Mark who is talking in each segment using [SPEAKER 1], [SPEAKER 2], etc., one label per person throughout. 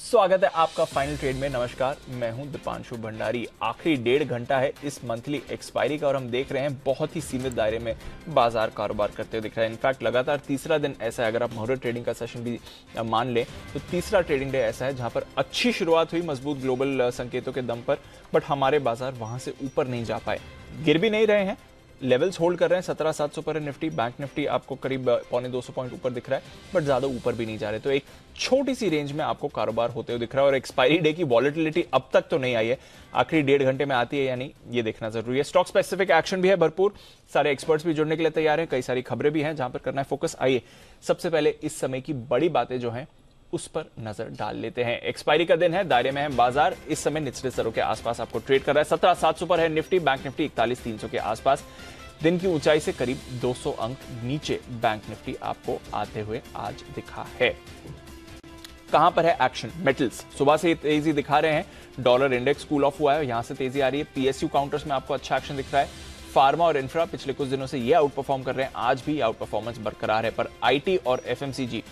[SPEAKER 1] स्वागत है आपका फाइनल ट्रेड में। नमस्कार, मैं हूं दीपांशु भंडारी। आखिरी 1.5 घंटा है इस मंथली एक्सपायरी का और हम देख रहे हैं बहुत ही सीमित दायरे में बाजार कारोबार करते हुए दिख रहा है। इनफैक्ट लगातार तीसरा दिन ऐसा है, अगर आप मोहर ट्रेडिंग का सेशन भी मान लें तो तीसरा ट्रेडिंग डे ऐसा है जहां पर अच्छी शुरुआत हुई मजबूत ग्लोबल संकेतों के दम पर, बट हमारे बाजार वहां से ऊपर नहीं जा पाए। गिर भी नहीं रहे हैं, लेवल्स होल्ड कर रहे हैं। 17,700 पर है निफ्टी। बैंक निफ्टी आपको करीब 250 पॉइंट ऊपर दिख रहा है, बट ज्यादा ऊपर भी नहीं जा रहे। तो एक छोटी सी रेंज में आपको कारोबार होते हुए दिख रहा है और एक्सपायरी डे की वॉलेटिलिटी अब तक तो नहीं आई है, आखिरी 1.5 घंटे में आती है या नहीं ये देखना जरूरी है। स्टॉक स्पेसिफिक एक्शन भी है भरपूर, सारे एक्सपर्ट्स भी जुड़ने के लिए तैयार हैं, कई सारी खबरें भी हैं जहां पर करना है फोकस। आइए सबसे पहले इस समय की बड़ी बातें जो हैं उस पर नजर डाल लेते हैं। एक्सपायरी का दिन है, दायरे में है बाजार इस समय निचले स्तरों के आसपास आपको ट्रेड कर रहा है। 17,700 पर है निफ्टी। बैंक निफ्टी 41,300 के आसपास। दिन की ऊंचाई से करीब 200 अंक नीचे बैंक निफ्टी आपको आते हुए आज दिखा है। कहां पर है एक्शन? मेटल्स सुबह से तेजी दिखा रहे हैं। डॉलर इंडेक्स कूल ऑफ हुआ है, यहां से तेजी आ रही है। पीएसयू काउंटर्स में आपको अच्छा एक्शन दिख रहा है। फार्मा और इंफ्रा पिछले कुछ दिनों से ये आउट परफॉर्म कर रहे हैं, आज भी आउट परफॉर्मेंस बरकरार है। पर आईटी और एफएमसीजी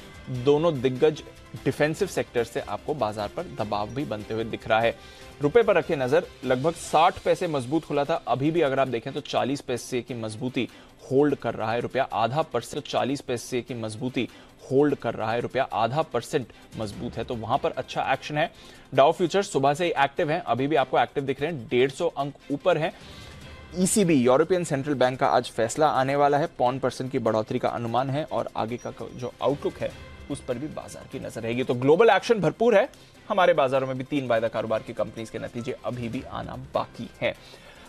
[SPEAKER 1] दोनों दिग्गज डिफेंसिव सेक्टर से आपको बाजार पर दबाव भी बनते हुए दिख रहा है। रुपए पर रखे नजर, लगभग 60 पैसे मजबूत खुला था, अभी भी अगर आप देखें तो 40 पैसे की मजबूती होल्ड कर रहा है। रुपया आधा परसेंट 40 पैसे की मजबूती होल्ड कर रहा है। रुपया आधा परसेंट मजबूत है, तो वहां पर अच्छा एक्शन है। डाउ फ्यूचर्स सुबह से ही एक्टिव है, अभी भी आपको एक्टिव दिख रहे हैं, 150 अंक ऊपर है। ईसीबी यूरोपियन सेंट्रल बैंक का आज फैसला आने वाला है, 0.5% की बढ़ोतरी का अनुमान है और आगे का जो आउटलुक है उस पर भी बाजार की नजर रहेगी। तो ग्लोबल एक्शन भरपूर है, हमारे बाजारों में भी 3 वायदा कारोबार की कंपनीज के नतीजे अभी भी आना बाकी हैं।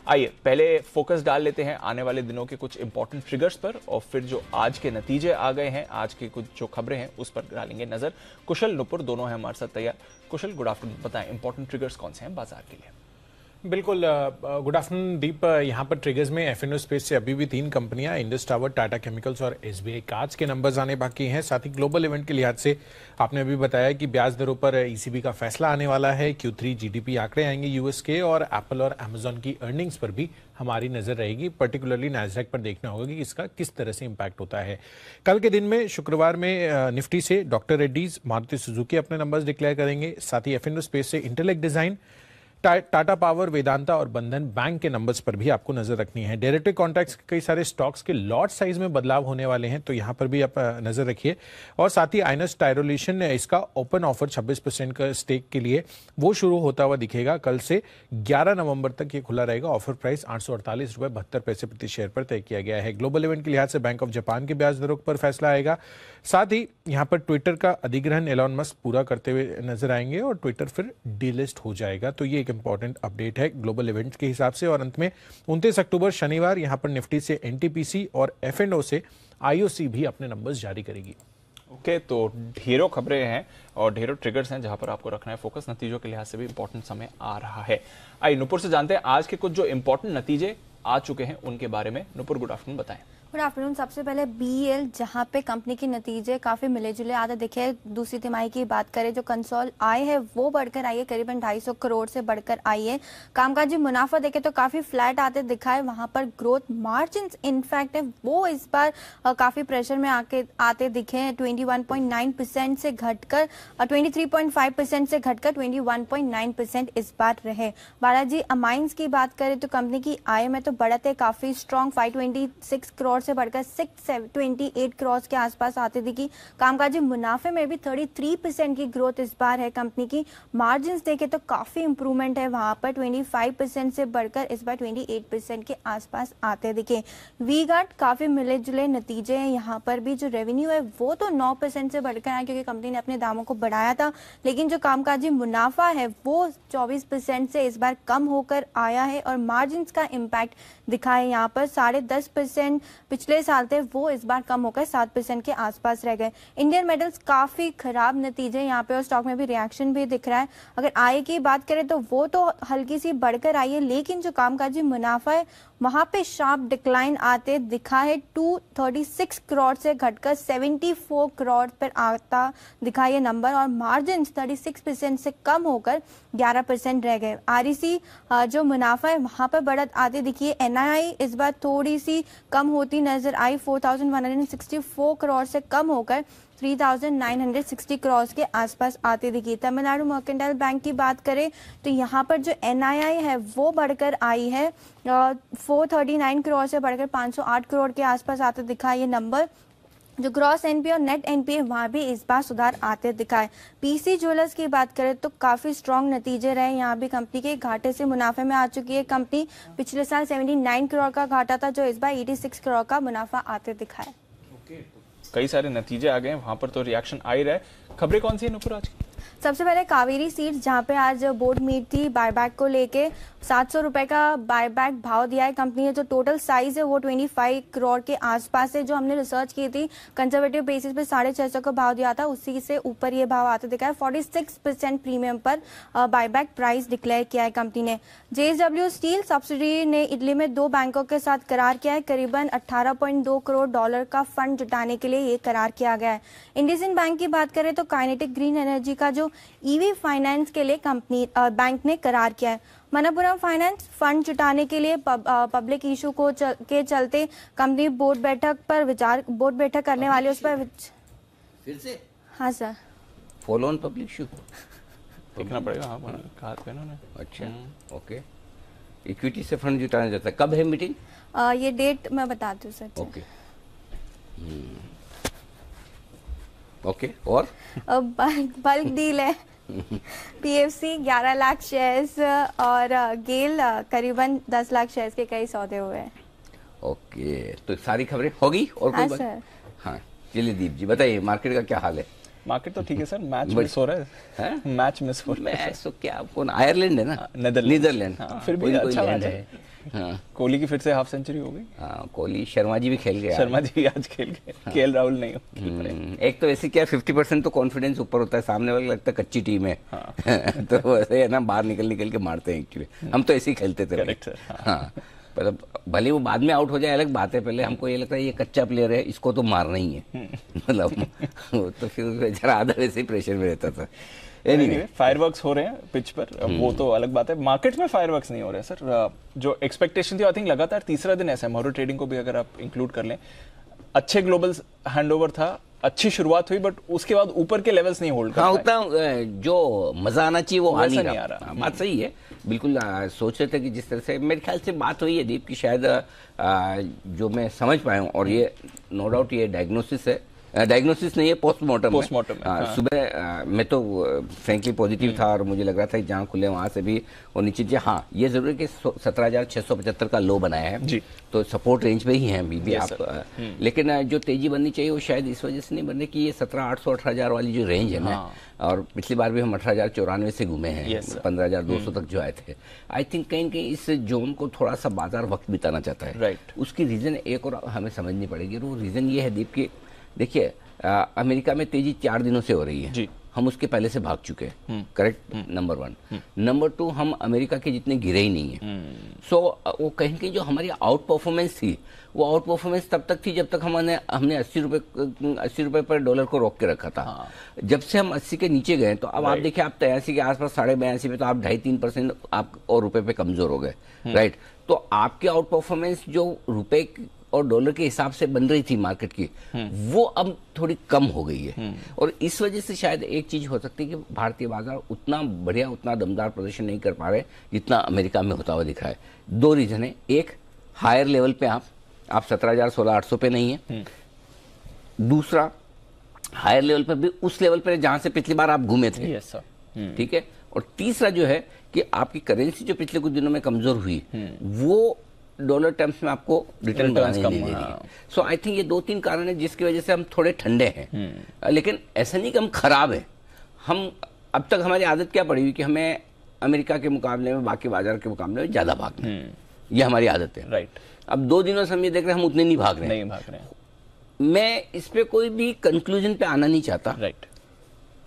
[SPEAKER 1] आइए पहले फोकस डाल लेते हैं आने वाले दिनों के कुछ इंपॉर्टेंट ट्रिगर्स पर और फिर जो आज के नतीजे आ गए हैं, आज की कुछ जो खबरें हैं उस पर डालेंगे नजर। कुशल, नुपुर दोनों हैं हमारे साथ तैयार। कुशल, गुड आफ्टरनून, बताएं इंपॉर्टेंट ट्रिगर्स कौन से हैं बाजार के लिए?
[SPEAKER 2] बिल्कुल, गुड आफ्टरनून दीप। यहाँ पर ट्रिगर्स में एफएनओ स्पेस से अभी भी 3 कंपनियां, इंडस टावर, टाटा केमिकल्स और एसबीआई कांच के नंबर्स आने बाकी हैं। साथ ही ग्लोबल इवेंट के लिहाज से आपने अभी बताया कि ब्याज दरों पर ईसीबी का फैसला आने वाला है। Q3 जीडीपी आंकड़े आएंगे यूएस के और एप्पल और अमेजॉन की अर्निंग्स पर भी हमारी नजर रहेगी। पर्टिकुलरली नैस्डैक पर देखना होगा कि इसका किस तरह से इंपैक्ट होता है। कल के दिन में शुक्रवार में निफ्टी से डॉक्टर रेड्डीज, मारुति सुजुकी अपने नंबर्स डिक्लेयर करेंगे। साथ ही एफएनओ स्पेस से intellect design, Tata power, Vedanta और बंधन बैंक के नंबर्स पर भी आपको नजर रखनी है। डेरिवेटिव कॉन्ट्रैक्ट्स के कई सारे स्टॉक्स के लॉट साइज में बदलाव होने वाले हैं, तो यहां पर भी आप नजर रखिए। और साथ ही आइनस टायरोलेशन, इसका ओपन ऑफर 26% का स्टेक के लिए वो शुरू होता हुआ दिखेगा। कल से 11 नवंबर तक ये खुला रहेगा। ऑफर प्राइस 848 रुपए 72 पैसे प्रति शेयर पर तय किया गया है। ग्लोबल इवेंट के लिहाज से बैंक ऑफ जापान के ब्याज दरों पर फैसला आएगा। साथ ही यहाँ पर ट्विटर का अधिग्रहण एलॉन मस्क पूरा करते हुए नजर आएंगे और ट्विटर फिर डीलिस्ट हो जाएगा। तो ये इंपॉर्टेंट अपडेट है ग्लोबल इवेंट्स के हिसाब से। और अंत में 29 अक्टूबर शनिवार यहां पर निफ्टी से एनटीपीसी और एफएनओ से आईओसी भी अपने नंबर्स जारी करेगी।
[SPEAKER 1] ओके, तो ढेरों खबरें हैं और ढेरों ट्रिगर्स हैं जहां पर आपको रखना है फोकस। नतीजों के लिहाज से भी इंपॉर्टेंट समय आ रहा है। आइए नुपुर से जानते हैं आज के कुछ जो इंपॉर्टेंट नतीजे आ चुके हैं उनके बारे में। नुपुर, गुड आफ्टरनून, बताएं।
[SPEAKER 3] Good afternoon. सबसे पहले बीईएल, जहां पे कंपनी के नतीजे काफी मिले जुले आते दिखे। दूसरी तिमाही की बात करें, जो कंसोल आय है वो बढ़कर आई है, करीबन 250 करोड़ से बढ़कर आई है। कामकाजी मुनाफा देखे तो काफी फ्लैट आते दिखा है। वहां पर ग्रोथ मार्जिन इनफैक्ट है वो इस बार काफी प्रेशर में आते दिखे हैं। 21.9% से घटकर 23.5% से घटकर 21.9% इस बार रहे। बालाजी अमाइंस की बात करें तो कंपनी की आय में तो बढ़त है काफी स्ट्रॉन्ग, 526 करोड़ से बढ़कर 628 करोड़ के आसपास आती दिखी। कामकाजी मुनाफे में भी 33% की ग्रोथ इस बार है। कंपनी की मार्जिन्स देखे तो काफी इंप्रूवमेंट है, वहां पर 25% से बढ़कर इस बार 28% के आसपास आते दिखे। वी गार्ड काफी मिले जुले नतीजे हैं। यहाँ पर भी जो रेवेन्यू है वो तो 9% से बढ़कर आया क्योंकि कंपनी ने अपने दामों को बढ़ाया था, लेकिन जो कामकाजी मुनाफा है वो 24% से इस बार कम होकर आया है और मार्जिन्स का इम्पैक्ट दिखा है। यहाँ पर 10.5% पिछले साल थे वो इस बार कम होकर 7% के आसपास रह गए। इंडियन मेटल्स काफी खराब नतीजे यहाँ पे और स्टॉक में भी रिएक्शन भी दिख रहा है। अगर आय की बात करें तो वो तो हल्की सी बढ़कर आई है, लेकिन जो कामकाजी मुनाफा है वहां पे शार्प डिक्लाइन आते दिखा है। 236 करोड़ से घटकर 74 करोड़ पर आता दिखा ये नंबर और मार्जिन 36% से कम होकर 11% रह गए। आरईसी जो मुनाफा है वहां पर बढ़त आती दिखी है। एनआईआई इस बार थोड़ी सी कम होती नजर आई, 4164 करोड़ से कम होकर 3,960 करोड़ के आसपास आती दिखी। तमिलनाडु मर्केंटाइल बैंक की बात करें तो यहाँ पर जो NII है वो बढ़कर आई है 439 करोड़ से बढ़कर 508 करोड़ के आसपास आते दिखा ये नंबर। जो ग्रॉस एनपीए और नेट एनपीए वहाँ भी इस बार सुधार आते दिखाए। पीसी ज्वेलर्स की बात करें तो काफी स्ट्रॉन्ग नतीजे रहे, यहाँ भी कंपनी के घाटे से मुनाफे में आ चुकी है। कंपनी पिछले साल 79 करोड़ का घाटा था, जो इस बार 86 करोड़ का मुनाफा आते दिखाए।
[SPEAKER 1] कई सारे नतीजे आ गए, वहां पर तो रिएक्शन आ ही रहा है। खबरें कौन सी है नुपुर आज की?
[SPEAKER 3] सबसे पहले कावेरी सीड्स, जहां पे आज बोर्ड मीट थी, बायबैक को लेके 700 रुपए का बायबैक भाव दिया है कंपनी ने। जो टोटल साइज है वो 25 करोड़ के आसपास है। जो हमने रिसर्च की थी कंजर्वेटिव बेसिस पे 650 का भाव दिया था, उसी से ऊपर ये भाव आते दिखा है। 46% प्रीमियम पर बायबैक प्राइस डिक्लेयर किया है कंपनी ने। JSW स्टील सब्सिडी ने इटली में 2 बैंकों के साथ करार किया है। करीबन $18.2 करोड़ का फंड जुटाने के लिए ये करार किया गया है। इंडसइंड बैंक की बात करें तो काइनेटिक ग्रीन एनर्जी का जो EV फाइनेंस के लिए कंपनी बैंक ने करार किया है। मनप्पुरम फाइनेंस फंड जुटाने के लिए पब्लिक इशू को के चलते कंपनी बोर्ड बैठक करने वाली है, उस पर
[SPEAKER 4] फिर से।
[SPEAKER 3] हाँ sir,
[SPEAKER 4] follow on public issue
[SPEAKER 1] देखना पड़ेगा। हाँ, कहा था इन्होंने।
[SPEAKER 4] अच्छा, ओके। इक्विटी से फंड जुटाना जाता है, कब है मीटिंग?
[SPEAKER 3] ये डेट मैं बताती हूँ सर।
[SPEAKER 4] Okay okay. और
[SPEAKER 3] बल्क डील है PFC 11 लाख शेयर्स और गेल करीबन 10 लाख शेयर्स के कई सौदे हुए हैं।
[SPEAKER 4] ओके, तो सारी खबरें होगी और कोई
[SPEAKER 3] हाँ
[SPEAKER 4] बात?
[SPEAKER 3] सर।
[SPEAKER 4] हाँ चलिए दीप जी बताइए, मार्केट का क्या हाल है?
[SPEAKER 1] मार्केट तो ठीक है सर, मैच मिस हो रहा है। मैच मिस हो रहा है।
[SPEAKER 4] मैच तो क्या, कौन आयरलैंड है ना?
[SPEAKER 1] नीदरलैंड। फिर भी
[SPEAKER 4] कोई
[SPEAKER 1] अच्छा
[SPEAKER 4] लैंड
[SPEAKER 1] मैच है। हाँ, कोहली की फिर से हाफ सेंचुरी हो गई।
[SPEAKER 4] हाँ, कोहली, शर्मा जी भी खेल गए।
[SPEAKER 1] शर्मा जी आज खेल गए। KL राहुल नहीं हो।
[SPEAKER 4] एक तो ऐसे क्या 50% तो कॉन्फिडेंस ऊपर होता है, सामने वाले लगता है कच्ची टीम है। तो वैसे है ना, बाहर निकल के मारते हैं एक्चुअली। हम तो ऐसे ही खेलते थे।
[SPEAKER 1] Correct sir.
[SPEAKER 4] हाँ, मतलब भले वो बाद में आउट हो जाए अलग बात है, पहले हमको ये लगता है ये कच्चा प्लेयर है, इसको तो मारना ही है। मतलब तो फिर जरा आधा वैसे ही प्रेशर में रहता था।
[SPEAKER 1] Anyway, फायरवर्क्स हो रहे हैं पिच पर, वो तो अलग बात है। मार्केट में फायरवर्क्स नहीं हो रहे हैं सर। जो एक्सपेक्टेशन थी, आई थिंक लगातार तीसरा दिन ऐसा है, मोरो ट्रेडिंग को भी अगर आप इंक्लूड कर लें, अच्छे ग्लोबल हैंडओवर था, अच्छी शुरुआत हुई, बट उसके बाद ऊपर के लेवल्स नहीं होल्ड कर
[SPEAKER 4] हाँ,
[SPEAKER 1] पाए।
[SPEAKER 4] उतना जो मजा आना चाहिए वो आ नहीं रहा। बात सही है, बिल्कुल। सोच रहे थे कि जिस तरह से मेरे ख्याल से बात हुई है दीप की, शायद जो मैं समझ पाया हूँ, और ये नो डाउट ये डायग्नोसिस है, डायग्नोसिस नहीं है, पोस्टमार्टम। सुबह मैं तो फ्रेंकली पॉजिटिव था और मुझे लग रहा था कि जहाँ खुले वहाँ से भी और नीचे। हाँ, ये जरूर है कि 17,675 का लो बनाया है जी, तो सपोर्ट रेंज पे ही है अभी भी आप। लेकिन जो तेजी बननी चाहिए वो शायद इस वजह से नहीं बनने की, ये 17,800 18,000 वाली जो रेंज है ना, और पिछली बार भी हम 18,094 से घूमे हैं, 15,200 तक जो आए थे। आई थिंक कहीं न कहीं इस जोन को थोड़ा सा बाजार वक्त बिताना चाहता है।
[SPEAKER 1] राइट।
[SPEAKER 4] उसकी रीजन एक और हमें समझनी पड़ेगी, और वो रीजन ये है दीप की, देखिए अमेरिका में तेजी 4 दिनों से हो रही है जी। हम उसके पहले से भाग चुके हैं, करेक्ट, नंबर 1। नंबर 2, हम अमेरिका के जितने गिरे ही नहीं है। सो वो कहीं कहीं जो हमारी आउट परफॉर्मेंस थी, वो आउट परफॉर्मेंस तब तक थी जब तक हमने 80 रुपए पर डॉलर को रोक के रखा था। जब से हम 80 के नीचे गए, तो अब आप देखिए, आप 83 के आसपास 82.5 पे, तो आप 2.5-3% आप और रुपए पे कमजोर हो गए, राइट। तो आपकी आउट परफॉर्मेंस जो रुपए और डॉलर के हिसाब से बन रही थी मार्केट की, वो अब थोड़ी कम हो गई है। और इस वजह से शायद एक चीज हो सकती है कि भारतीय बाजार उतना बढ़िया, उतना दमदार प्रदर्शन नहीं कर पा रहे जितना अमेरिका में होता हुआ दिख रहा है। 2 रीजन है, एक हायर लेवल पे आप 17,000 16,800 पे नहीं है। दूसरा, हायर लेवल पे भी उस लेवल पे जहां से पिछली बार आप घूमे थे, ठीक है। और तीसरा जो है कि आपकी करेंसी जो पिछले कुछ दिनों में कमजोर हुई, वो डॉलर टर्म्स में आपको रिटर्न बनाने नहीं दे रही है। सो आई थिंक ये 2-3 कारण है जिसकी वजह से हम थोड़े ठंडे हैं। लेकिन ऐसा नहीं कि हम खराब हैं। हम अब तक हमारी आदत क्या पड़ी हुई कि हमें अमेरिका के मुकाबले में, बाकी बाजार के मुकाबले में ज्यादा भागना है, ये हमारी आदत है, राइट। अब 2 दिनों से हम ये देख रहे हैं हम उतने नहीं भाग रहे हैं। मैं इस पे कोई भी कंक्लूजन पे आना नहीं चाहता, राइट।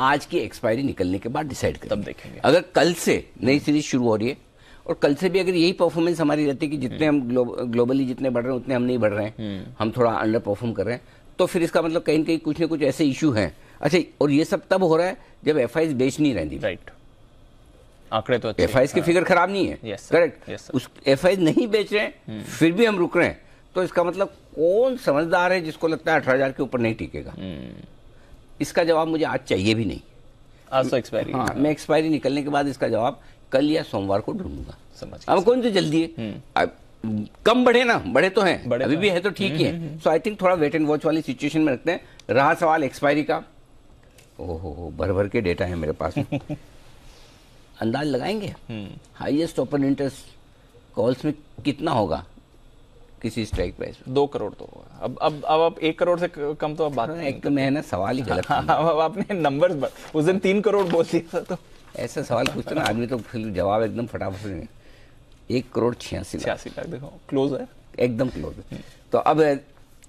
[SPEAKER 4] आज की एक्सपायरी निकलने के बाद डिसाइड करें, तब देखेंगे। अगर कल से नई सीरीज शुरू हो रही है और कल से भी अगर यही परफॉर्मेंस हमारी रहती है कि जितने हम ग्लोबली जितने बढ़ रहे हैं उतने हम नहीं बढ़ रहे हैं, हम थोड़ा अंडर परफॉर्म कर रहे हैं, तो फिर इसका मतलब कहीं न कहीं कुछ न कुछ ऐसे इशू हैं। अच्छा, और ये सब तब हो रहा है जब एफआईज बेच नहीं रही, राइट। आंकड़े तो एफआईज की फिगर खराब नहीं है, करेक्ट। उस एफआईज नहीं बेच रहे हैं, फिर भी हम रुक रहे हैं, तो इसका मतलब कौन समझदार है जिसको लगता है 18,000 के ऊपर नहीं टिकेगा। इसका जवाब मुझे आज चाहिए भी नहीं,
[SPEAKER 1] आज तो एक्सपायरी।
[SPEAKER 4] हाँ, मैं एक्सपायरी निकलने के बाद इसका जवाब कल या सोमवार को ढूंढूंगा।
[SPEAKER 1] समझ
[SPEAKER 4] अब कौन सी जल्दी है, अब कम बढ़े ना, बढ़े तो हैं, अभी भी है तो ठीक ही है। सो आई थिंक थोड़ा वेट एंड वॉच वाली सिचुएशन में रखते हैं। रहा सवाल एक्सपायरी का, ओहो भर भर के डेटा है मेरे पास अंदाज लगाएंगे हाईएस्ट ओपन इंटरेस्ट कॉल्स में कितना होगा किसी स्ट्राइक प्राइस में?
[SPEAKER 1] 2 करोड़ तो होगा। अब आप 1 करोड़ से कम तो अब बात
[SPEAKER 4] एक तो मैं ना सवाल ही गलत
[SPEAKER 1] अब आपने नंबर्स उस दिन 3 करोड़ बोल दिया था, तो
[SPEAKER 4] ऐसा सवाल पूछते ना आदमी तो फिर जवाब एकदम फटाफट से 1,86,00,000
[SPEAKER 1] देखो क्लोज है,
[SPEAKER 4] एकदम क्लोज है। तो अब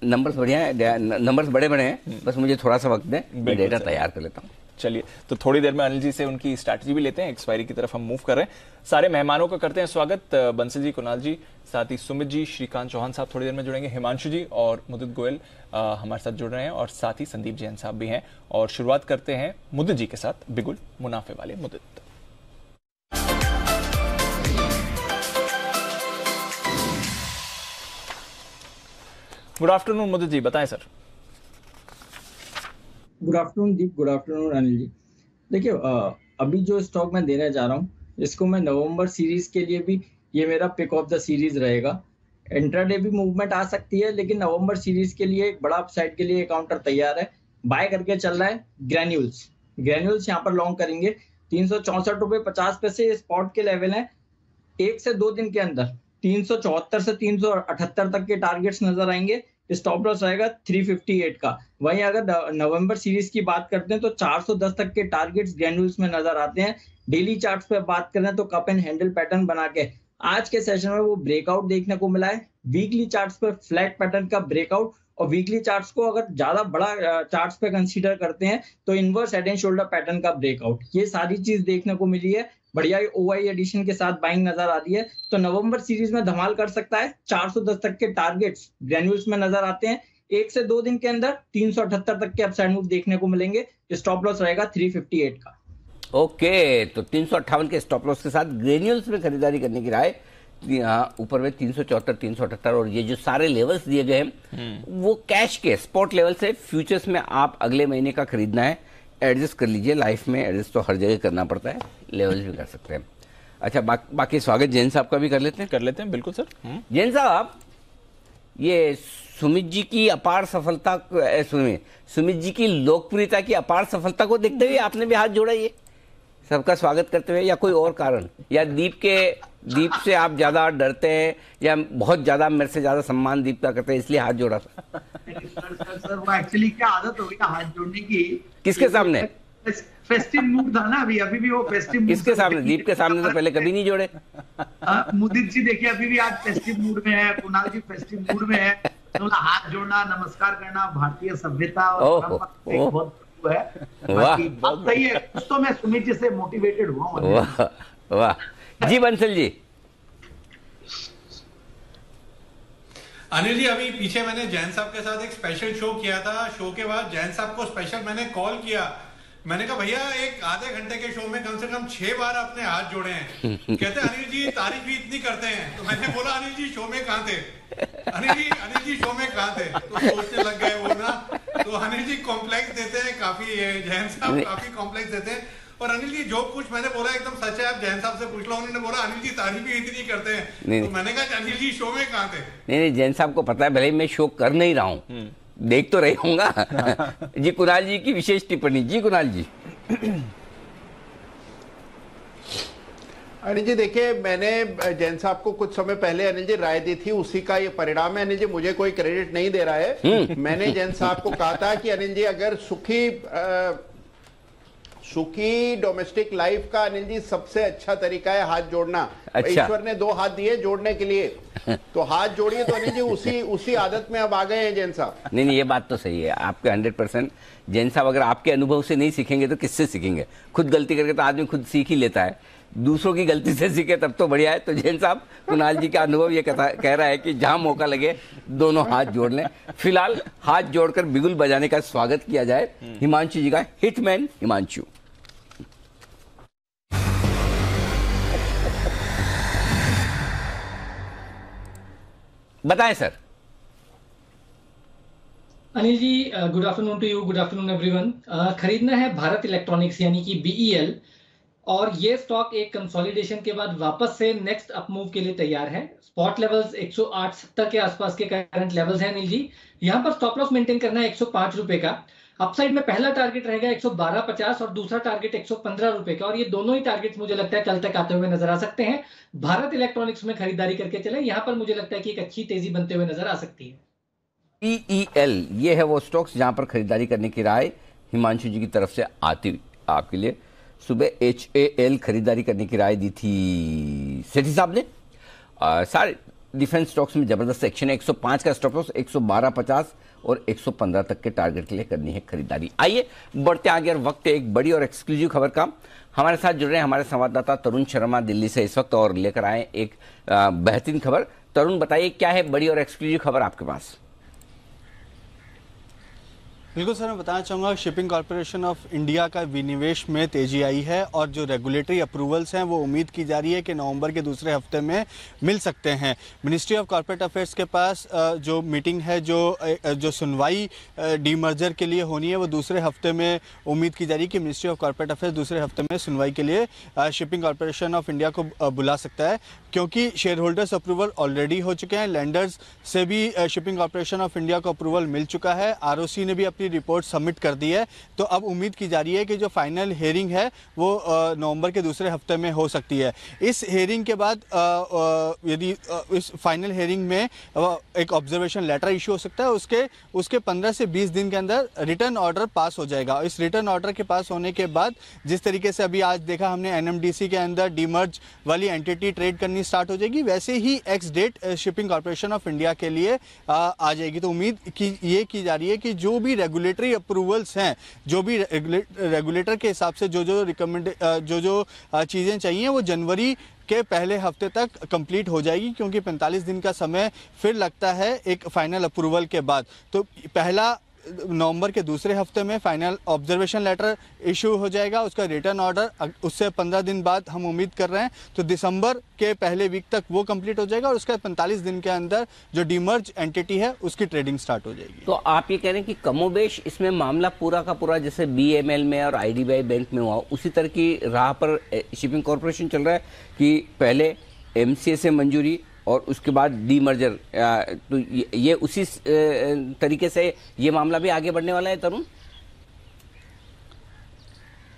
[SPEAKER 4] नंबर्स बढ़िया है, नंबर्स बड़े बड़े हैं, बस मुझे थोड़ा सा वक्त दें, मैं डेटा तैयार कर लेता हूँ।
[SPEAKER 1] चलिए, तो थोड़ी देर में अनिल जी से उनकी स्ट्रैटेजी भी लेते हैं, एक्सपायरी की तरफ हम मूव कर रहे हैं। सारे मेहमानों का करते हैं स्वागत, बंसल जी, कुणाल जी, साथ ही सुमित जी, श्रीकांत चौहान साहब थोड़ी देर में जुड़ेंगे, हिमांशु जी और मुदित गोयल हमारे साथ जुड़ रहे हैं, और साथ ही संदीप जैन साहब भी हैं। और शुरुआत करते हैं मुदित जी के साथ, बिगुल मुनाफे वाले मुदित। गुड आफ्टरनून मुदित जी, बताएं सर।
[SPEAKER 5] गुड आफ्टरनून दीप, गुड आफ्टरनून अनिल जी। देखिए, अभी जो स्टॉक मैं देने जा रहा हूँ इसको मैं नवंबर सीरीज के लिए भी, ये मेरा पिक ऑफ द सीरीज रहेगा। इंट्राडे भी मूवमेंट आ सकती है, लेकिन नवंबर सीरीज के लिए एक बड़ा अपसाइड के लिए काउंटर तैयार है। बाय करके चल रहा है ग्रेन्यूल्स यहाँ पर लॉन्ग करेंगे। 364 रुपये 50 पैसे स्पॉट के लेवल है। 1 से 2 दिन के अंदर 374 से 378 तक के टारगेट्स नजर आएंगे। स्टॉप लॉस रहेगा 358 का। वहीं अगर नवंबर सीरीज की बात करते हैं तो 410 तक के टारगेट्स ग्रेन्यूल्स में नजर आते हैं। डेली चार्ट्स पे बात करें तो कप एंड हैंडल पैटर्न बना के आज के सेशन में वो ब्रेकआउट देखने को मिला है। वीकली चार्ट्स पे फ्लैट पैटर्न का ब्रेकआउट, और वीकली चार्ट्स को अगर ज्यादा बड़ा चार्ट्स पे कंसीडर करते हैं तो inverse head and shoulder pattern का ब्रेकआउट, ये सारी चीज देखने को मिली है। बढ़िया ओआई एडिशन के साथ बाइंग नजर आ रही है, तो नवंबर सीरीज में धमाल कर सकता है। 410 तक के टारगेट्स ग्रेन्यूल्स में नजर आते हैं। 1 से 2 दिन के अंदर 378 तक के अपसाइड मूव देखने को मिलेंगे। स्टॉप लॉस रहेगा 358 का।
[SPEAKER 4] ओके, तो 358 के स्टॉप लॉस के साथ ग्रेन्यूल्स में खरीदारी करने की राय। यहाँ ऊपर में 374, 378 और ये जो सारे लेवल्स दिए गए हैं वो कैश के स्पॉट लेवल से। फ्यूचर्स में आप अगले महीने का खरीदना है, एडजस्ट कर लीजिए। लाइफ में एडजस्ट तो हर जगह करना पड़ता है, लेवल्स भी कर सकते हैं। अच्छा, बाकी स्वागत जैन साहब का भी कर लेते हैं।
[SPEAKER 1] बिल्कुल सर।
[SPEAKER 4] जैन साहब, ये सुमित जी की अपार सफलता, सुमित जी की लोकप्रियता की अपार सफलता को देखते हुए आपने भी हाथ जोड़ा, ये सबका स्वागत करते हुए, या कोई और कारण, या दीप से आप ज्यादा डरते हैं, या बहुत ज्यादा मेरे से ज्यादा सम्मान दीप का करते हैं इसलिए हाथ जोड़ा?
[SPEAKER 6] सर वो एक्चुअली क्या आदत हो गई ना हाथ जोड़ने की।
[SPEAKER 4] किसके सामने?
[SPEAKER 6] फेस्टिव मूड था ना अभी भी वो फेस्टिव मूड।
[SPEAKER 4] किसके सामने? दीप के सामने तो पहले कभी नहीं जोड़े।
[SPEAKER 6] मुदित जी देखिए अभी भी आज फेस्टिव मूड में है, कुणाल जी फेस्टिव मूड में है, तो हाथ जोड़ना, नमस्कार करना भारतीय सभ्यता और बहुत है। बात सही है, कुछ तो मैं सुमित जी से मोटिवेटेड हुआ हूँ।
[SPEAKER 4] वाह जी, बंसल जी।
[SPEAKER 7] अनिल जी, अभी पीछे मैंने जैन साहब के साथ एक स्पेशल शो किया था। शो के बाद जैन साहब को स्पेशल मैंने कॉल किया। मैंने कहा भैया एक आधे घंटे के शो में कम से कम 6 बार अपने हाथ जोड़े हैं। कहते अनिल जी तारीफ भी इतनी करते हैं। तो मैंने बोला अनिल जी शो में कहाँ थे? अनिल जी शो में कहाँ थे? तो सोचने लग गए वो ना। तो अनिल जी कॉम्प्लेक्स देते हैं काफी, जैन साहब काफी कॉम्प्लेक्स देते हैं। और अनिल जी जो कुछ मैंने बोला एकदम सच है, आप जैन साहब से पूछ लो। उन्होंने बोला अनिल जी तारीफ भी इतनी करते हैं। तो मैंने कहा अनिल जी शो में कहाँ थे?
[SPEAKER 4] नहीं, जैन साहब को पता है, भले मैं शो कर नहीं रहा हूँ, देख तो रही होऊंगा। जी, कुणाल जी की विशेष टिप्पणी। जी कुणाल जी।
[SPEAKER 8] अनिल जी देखिए, मैंने जैन साहब को कुछ समय पहले अनिल जी राय दी थी, उसी का ये परिणाम है। अनिल जी मुझे कोई क्रेडिट नहीं दे रहा है। मैंने जैन साहब को कहा था कि अनिल जी अगर सुखी डोमेस्टिक लाइफ का अनिल जी सबसे अच्छा तरीका है हाथ जोड़ना। अच्छा। ईश्वर ने 2 हाथ दिए जोड़ने के लिए, तो हाथ जोड़िए। तो अनिल जी उसी आदत में अब आ गए हैं जैन साहब।
[SPEAKER 4] नहीं, ये बात तो सही है आपके 100%। जैन साहब अगर आपके अनुभव से नहीं सीखेंगे तो किससे सीखेंगे? खुद गलती करके तो आदमी खुद सीख ही लेता है, दूसरों की गलती से सीखे तब तो बढ़िया है। तो जैन साहब, कुणाल जी का अनुभव ये कह रहा है कि जहां मौका लगे दोनों हाथ जोड़ लें। फिलहाल हाथ जोड़कर बिगुल बजाने का स्वागत किया जाए हिमांशु जी का। हिटमैन हिमांशु। बताएं sir.
[SPEAKER 9] Anil ji, good afternoon to you, good afternoon everyone. खरीदना है भारत इलेक्ट्रॉनिक्स यानी कि BEL, और ये स्टॉक एक कंसोलिडेशन के बाद वापस से नेक्स्ट अप मूव के लिए तैयार है। स्पॉट लेवल्स 108.70 के आसपास के करंट लेवल्स हैं अनिल जी। यहाँ पर स्टॉप लॉस मेंटेन करना है 105 रुपए का। अपसाइड में पहला टारगेट रहेगा 112.50 और दूसरा टारगेट 115 रुपए का, और ये दोनों ही टारगेट्स मुझे लगता है कल तक आते हुए नजर आ सकते हैं। भारत इलेक्ट्रॉनिक्स में खरीदारी करके चले, यहाँ पर मुझे लगता है कि एक अच्छी तेजी बनते हुए नजर आ सकती है।
[SPEAKER 4] BEL ये है वो स्टॉक्स जहां पर खरीदारी करने की राय हिमांशु जी की तरफ से आती हुई आपके लिए। सुबह HAL खरीदारी करने की राय दी थी सेठी साहब ने। सारे डिफेंस स्टॉक्स में जबरदस्त एक्शन है। 105 का स्टॉप लॉस, 112.50 और 115 तक के टारगेट के लिए करनी है खरीदारी। आइए बढ़ते आगे, और वक्त है एक बड़ी और एक्सक्लूसिव खबर का। हमारे साथ जुड़ रहे हैं हमारे संवाददाता तरुण शर्मा दिल्ली से इस वक्त, और लेकर आए एक बेहतरीन खबर। तरुण बताइए क्या है बड़ी और एक्सक्लूसिव खबर आपके पास?
[SPEAKER 10] बिल्कुल सर, मैं बताना चाहूँगा शिपिंग कॉर्पोरेशन ऑफ इंडिया का विनिवेश में तेजी आई है, और जो रेगुलेटरी अप्रूवल्स हैं वो उम्मीद की जा रही है कि नवंबर के दूसरे हफ्ते में मिल सकते हैं। मिनिस्ट्री ऑफ कॉर्पोरेट अफेयर्स के पास जो मीटिंग है, जो सुनवाई डीमर्जर के लिए होनी है, वो दूसरे हफ्ते में उम्मीद की जा रही है कि मिनिस्ट्री ऑफ कॉर्पोरेट अफेयर्स दूसरे हफ्ते में सुनवाई के लिए शिपिंग कॉर्पोरेशन ऑफ इंडिया को बुला सकता है, क्योंकि शेयर होल्डर्स अप्रूवल ऑलरेडी हो चुके हैं। लैंडर्स से भी शिपिंग कॉर्पोरेशन ऑफ इंडिया को अप्रूवल मिल चुका है। ROC ने भी अपनी रिपोर्ट सबमिट कर दी है। तो अब उम्मीद की जा रही है कि जो फाइनल हेयरिंग है वो नवंबर के दूसरे हफ्ते में हो सकती है। इस हेयरिंग के बाद यदि इस फाइनल हेयरिंग में एक ऑब्जर्वेशन लेटर इशू हो सकता है, उसके 15 से 20 दिन के अंदर रिटर्न ऑर्डर पास हो जाएगा। इस रिटर्न ऑर्डर के पास होने के बाद जिस तरीके से अभी आज देखा हमने NMDC के अंदर डीमर्ज वाली एंटिटी ट्रेड करनी स्टार्ट हो जाएगी, वैसे ही ex date shipping corporation of India के लिए आ जाएगी। तो उम्मीद ये की जा रही है कि जो भी रेगुलेटरी अप्रूवल्स हैं, जो भी रेगुलेटर के हिसाब से जो चीज़ें चाहिए वो जनवरी के पहले हफ्ते तक कंप्लीट हो जाएगी, क्योंकि 45 दिन का समय फिर लगता है एक फाइनल अप्रूवल के बाद। तो पहला नवंबर के दूसरे हफ्ते में फाइनल ऑब्जर्वेशन लेटर इशू हो जाएगा, उसका रिटर्न ऑर्डर उससे 15 दिन बाद हम उम्मीद कर रहे हैं, तो दिसंबर के पहले वीक तक वो कंप्लीट हो जाएगा, और उसके 45 दिन के अंदर जो डीमर्ज एंटिटी है उसकी ट्रेडिंग स्टार्ट हो जाएगी।
[SPEAKER 4] तो आप ये कह रहे हैं कि कमोबेश इसमें मामला पूरा का पूरा जैसे BML में और IDBI बैंक में हुआ, उसी तरह की राह पर शिपिंग कॉर्पोरेशन चल रहा है कि पहले MCA से मंजूरी और उसके बाद डीमर्जर, तो ये उसी तरीके से ये मामला भी आगे बढ़ने वाला है तरुण?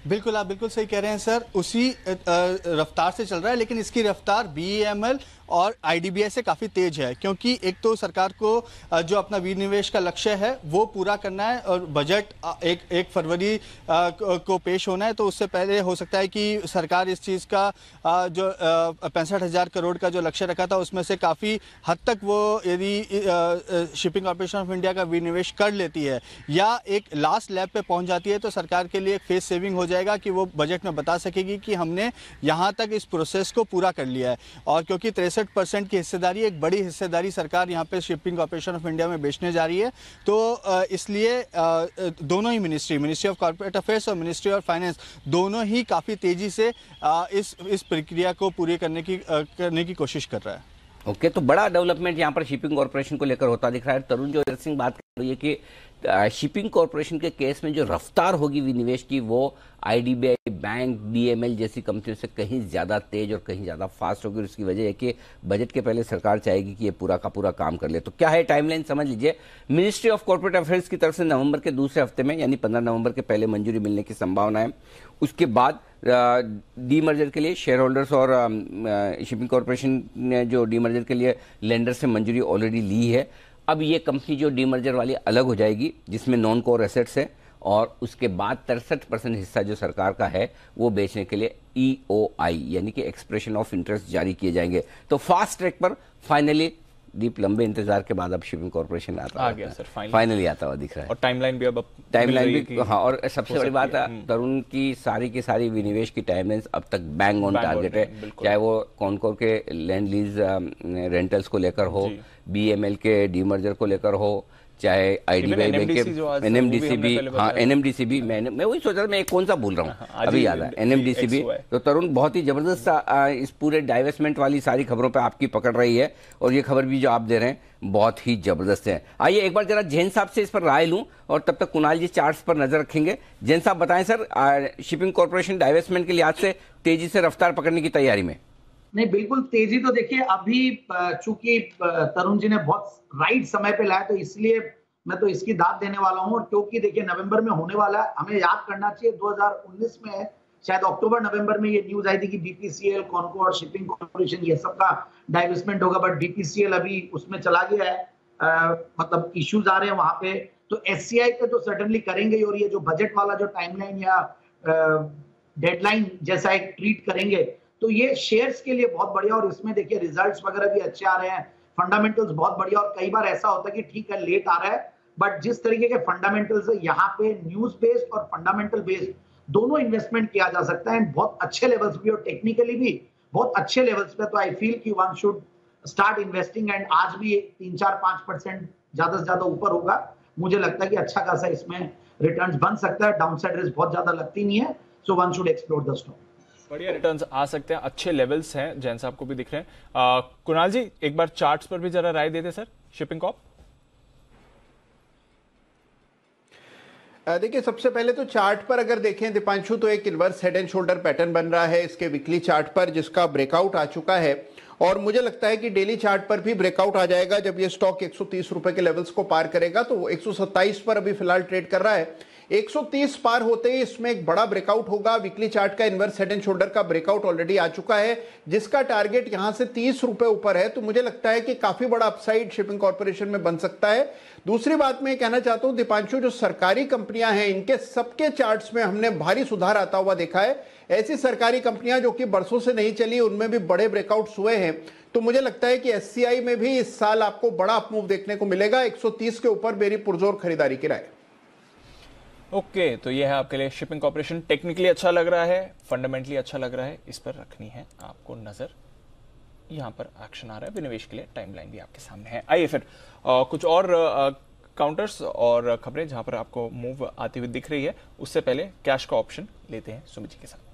[SPEAKER 10] बिल्कुल, आप बिल्कुल सही कह रहे हैं सर, उसी रफ्तार से चल रहा है, लेकिन इसकी रफ्तार BEML और IDBI से काफ़ी तेज है, क्योंकि एक तो सरकार को जो अपना विनिवेश का लक्ष्य है वो पूरा करना है, और बजट 1 फरवरी को पेश होना है। तो उससे पहले हो सकता है कि सरकार इस चीज़ का जो 65,000 करोड़ का जो लक्ष्य रखा था उसमें से काफ़ी हद तक वो यदि शिपिंग कॉर्पोरेशन ऑफ इंडिया का विनिवेश कर लेती है या एक लास्ट लैब पे पहुंच जाती है, तो सरकार के लिए एक फेस सेविंग हो जाएगा कि वो बजट में बता सकेगी कि हमने यहाँ तक इस प्रोसेस को पूरा कर लिया है। और क्योंकि 63% की हिस्सेदारी, एक बड़ी हिस्सेदारी सरकार यहाँ पे शिपिंग कॉर्पोरेशन ऑफ इंडिया में बेचने जा रही है, तो इसलिए दोनों ही मिनिस्ट्री ऑफ कॉर्पोरेट अफेयर्स और मिनिस्ट्री ऑफ फाइनेंस दोनों ही काफ़ी तेज़ी से इस प्रक्रिया को पूरी करने की कोशिश कर रहा है।
[SPEAKER 4] ओके, तो बड़ा डेवलपमेंट यहाँ पर शिपिंग कॉर्पोरेशन को लेकर होता दिख रहा है। तरुण जो सिंह बात कर रही है कि शिपिंग कॉर्पोरेशन के केस में जो रफ्तार होगी विनिवेश की, वो IDBI बैंक, BML जैसी कंपनियों से कहीं ज़्यादा तेज और कहीं ज़्यादा फास्ट होगी। और इसकी वजह है कि बजट के पहले सरकार चाहेगी कि ये पूरा का पूरा काम कर ले। तो क्या है टाइमलाइन समझ लीजिए। मिनिस्ट्री ऑफ कॉर्पोरेट अफेयर्स की तरफ से नवंबर के दूसरे हफ्ते में यानी 15 नवंबर के पहले मंजूरी मिलने की संभावना है। उसके बाद डीमर्जर के लिए शेयर होल्डर्स और शिपिंग कॉर्पोरेशन ने जो डीमर्जर के लिए लेंडर से मंजूरी ऑलरेडी ली है। अब ये कंपनी जो डीमर्जर वाली अलग हो जाएगी, जिसमें नॉन कोर एसेट्स है, और उसके बाद 63% हिस्सा जो सरकार का है वो बेचने के लिए EOI यानी कि एक्सप्रेशन ऑफ इंटरेस्ट जारी किए जाएंगे। तो फास्ट ट्रैक पर फाइनली दीप लंबे इंतजार के बाद अब शिपिंग कॉर्पोरेशन आ गया सर, फाइनली आता हुआ दिख रहा है।
[SPEAKER 1] और टाइमलाइन भी अब
[SPEAKER 4] हाँ, और सबसे बड़ी बात है तरुण की सारी विनिवेश की टाइमलाइन अब तक बैंग ऑन टारगेट है, चाहे वो कॉनकोर के लैंड लीज रेंटल्स को लेकर हो, BML के डीमर्जर को लेकर हो, चाहे IDBI बैंक के NMDC भी, हाँ NMDC भी, मैं वही सोच रहा था मैं कौन सा बोल रहा हूँ, अभी याद है NMDC भी। तो तरुण बहुत ही जबरदस्त इस पूरे डाइवेस्टमेंट वाली सारी खबरों पे आपकी पकड़ रही है, और ये खबर भी जो आप दे रहे हैं बहुत ही जबरदस्त है। आइए एक बार जरा जैन साहब से इस पर राय लूं, और तब तक कुणाल जी चार्ट्स पर नजर रखेंगे। जैन साहब बताएं सर, शिपिंग कॉर्पोरेशन डाइवेस्टमेंट के लिहाज से तेजी से रफ्तार पकड़ने की तैयारी में?
[SPEAKER 6] नहीं, बिल्कुल तेजी तो देखिए अभी, चूंकि तरुण जी ने बहुत राइट समय पे लाया, तो इसलिए मैं तो इसकी दाद देने वाला हूं। और क्योंकि देखिए नवंबर में होने वाला है, हमें याद करना चाहिए 2019 में शायद अक्टूबर नवंबर में ये न्यूज आई थी कि BPCL, कॉनकॉर्ड, शिपिंग कॉर्पोरेशन ये सब का डाइवेस्टमेंट होगा, बट BPCL अभी उसमें चला गया है, मतलब इश्यूज आ रहे हैं वहां पे। तो SCI पे तो सर्टेनली करेंगे, और ये जो बजट वाला जो टाइमलाइन या डेडलाइन जैसा एक ट्रीट करेंगे, तो ये शेयर्स के लिए बहुत बढ़िया। और इसमें देखिए रिजल्ट्स वगैरह भी अच्छे आ रहे हैं, फंडामेंटल्स बहुत बढ़िया। और कई बार ऐसा होता है कि ठीक है लेट आ रहा है, बट जिस तरीके के फंडामेंटल्स है यहाँ पे, न्यूज बेस्ड और फंडामेंटल बेस्ड दोनों इन्वेस्टमेंट किया जा सकता है, बहुत अच्छे लेवल्स भी और टेक्निकली भी बहुत अच्छे लेवल्स पे। तो आई फील कि one should start investing, and आज भी 3-4-5% ज्यादा से ज्यादा ऊपर होगा। मुझे लगता है कि अच्छा खासा इसमें रिटर्न्स बन सकता है, डाउनसाइड रिस्क बहुत ज्यादा लगती नहीं है, so one should explore the stock.
[SPEAKER 1] बढ़िया रिटर्न्स आ सकते हैं, अच्छे लेवल्स हैं, जैन साहब को भी दिख रहे हैं। कुणाल जी एक बार चार्ट्स पर भी जरा राय देते सर, शिपिंग कॉर्प।
[SPEAKER 8] देखिए सबसे पहले तो चार्ट पर अगर देखें दीपांशु, तो एक inverse head and shoulder pattern बन रहा है इसके वीकली चार्ट पर, जिसका ब्रेकआउट आ चुका है। और मुझे लगता है कि डेली चार्ट पर भी ब्रेकआउट आ जाएगा जब ये स्टॉक 130 रुपए के लेवल्स को पार करेगा। तो 127 पर अभी फिलहाल ट्रेड कर रहा है, 130 पार होते ही इसमें एक बड़ा ब्रेकआउट होगा। वीकली चार्ट का इन्वर्स हेड एंड शोल्डर का ब्रेकआउट ऑलरेडी आ चुका है, जिसका टारगेट यहां से 30 रुपए ऊपर है। तो मुझे लगता है कि काफी बड़ा अपसाइड शिपिंग कॉर्पोरेशन में बन सकता है। दूसरी बात मैं कहना चाहता हूं दीपांशु, जो सरकारी कंपनियां हैं इनके सबके चार्ट्स में हमने भारी सुधार आता हुआ देखा है। ऐसी सरकारी कंपनियां जो कि बरसों से नहीं चली, उनमें भी बड़े ब्रेकआउट्स हुए हैं। तो मुझे लगता है कि SCI में भी इस साल आपको बड़ा अपमूव देखने को मिलेगा। 130 के ऊपर मेरी पुरजोर खरीदारी की राय।
[SPEAKER 1] ओके, तो ये है आपके लिए शिपिंग कॉर्पोरेशन। टेक्निकली अच्छा लग रहा है, फंडामेंटली अच्छा लग रहा है, इस पर रखनी है आपको नजर। यहां पर एक्शन आ रहा है विनिवेश के लिए, टाइमलाइन भी आपके सामने है। आइए फिर कुछ और काउंटर्स और खबरें जहां पर आपको मूव आती हुई दिख रही है, उससे पहले कैश का ऑप्शन लेते हैं सुमित जी के साथ।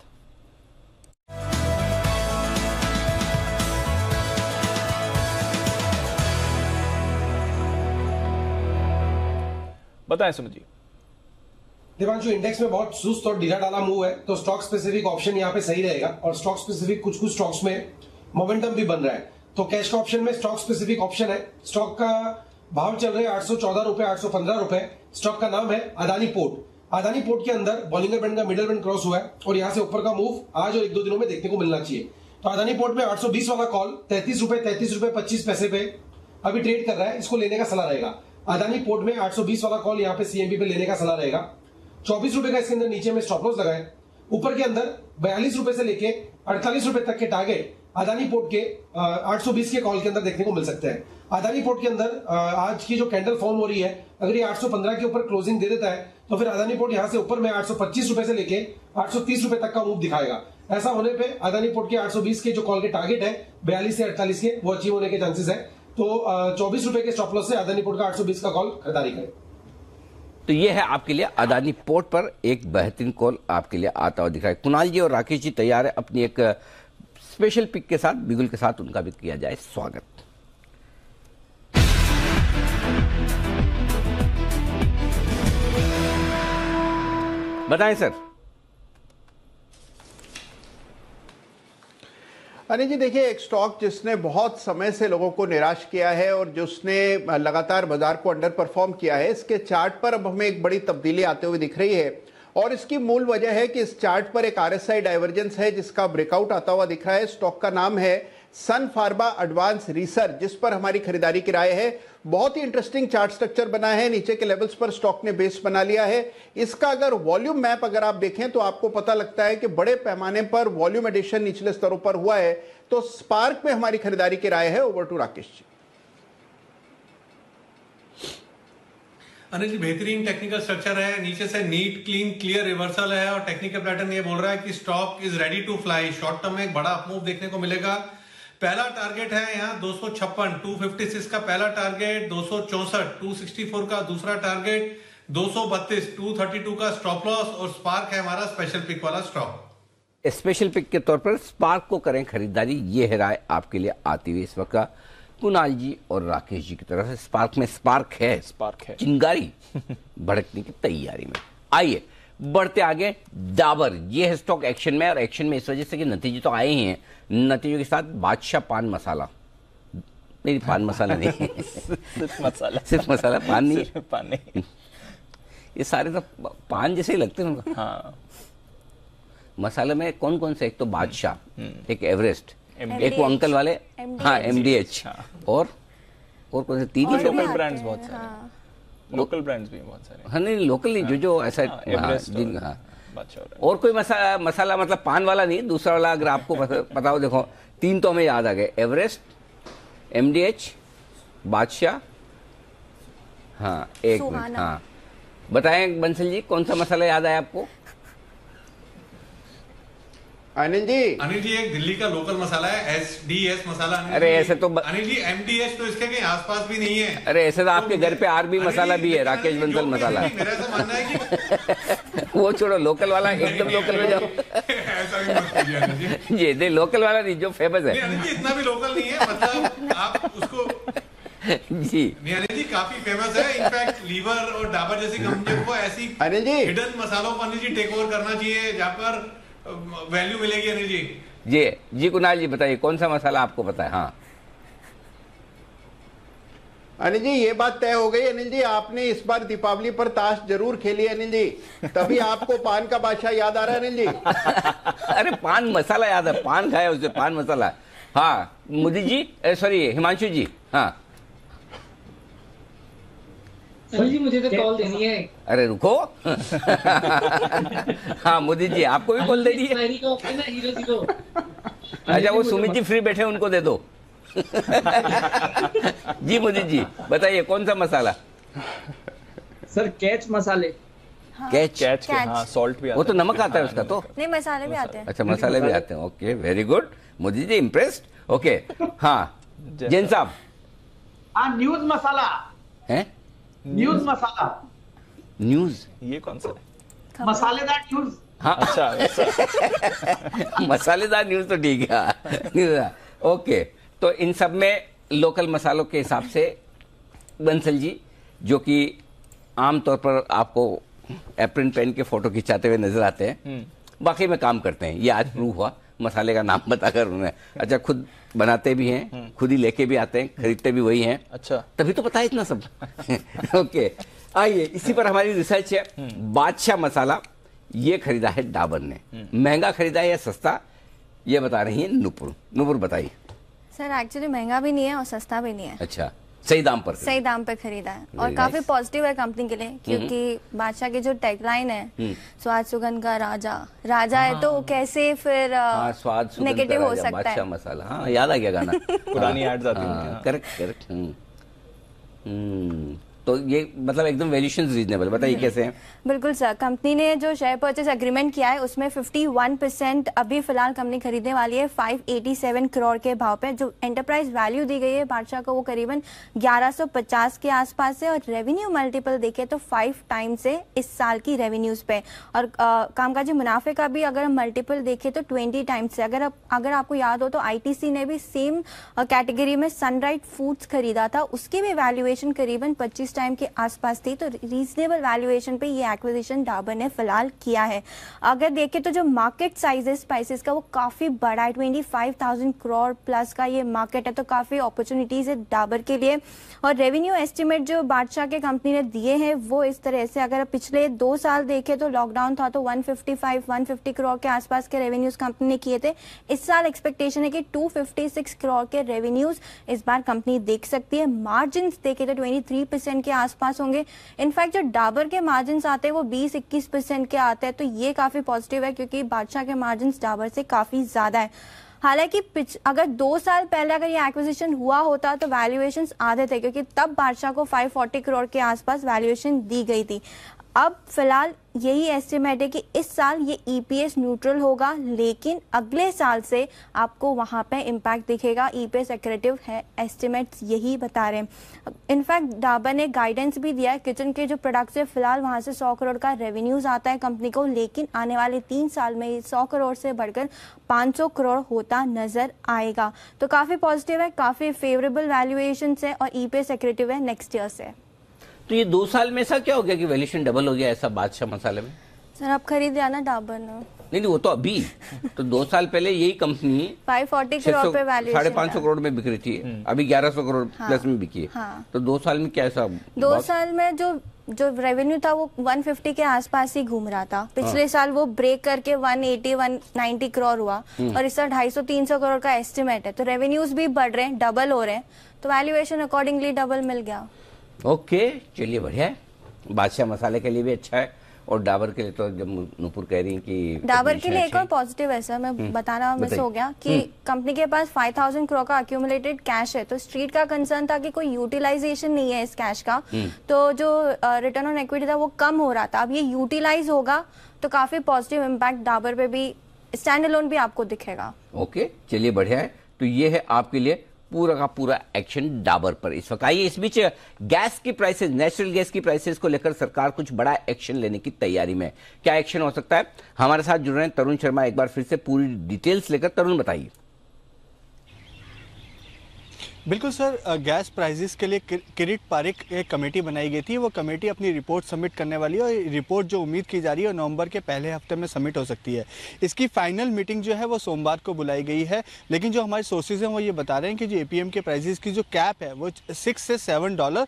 [SPEAKER 1] बताएं सुमित जी।
[SPEAKER 11] दीपांशु, इंडेक्स में बहुत सुस्त और ढीला डाला मूव है, तो स्टॉक स्पेसिफिक ऑप्शन यहाँ पे सही रहेगा। और स्टॉक स्पेसिफिक कुछ स्टॉक्स में मोमेंटम भी बन रहा है, तो कैश का ऑप्शन में स्टॉक स्पेसिफिक ऑप्शन है। स्टॉक का भाव चल रहे हैं 814 रुपए, 815 रुपए। स्टॉक का नाम है अदानी पोर्ट। अदानी पोर्ट के अंदर बॉलिंगर बैंड का मिडल बैंड क्रॉस हुआ है, और यहां से ऊपर का मूव आज और 1-2 दिनों में देखने को मिलना चाहिए। तो अदानी पोर्ट में 820 वाला कॉल 33 रुपए 25 पैसे पे अभी ट्रेड कर रहा है, इसको लेने का सलाह रहेगा। अदानी पोर्ट में 820 वाला कॉल यहाँ पे CMB पे लेने का सलाह रहेगा। 24 रुपए का इसके अंदर नीचे में स्टॉप लॉस लगाए। ऊपर के अंदर 42 रुपए से लेके 48 रुपए तक के टारगेट अदानी पोर्ट के 820 के कॉल के अंदर देखने को मिल सकते हैं। अदानी पोर्ट के अंदर आज की जो कैंडल फॉर्म हो रही है, अगर ये 815 के ऊपर क्लोजिंग दे देता है, तो फिर अदानी पोर्ट यहां से ऊपर में 825 रुपए से लेके 830 रुपए तक का मूव दिखाएगा। ऐसा होने पे अदानी पोर्ट के 820 के जो कॉल के टारगेट है 42 से 48 के, वो अचीव होने के चांसेस है। तो 24 रुपए के स्टॉप लॉस से अदानी पोर्ट का 820 का कॉल खरीदारी करें।
[SPEAKER 4] तो ये है आपके लिए अदानी पोर्ट पर एक बेहतरीन कॉल आपके लिए आता हुआ दिख रहा है। कुणाल जी और राकेश जी तैयार है अपनी एक स्पेशल पिक के साथ, बिगुल के साथ उनका भी किया जाए स्वागत। बताएं सर।
[SPEAKER 8] अनिल जी देखिए, एक स्टॉक जिसने बहुत समय से लोगों को निराश किया है और जिसने लगातार बाजार को अंडर परफॉर्म किया है, इसके चार्ट पर अब हमें एक बड़ी तब्दीली आते हुए दिख रही है। और इसकी मूल वजह है कि इस चार्ट पर एक RSI डाइवर्जेंस है जिसका ब्रेकआउट आता हुआ दिख रहा है। स्टॉक का नाम है सन फार्मा एडवांस रिसर्च, जिस पर हमारी खरीदारी की राय है। बहुत ही इंटरेस्टिंग चार्ट स्ट्रक्चर बना है, नीचे के लेवल्स पर स्टॉक ने बेस बना लिया है। इसका अगर वॉल्यूम मैप अगर आप देखें तो आपको पता लगता है कि बड़े पैमाने पर वॉल्यूम एडिशन निचले स्तरों पर हुआ है। तो स्पार्क में हमारी खरीदारी की राय है। Over to Rakesh ji.
[SPEAKER 7] अनिल जी, बेहतरीन टेक्निकल स्ट्रक्चर है, नीचे से नीट क्लीन क्लियर रिवर्सल है और टेक्निकल पैटर्न ये बोल रहा है कि stock is ready to fly. Short term में एक बड़ा अपमूव देखने को मिलेगा। पहला टारगेट है यहाँ 256, 256 का पहला टारगेट, 264, 264 का दूसरा टारगेट, 232, 232 का स्टॉप लॉस, और स्पार्क है हमारा स्पेशल पिक वाला स्टॉक।
[SPEAKER 4] स्पेशल पिक के तौर पर स्पार्क को करें खरीदारी, ये है राय आपके लिए आती हुई इस वक्त कुणाल जी और राकेश जी की तरफ से। स्पार्क में स्पार्क है चिंगारी भड़कने की तैयारी में। आइए बढ़ते आगे। डाबर, ये है स्टॉक एक्शन में, और एक्शन में इस वजह से कि नतीजे तो आए ही हैं, नतीजों के साथ बादशाह पान मसाला, नहीं पान मसाला नहीं
[SPEAKER 1] सिर्फ मसाला,
[SPEAKER 4] सिर्फ मसाला, पान नहीं,
[SPEAKER 1] सिर्फ पान नहीं,
[SPEAKER 4] ये सारे तो पान जैसे ही लगते हैं।
[SPEAKER 1] हाँ।
[SPEAKER 4] मसाले में कौन कौन से? एक तो बादशाह, एक एवरेस्ट, एक वो अंकल वाले, हाँ MDH, और कौन से? तीन ही
[SPEAKER 1] लोकल ब्रांड्स बहुत सारे, लोकल ब्रांड्स भी बहुत सारे।
[SPEAKER 4] हाँ नहीं लोकल नहीं, जो ऐसा हाँ। और कोई मसाला मतलब पान वाला नहीं, दूसरा वाला अगर आपको पता हो। देखो 3 तो हमें याद आ गए, एवरेस्ट, MDH, बादशाह, हाँ एक मिनट, हाँ बताएं बंसल जी कौन सा मसाला याद आया आपको?
[SPEAKER 8] अनिल जी
[SPEAKER 7] एक दिल्ली का लोकल मसाला है, SDS मसाला।
[SPEAKER 4] अरे ऐसे तो
[SPEAKER 7] अनिल जी MDH तो इसके कहीं आसपास भी नहीं है।
[SPEAKER 4] अरे ऐसे तो आपके घर पे RB मसाला भी है, राकेश बंसल मसाला।
[SPEAKER 7] मेरा ऐसा मानना है कि
[SPEAKER 4] वो छोड़ो, लोकल वाला एकदम लोकल में जाओ।
[SPEAKER 7] ऐसा भी मत कीजिए
[SPEAKER 4] ये लोकल वाला नहीं, जो फेमस है।
[SPEAKER 7] अनिल जी इतना भी लोकल नहीं है, मतलब आप उसको
[SPEAKER 4] जी
[SPEAKER 7] नहीं अनिल जी काफी फेमस है। इनफैक्ट लीवर और डाबर जैसी कंपनियों को ऐसी
[SPEAKER 8] अनिल जी
[SPEAKER 7] हिडन मसालों को अनिल जी टेक ओवर करना चाहिए जहाँ पर वैल्यू मिलेगी। अनिल जी
[SPEAKER 4] जी कुणाल जी बताइए कौन सा मसाला आपको पता है? हाँ
[SPEAKER 8] अनिल जी ये बात तय हो गई। अनिल जी आपने इस बार दीपावली पर ताश जरूर खेली अनिल जी, तभी आपको पान का बादशाह याद आ रहा है अनिल जी।
[SPEAKER 4] अरे पान मसाला याद है, पान खाया उससे, पान मसाला। हाँ मोदी जी, सॉरी हिमांशु जी। हाँ
[SPEAKER 9] जी मुझे तो कॉल देनी है।
[SPEAKER 4] अरे रुको हाँ मोदी जी आपको भी कॉल देनी है। अच्छा वो सुमित जी फ्री बैठे, उनको दे दो। जी मोदी जी बताइए कौन सा मसाला?
[SPEAKER 5] सर कैच मसाले।
[SPEAKER 3] हाँ,
[SPEAKER 1] कैच हाँ, सॉल्ट भी आता है।
[SPEAKER 4] वो तो नमक आता है उसका तो।
[SPEAKER 3] नहीं मसाले भी आते हैं।
[SPEAKER 4] अच्छा मसाले भी आते हैं, okay very good Modi ji, impressed. Okay हाँ जैन साहब।
[SPEAKER 6] हाँ न्यूज मसाला
[SPEAKER 4] है,
[SPEAKER 6] न्यूज मसाला।
[SPEAKER 4] न्यूज
[SPEAKER 1] ये कौन सा है?
[SPEAKER 6] मसालेदार न्यूज।
[SPEAKER 4] हाँ अच्छा मसालेदार न्यूज तो ठीक है। ओके तो इन सब में लोकल मसालों के हिसाब से बंसल जी, जो कि आमतौर पर आपको एप्रिन पेन के फोटो खिंचाते हुए नजर आते हैं, बाकी में काम करते हैं। ये आज प्रूव हुआ, मसाले का नाम बताकर उन्होंने। अच्छा खुद बनाते भी हैं, खुद ही लेके भी आते हैं, खरीदते भी वही हैं।
[SPEAKER 1] अच्छा
[SPEAKER 4] तभी तो पता है इतना सब। ओके आइए इसी पर हमारी रिसर्च है। बादशाह मसाला ये खरीदा है डाबर ने, महंगा खरीदा है या सस्ता, ये बता रही है नुपुर। नुपुर बताइए।
[SPEAKER 3] सर एक्चुअली महंगा भी नहीं है और सस्ता भी नहीं है।
[SPEAKER 4] अच्छा सही दाम पर,
[SPEAKER 3] सही दाम पे खरीदा है और काफी पॉजिटिव है कंपनी के लिए, क्योंकि बादशाह की जो टैगलाइन है स्वाद सुगंध का राजा, राजा है तो कैसे फिर
[SPEAKER 4] स्वाद
[SPEAKER 3] नेगेटिव हो सकता है।
[SPEAKER 4] बादशाह मसाला, हाँ याद आ गया गाना।
[SPEAKER 1] पुरानी एड्स आती हैं।
[SPEAKER 4] Correct correct. तो ये मतलब एकदम वैल्यूएशन रीजनेबल, बताइए कैसे हैं?
[SPEAKER 3] बिल्कुल सर, कंपनी ने जो शेयर परचेस एग्रीमेंट किया है उसमें 51% अभी फिलहाल कंपनी खरीदने वाली है 587 करोड़ के भाव पे। जो एंटरप्राइज वैल्यू दी गई है बादशाह को वो करीबन 1150 के आसपास है, और रेवेन्यू मल्टीपल देखें तो 5 टाइम्स है इस साल की रेवेन्यूज पे, और कामकाजी मुनाफे का भी अगर हम मल्टीपल देखें तो 20 टाइम्स है। अगर आपको याद हो तो ITC ने भी सेम कैटेगरी में सनराइज फूड्स खरीदा था, उसकी भी वैल्यूएशन करीबन 25 टाइम के आसपास थी। तो रीजनेबल वैल्यूएशन पे ये एक्विजिशन डाबर ने फिलहाल किया है। अगर देखें तो जो मार्केट साइज है स्पाइसेस का वो काफी बड़ा है, 25,000 करोड़ प्लस का ये मार्केट है, तो काफी अपॉर्चुनिटीज है डाबर के लिए। और रेवेन्यू एस्टिमेट जो बादशाह के कंपनी ने दिए हैं वो इस तरह से, अगर पिछले 2 साल देखें तो लॉकडाउन था तो 150 करोड़ के आसपास के रेवेन्यूज कंपनी ने किए थे। इस साल एक्सपेक्टेशन है कि 256 करोड़ के रेवेन्यूज इस बार कंपनी देख सकती है। मार्जिन देखें तो 23% के आसपास होंगे। इनफैक्ट जो डाबर के मार्जिन आते हैं वो 20-21% के आते हैं, तो ये काफी पॉजिटिव है क्योंकि बादशाह के मार्जिन डाबर से काफी ज्यादा है। हालांकि अगर 2 साल पहले अगर ये एक्विजिशन हुआ होता तो वैल्यूएशंस आधे थे, क्योंकि तब बादशाह को 540 करोड़ के आसपास वैल्यूएशन दी गई थी। अब फिलहाल यही एस्टिमेट है कि इस साल ये ईपीएस न्यूट्रल होगा, लेकिन अगले साल से आपको वहाँ पे इम्पैक्ट दिखेगा। ईपीएस एक्रेटिव है, एस्टिमेट्स यही बता रहे हैं। इनफैक्ट डाबर ने गाइडेंस भी दिया है, किचन के जो प्रोडक्ट्स है फिलहाल वहाँ से 100 करोड़ का रेवेन्यूज आता है कंपनी को, लेकिन आने वाले 3 साल में 100 करोड़ से बढ़कर 500 करोड़ होता नजर आएगा। तो काफी पॉजिटिव है, काफी फेवरेबल वैल्यूएशन है और ईपीएस एक्रेटिव है नेक्स्ट ईयर से।
[SPEAKER 4] तो ये 2 साल में ऐसा क्या हो गया कि वैल्यूएशन डबल हो गया ऐसा बादशाह मसाले में?
[SPEAKER 3] सर आप खरीद लिया ना डाबर ने?
[SPEAKER 4] नहीं वो तो अभी तो 2 साल पहले यही कंपनी
[SPEAKER 3] 540 करोड़ पे वैल्यूएशन
[SPEAKER 4] 550 करोड़ में बिक रही थी, अभी 1100 करोड़ प्लस में बिकी है।
[SPEAKER 3] हाँ।
[SPEAKER 4] तो 2 साल में क्या ऐसा?
[SPEAKER 3] 2 साल में जो रेवेन्यू था वो 150 के आसपास ही घूम रहा था। पिछले साल वो ब्रेक करके 180-190 करोड़ हुआ और इस साल 250-300 करोड़ का एस्टिमेट है। तो रेवेन्यूज भी बढ़ रहे हैं, डबल हो रहे हैं, तो वैल्यूएशन अकॉर्डिंगली डबल मिल गया।
[SPEAKER 4] ओके चलिए बढ़िया है, बादशाह मसाले के लिए भी अच्छा है और डाबर के लिए तो जब नूपुर कह रही कि
[SPEAKER 3] डाबर के लिए एक और पॉजिटिव है सर, मैं बताना मिस हो गया कि कंपनी के पास 5000 करोड़ का अक्यूमुलेटेड कैश है। तो स्ट्रीट का कंसर्न था कि कोई यूटिलाइजेशन नहीं है इस कैश का, तो जो रिटर्न ऑन इक्विटी था वो कम हो रहा था। अब ये यूटिलाइज होगा तो काफी पॉजिटिव इम्पैक्ट डाबर पे भी, स्टैंड अलोन भी आपको दिखेगा।
[SPEAKER 4] ओके चलिए बढ़िया है। तो ये है आपके लिए पूरा का पूरा एक्शन डाबर पर इस वक्त। आइए इस बीच गैस की प्राइसेस, नेचुरल गैस की प्राइसेस को लेकर सरकार कुछ बड़ा एक्शन लेने की तैयारी में। क्या एक्शन हो सकता है? हमारे साथ जुड़ रहे हैं तरुण शर्मा, एक बार फिर से पूरी डिटेल्स लेकर। तरुण बताइए।
[SPEAKER 10] बिल्कुल सर, गैस प्राइजेस के लिए किरीट पारिक एक कमेटी बनाई गई थी। वो कमेटी अपनी रिपोर्ट सबमिट करने वाली है और रिपोर्ट जो उम्मीद की जा रही है नवंबर के पहले हफ्ते में सबमिट हो सकती है। इसकी फाइनल मीटिंग जो है वो सोमवार को बुलाई गई है, लेकिन जो हमारे सोर्सेज हैं वो ये बता रहे हैं कि जो एपीएम के प्राइजेस की जो कैप है वो $6 से $7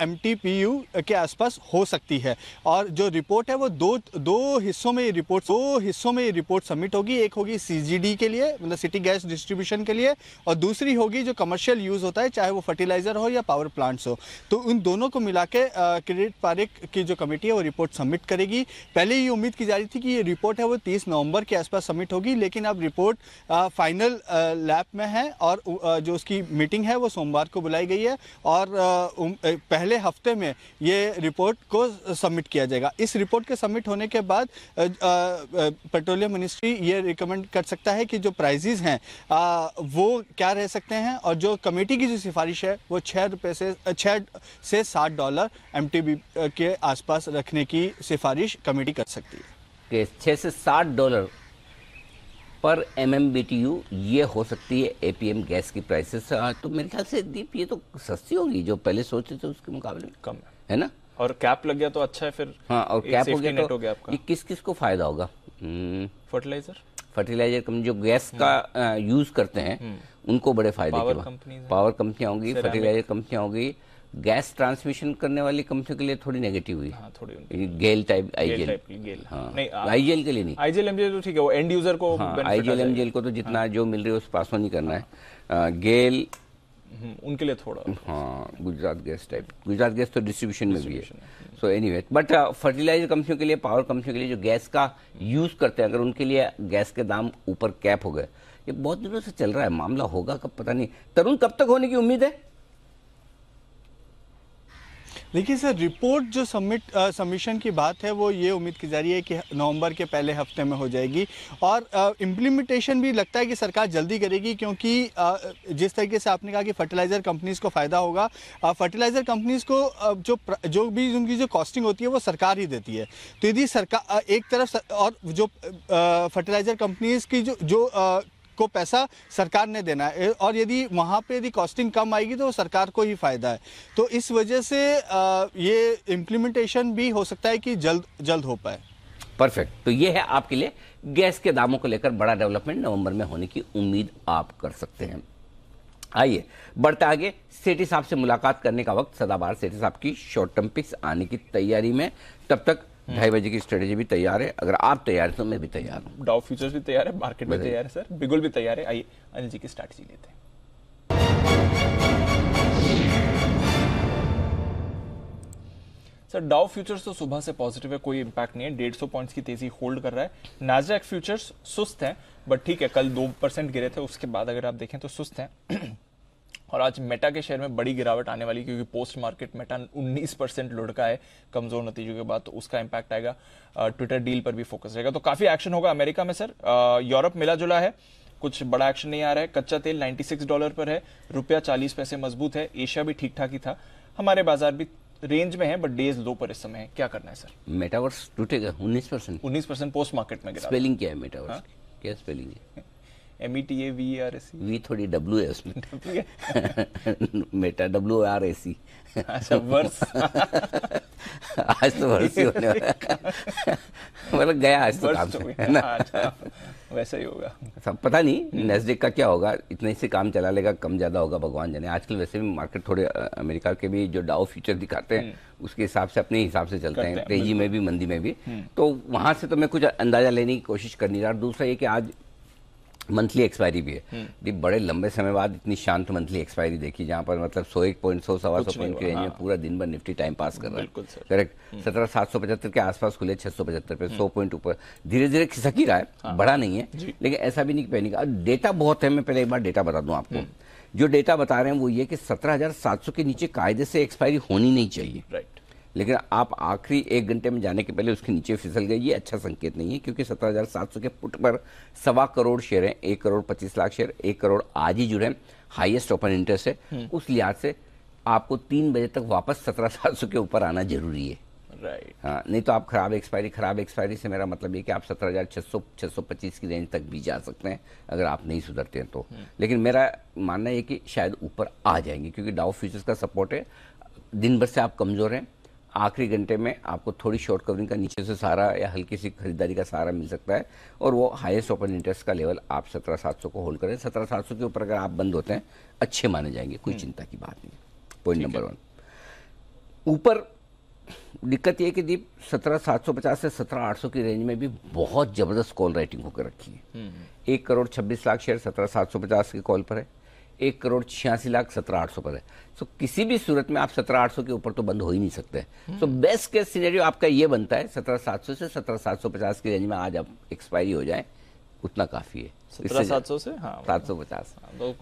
[SPEAKER 10] MTPU के आसपास हो सकती है। और जो रिपोर्ट है वो दो हिस्सों में ये रिपोर्ट सबमिट होगी। एक होगी CGD के लिए, मतलब सिटी गैस डिस्ट्रीब्यूशन के लिए, और दूसरी होगी जो कमर्शियल यूज होता है, चाहे वो फर्टिलाइजर हो या पावर प्लांट्स हो। तो उन दोनों को मिला के किरीट पारिक की जो कमेटी है वो रिपोर्ट सबमिट करेगी। पहले ये उम्मीद की जा रही थी कि ये रिपोर्ट है वो 30 नवंबर के आसपास सबमिट होगी, लेकिन अब रिपोर्ट फाइनल लैप में है और जो उसकी मीटिंग है वो सोमवार को बुलाई गई है और पहले हफ्ते में ये रिपोर्ट को सबमिट किया जाएगा। इस रिपोर्ट के सबमिट होने के बाद पेट्रोलियम मिनिस्ट्री ये रिकमेंड कर सकता है कि जो प्राइजेस हैं वो क्या रह सकते हैं, और जो कमेटी की जो सिफारिश है वो $6 से $7 MTB के आसपास रखने की सिफारिश कमेटी कर सकती है।
[SPEAKER 4] $6 से $7 पर MMBTU ये हो सकती है एपीएम गैस की प्राइसेस। तो मेरे ख्याल से दीप ये तो सस्ती होगी, जो पहले सोचे थे उसके मुकाबले में
[SPEAKER 1] कम
[SPEAKER 4] है ना।
[SPEAKER 1] और कैप लग गया तो अच्छा है फिर।
[SPEAKER 4] हाँ, और कैप हो गया तो
[SPEAKER 1] आपका।
[SPEAKER 4] ये किस किस को फायदा होगा? फर्टिलाइजर कंपनी जो गैस का यूज करते हैं उनको बड़े फायदे के। पावर कंपनियां होंगी, फर्टिलाइजर कंपनियां होंगी। गैस ट्रांसमिशन करने वाली कंपनियों के लिए थोड़ी नेगेटिव हुई।
[SPEAKER 1] हाँ, थोड़ी
[SPEAKER 4] गेल टाइप, आईजीएल। हाँ, आईजीएल के लिए नहीं,
[SPEAKER 1] आईजीएल एमजीएल तो ठीक है, वो एंड यूजर को।
[SPEAKER 4] आईजीएल एमजीएल को तो जितना जो मिल रही है उस पास नहीं करना है। गेल
[SPEAKER 1] उनके लिए थोड़ा,
[SPEAKER 4] हाँ, Gujarat gas type. Gujarat gas तो डिस्ट्रीब्यूशन में भी है। सो एनीवे, बट फर्टिलाइजर कंपनियों के लिए, पावर कंपनियों के लिए जो गैस का यूज करते हैं, अगर उनके लिए गैस के दाम ऊपर कैप हो गए, ये बहुत दिनों से चल रहा है मामला, होगा कब पता नहीं। तरुण, कब तक होने की उम्मीद है?
[SPEAKER 10] देखिए सर, रिपोर्ट जो सबमिशन की बात है वो ये उम्मीद की जा रही है कि नवंबर के पहले हफ्ते में हो जाएगी और इम्प्लीमेंटेशन भी लगता है कि सरकार जल्दी करेगी, क्योंकि जिस तरीके से आपने कहा कि फर्टिलाइज़र कंपनीज़ को फ़ायदा होगा, फर्टिलाइज़र कंपनीज़ को जो भी उनकी जो कॉस्टिंग होती है वो सरकार ही देती है। तो यदि सरकार एक तरफ और जो फर्टिलाइज़र कंपनीज़ की जो को पैसा सरकार ने देना है, और यदि वहाँ पे यदि कॉस्टिंग कम आएगी तो सरकार को ही फायदा है। तो इस वजह से ये इम्प्लीमेंटेशन भी हो सकता है कि जल्द हो पाए।
[SPEAKER 4] परफेक्ट। तो ये है आपके लिए गैस के दामों को लेकर बड़ा डेवलपमेंट नवंबर में होने की उम्मीद आप कर सकते हैं। आइए बढ़ते आगे। सेठी साहब से मुलाकात करने का वक्त, सदाबहार सेठी साहब की शॉर्ट टर्म पिक्स आने की तैयारी में। तब तक 2:30 बजे की स्ट्रेटेजी भी तैयार है। अगर आप तैयार हैं तो मैं भी तैयार हूं।
[SPEAKER 1] डाउ फ्यूचर्स भी तैयार है, मार्केट भी तैयार है सर, बिगुल भी तैयार है। आइए अनिल जी की स्ट्रेटेजी लेते हैं। सर डाउ फ्यूचर्स तो सुबह से पॉजिटिव है, कोई इंपैक्ट नहीं है, 150 पॉइंट्स की तेजी होल्ड कर रहा है। नास्डैक फ्यूचर्स सुस्त हैं, बट ठीक है, कल 2% गिरे थे, उसके बाद अगर आप देखें तो सुस्त हैं। और आज मेटा के शेयर में बड़ी गिरावट आने वाली, क्योंकि पोस्ट मार्केट मेटा 19% लुढ़का है कमजोर नतीजों के बाद, तो उसका इंपैक्ट आएगा। ट्विटर डील पर भी फोकस रहेगा। तो काफी एक्शन होगा अमेरिका में सर। यूरोप मिला जुला है, कुछ बड़ा एक्शन नहीं आ रहा है। कच्चा तेल $96 पर है, रुपया 40 पैसे मजबूत है। एशिया भी ठीक ठाक ही था, हमारे बाजार भी रेंज में है, बट डेज लो पर इस समय है। क्या करना है सर?
[SPEAKER 4] मेटावर्स टूटेगा 19%
[SPEAKER 1] पोस्ट मार्केट में गिरा।
[SPEAKER 4] स्पेलिंग क्या है मेटावर्स? क्या स्पेलिंग है?
[SPEAKER 1] METAVERS।
[SPEAKER 4] वी थोड़ी W है उसमें। Meta WRAC।
[SPEAKER 1] अच्छा, वर्स।
[SPEAKER 4] आज तो वर्स ही होने वाला मतलब गया आज तो काम से, है ना?
[SPEAKER 1] अच्छा, वैसा ही होगा।
[SPEAKER 4] सब पता नहीं नेस्डेक का क्या होगा, इतने से काम चला लेगा, कम ज्यादा होगा भगवान जाने। आजकल वैसे भी मार्केट थोड़े अमेरिका के भी जो डाउ फ्यूचर दिखाते हैं उसके हिसाब से अपने हिसाब से चलते हैं, तेजी में भी मंदी में भी। तो वहां से तो मैं कुछ अंदाजा लेने की कोशिश कर नहीं रहा। दूसरा ये कि आज मंथली एक्सपायरी भी है। बड़े लंबे समय बाद इतनी शांत मंथली एक्सपायरी देखी, जहां पर मतलब 101 पॉइंट 100-125 पॉइंट की रेंज में पूरा दिन भर निफ्टी टाइम पास कर रहा है। करेक्ट। 17,775 के आसपास खुले, 675 पे, 100 पॉइंट ऊपर धीरे धीरे खिसक ही रहा है। बड़ा नहीं है, लेकिन ऐसा भी नहीं कि पैनिक। डेटा बहुत है। मैं पहले एक बार डेटा बता दूं आपको। जो डेटा बता रहे हैं वो ये कि 17,700 के नीचे कायदे से एक्सपायरी होनी नहीं चाहिए।
[SPEAKER 1] राइट।
[SPEAKER 4] लेकिन आप आखिरी 1 घंटे में जाने के पहले उसके नीचे फिसल गए, ये अच्छा संकेत नहीं है, क्योंकि 17,700 के पुट पर 1.25 करोड़ शेयर हैं, 1,25,00,000 शेयर, 1 करोड़ आज ही जुड़े, हाईएस्ट ओपन इंटरेस्ट है। उस लिहाज से आपको 3 बजे तक वापस 17,700 के ऊपर आना जरूरी है।
[SPEAKER 1] राइट।
[SPEAKER 4] हाँ, नहीं तो आप खराब एक्सपायरी से मेरा मतलब ये कि आप 17,600-625 की रेंज तक भी जा सकते हैं अगर आप नहीं सुधरते हैं तो। लेकिन मेरा मानना है कि शायद ऊपर आ जाएंगे, क्योंकि डाउ फ्यूचर्स का सपोर्ट है। दिन भर से आप कमजोर हैं, आखिरी घंटे में आपको थोड़ी शॉर्ट कवरिंग का नीचे से सहारा या हल्की सी खरीदारी का सहारा मिल सकता है, और वो हाईएस्ट ओपन इंटरेस्ट का लेवल आप 17,700 को होल्ड करें। 17,700 के ऊपर अगर आप बंद होते हैं अच्छे माने जाएंगे, कोई चिंता की बात नहीं। Point number 1। ऊपर दिक्कत यह कि दीप 17,750 से 17,800 की रेंज में भी बहुत जबरदस्त कॉल राइटिंग होकर रखी है। 1,26,00,000 शेयर 17,750 के कॉल पर है, 1,86,00,000 17,800 पर है। सो किसी भी सूरत में आप 17,800 के ऊपर तो बंद हो ही नहीं सकते। सो बेस्ट केस सिनेरियो आपका ये बनता है 17,700 से 17,750 की रेंज में आज आप एक्सपायरी हो जाए, उतना काफी है।
[SPEAKER 1] 17,700 से
[SPEAKER 4] 750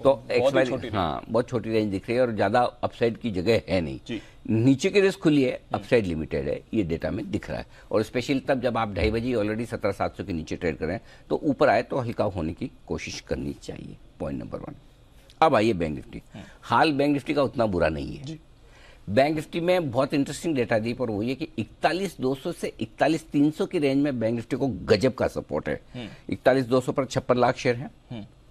[SPEAKER 4] तो एक्सपायरी, हाँ, बहुत छोटी रेंज दिख रही है और ज्यादा अपसाइड की जगह है नहीं। नीचे की रिस्क खुली है, अपसाइड लिमिटेड है, ये डेटा में दिख रहा है। और स्पेशली तब जब आप 2:30 बजे ऑलरेडी 17,700 के नीचे ट्रेड करें तो ऊपर आए तो हल्का होने की कोशिश करनी चाहिए। Point number 1। अब आइए बैंक निफ्टी। हाल बैंक निफ्टी का उतना बुरा नहीं है। बैंक निफ्टी में बहुत इंटरेस्टिंग डेटा दी, पर वो ये कि 41,200 से 41,300 की रेंज में बैंक निफ्टी को गजब का सपोर्ट है। 41,200 पर 56 लाख शेयर है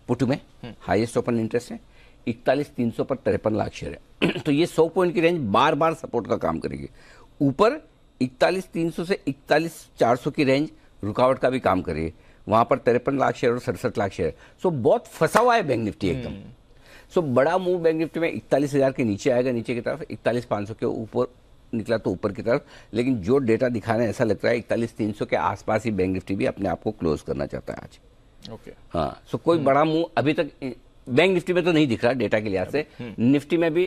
[SPEAKER 4] पुट में, हाईएस्ट ओपन इंटरेस्ट है। 41,300 पर 53 लाख शेयर है। तो ये 100 पॉइंट की रेंज बार बार सपोर्ट का काम करेगी। ऊपर 41,300 से 41,400 की रेंज रुकावट का भी काम करेगी, वहां पर 53 लाख शेयर और 67 लाख शेयर। सो बहुत फंसा हुआ है बैंक निफ्टी एकदम। सो बड़ा मूव बैंक निफ्टी में 41,000 के नीचे आएगा, नीचे की तरफ 41,500 के ऊपर निकला तो ऊपर की तरफ। लेकिन जो डेटा दिखा रहे हैं ऐसा लगता है 41,300 के आसपास ही बैंक निफ्टी भी अपने आप को क्लोज करना चाहता है आज।
[SPEAKER 1] ओके।
[SPEAKER 4] हाँ, सो कोई बड़ा मूव अभी तक बैंक निफ्टी में तो नहीं दिख रहा डेटा के लिहाज से। निफ्टी में भी